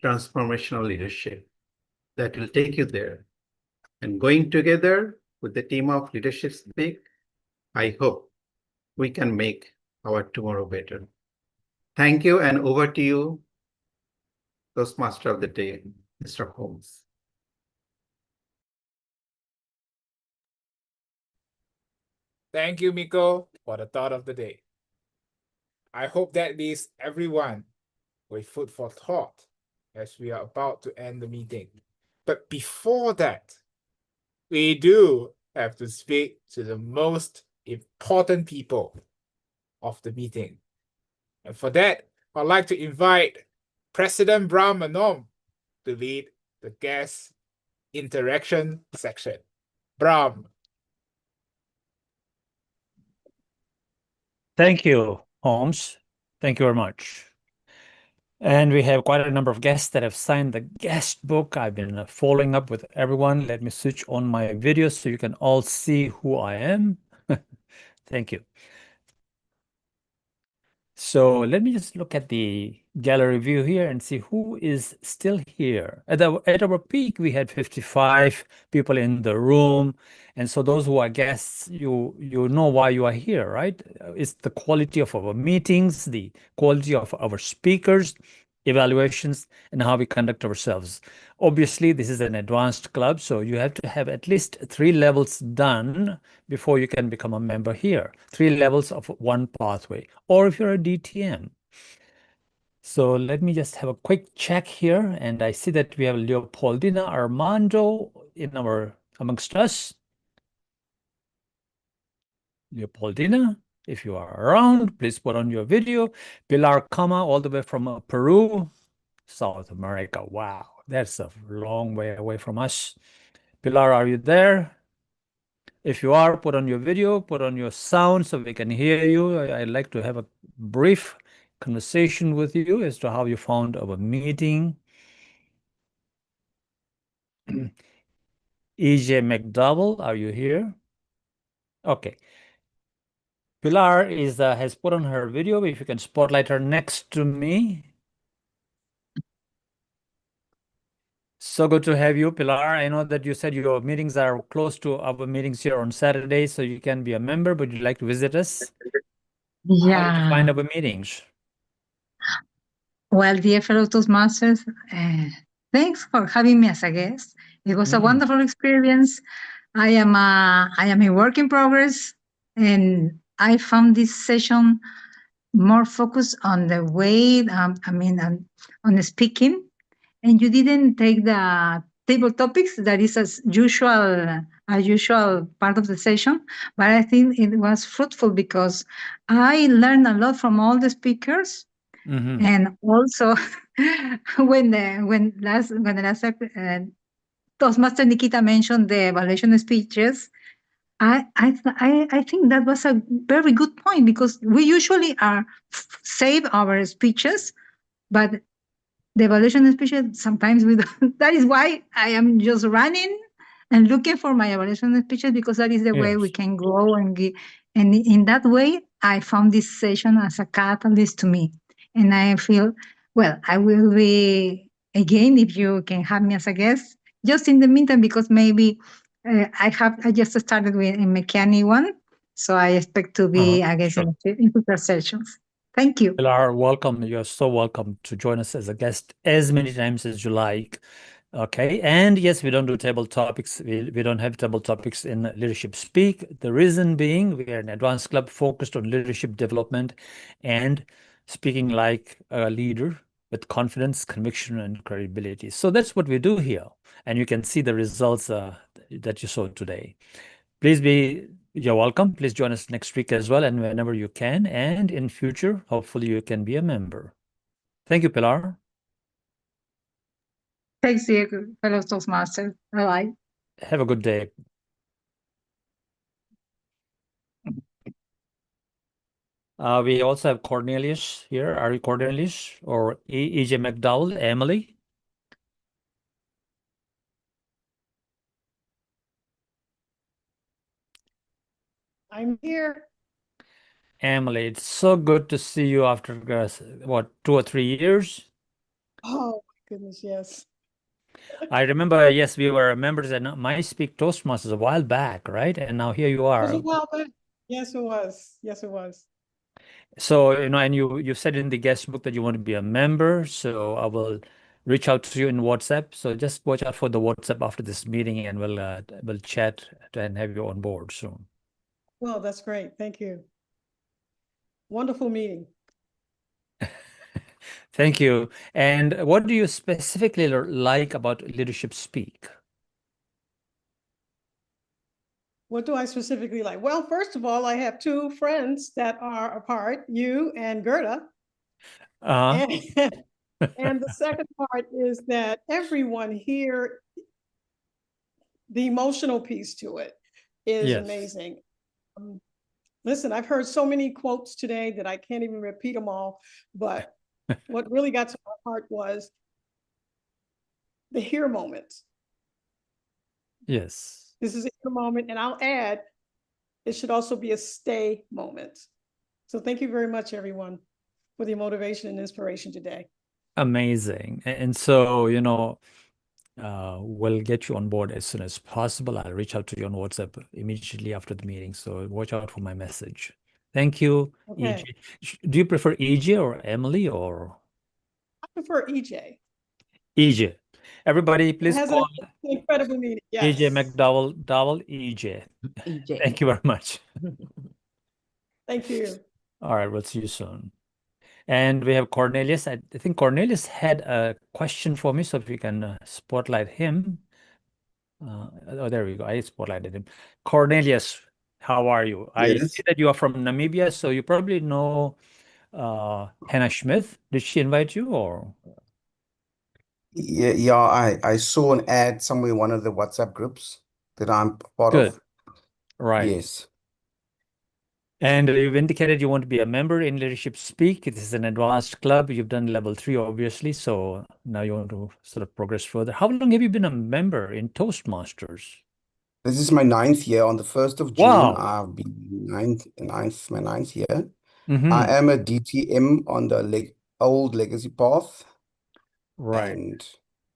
transformational leadership that will take you there. And going together with the team of Leadership Speak, I hope we can make our tomorrow better. Thank you, and over to you, Toastmaster of the Day, Mr. Holmes. Thank you, Miko, for the thought of the day. I hope that leaves everyone with food for thought as we are about to end the meeting. But before that, we do have to speak to the most important people of the meeting. And for that, I'd like to invite President Brahm Manom to lead the guest interaction section. Brahm. Thank you, Holmes. Thank you very much. And we have quite a number of guests that have signed the guest book. I've been following up with everyone. Let me switch on my video so you can all see who I am. Thank you. So let me just look at the gallery view here and see who is still here. At our peak, we had 55 people in the room. And so those who are guests, you know why you are here, right? It's the quality of our meetings, the quality of our speakers, evaluations, and how we conduct ourselves. Obviously, this is an advanced club, so you have to have at least 3 levels done before you can become a member here. 3 levels of one pathway, or if you're a DTM. So let me just have a quick check here, and I see that we have Leopoldina Armando amongst us. Leopoldina, if you are around, please put on your video. Pilar Kama, all the way from Peru, South America. Wow, that's a long way away from us. Pilar, are you there? If you are, put on your video, put on your sound so we can hear you. I'd like to have a brief conversation with you as to how you found our meeting. EJ McDowell, are you here? Okay. Pilar has put on her video. If you can spotlight her next to me. So good to have you, Pilar. I know that you said your meetings are close to our meetings here on Saturday, so you can be a member, but you'd like to visit us? Yeah. How did you find our meetings? Well, dear fellow Toastmasters, thanks for having me as a guest. It was a wonderful experience. I am a work in progress, and I found this session more focused on the way, on the speaking, and you didn't take the table topics. That is as usual, a usual part of the session. But I think it was fruitful because I learned a lot from all the speakers. Mm-hmm. And also, when the last Toastmaster Nikhita mentioned the evaluation speeches, I think that was a very good point, because we usually save our speeches, but the evaluation speeches sometimes we don't. That is why I am just running and looking for my evaluation speeches, because that is the way we Yes. can grow and in that way I found this session as a catalyst to me, and I feel, well, I will be again if you can have me as a guest. Just in the meantime, because maybe I just started with a mechanic one, so I expect to be a guest Sure. in future sessions. Thank you. Pilar, welcome. You're so welcome to join us as a guest as many times as you like. Okay. And yes, we don't do table topics. We don't have table topics in Leadership Speak. The reason being, we are an advanced club focused on leadership development and speaking like a leader with confidence, conviction, and credibility. So that's what we do here. And you can see the results that you saw today. You're welcome. Please join us next week as well, and whenever you can. And in future, hopefully you can be a member. Thank you, Pilar. Thanks, you, fellow Toastmasters. Bye-bye. Have a good day. We also have Cornelius here. Are you Cornelius or EJ McDowell? Emily? I'm here. Emily, it's so good to see you after, what, 2 or 3 years? Oh, my goodness, yes. I remember, yes, we were members at My Speak Toastmasters a while back, right? And now here you It was a are. while back. Yes, it was. Yes, it was. So, and you said in the guest book that you want to be a member, so I will reach out to you in WhatsApp. So just watch out for the WhatsApp after this meeting, and we'll chat and have you on board soon. Well, that's great. Thank you. Wonderful meeting. Thank you. And what do you specifically like about Leadership Speak? What do I specifically like? Well, first of all, I have two friends that are apart, you and Guerdah. And the second part is that everyone here, the emotional piece to it is amazing. Listen, I've heard so many quotes today that I can't even repeat them all, but what really got to my heart was the here moment. Yes. This is a here moment, and I'll add, it should also be a stay moment. So thank you very much, everyone, for the motivation and inspiration today. Amazing. And so, we'll get you on board as soon as possible. I'll reach out to you on WhatsApp immediately after the meeting. So watch out for my message. Thank you, Okay. EJ. Do you prefer EJ or Emily or? I prefer EJ. EJ. Everybody, please call an incredible meeting. Yes. EJ McDowell, EJ. EJ. Thank you very much. Thank you. All right, we'll see you soon. And we have Cornelius. I think Cornelius had a question for me, so if you can spotlight him. Oh, there we go. I spotlighted him. Cornelius, how are you? I see that you are from Namibia, so you probably know Hannah Smith. Did she invite you or? Yeah, I saw an ad somewhere in one of the WhatsApp groups that I'm part Good. of. Right. Yes. And you've indicated you want to be a member in Leadership Speak. This is an advanced club. You've done level 3, obviously. So now you want to sort of progress further. How long have you been a member in Toastmasters? This is my 9th year. On the 1st of June, Wow. I'll be my 9th year. Mm-hmm. I am a DTM on the old legacy path. Right. And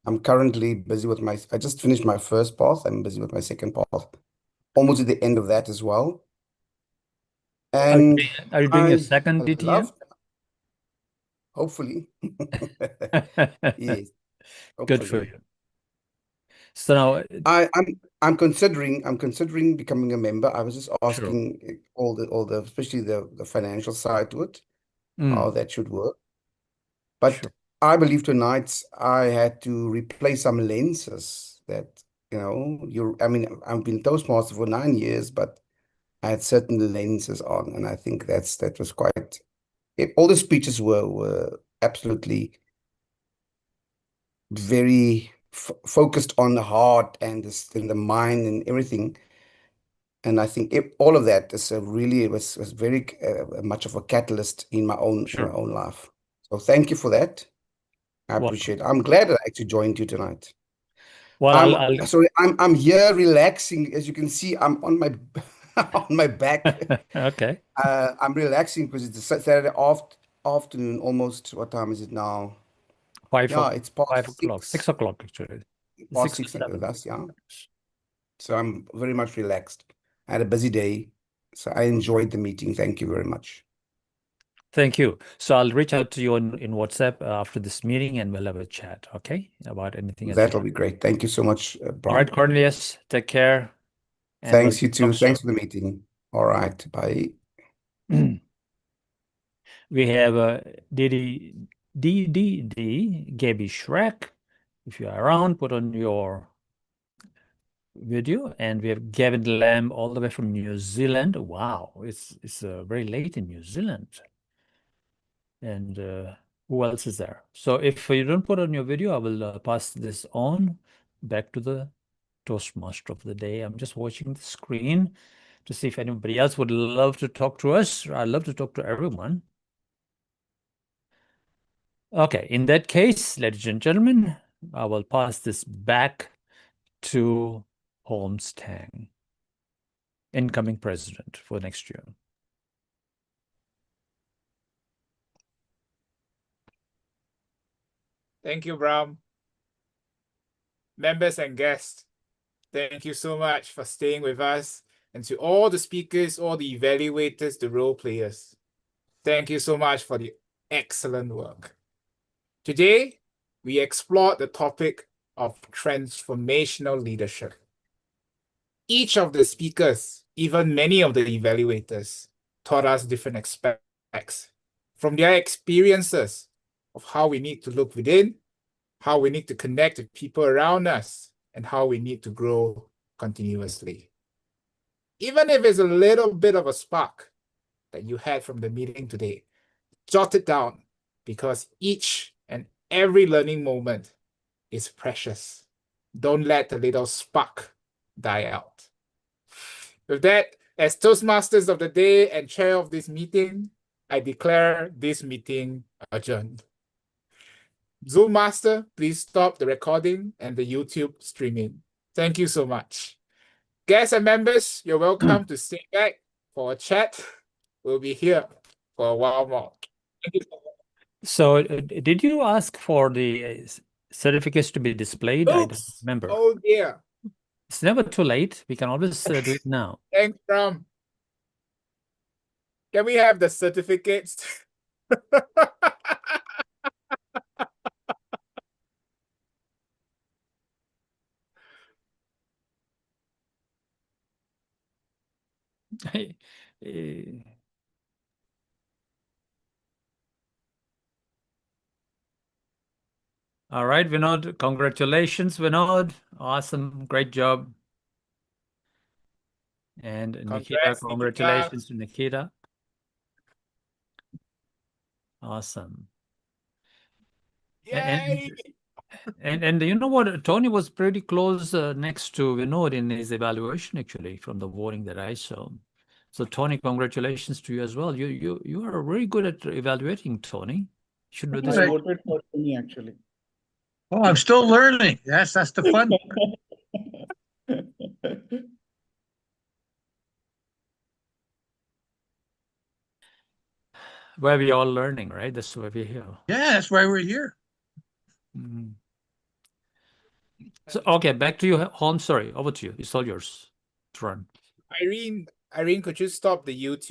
I'm currently busy with I just finished my first path. I'm busy with my second path. Almost at the end of that as well. And are you doing your I second DTM? love, hopefully. Yes, Good for hopefully. you. So now I'm considering becoming a member. I was just asking all the especially the financial side to it, how that should work. But I believe tonight I had to replace some lenses that, you know, I mean, I've been Toastmaster for 9 years, but I had certain lenses on, and I think that was quite. All the speeches were absolutely very focused on the heart and the mind and everything. And I think all of that is really was very much of a catalyst in my own life. So thank you for that. I appreciate it. I'm glad that I actually joined you tonight. Well, sorry, I'm here relaxing. As you can see, I'm on my on my back. Okay. I'm relaxing because it's a Saturday afternoon. Almost, what time is it now? It's past 5 o'clock, 6 o'clock actually. Past 6 to 6 7. that's So I'm very much relaxed. I had a busy day, so I enjoyed the meeting. Thank you very much. Thank you. So I'll reach out to you in WhatsApp after this meeting, and we'll have a chat, okay, about anything else. That'll be great. Thank you so much, All Brian. right, Cornelius, take care. And Thanks, we'll you too. talk Thanks soon. for the meeting. All right, bye. We have DDD, Gabby Shrek. If you are around, put on your video. And we have Gavin Lamb all the way from New Zealand. Wow, it's very late in New Zealand. And who else is there? So if you don't put on your video, I will pass this on back to the Toastmaster of the day. I'm just watching the screen to see if anybody else would love to talk to us. I'd love to talk to everyone. Okay, in that case, ladies and gentlemen, I will pass this back to Holmes Teng, incoming president for next year. Thank you, Bram. Members and guests, thank you so much for staying with us. And to all the speakers, all the evaluators, the role players, thank you so much for the excellent work. Today, we explored the topic of transformational leadership. Each of the speakers, even many of the evaluators, taught us different aspects from their experiences of how we need to look within, how we need to connect with people around us, and how we need to grow continuously. Even if it's a little bit of a spark that you had from the meeting today, jot it down, because each and every learning moment is precious. Don't let the little spark die out. With that, as Toastmasters of the day and chair of this meeting, I declare this meeting adjourned. Zoom Master, please stop the recording and the YouTube streaming. Thank you so much. Guests and members, you're welcome to stay back for a chat. We'll be here for a while more. Thank you. So did you ask for the certificates to be displayed? I don't remember. Oh dear. It's never too late. We can always do it now. Thanks, Bram. Can we have the certificates? All right, Vinod, congratulations, Vinod. Awesome, great job. And Nikhita, congratulations to Nikhita. Awesome. Yay! And you know what? Tony was pretty close next to Vinod in his evaluation, actually, from the voting that I saw. So Tony, congratulations to you as well. You are very good at evaluating, Tony. Should do this. I voted for Tony, actually. Oh, I'm still learning. That's the fun part. Where we all learning, right? That's why we're here. Yeah, that's why we're here. Mm. So, okay, back to you, Holmes. Sorry, over to you. It's all yours to run. Irene, could you stop the YouTube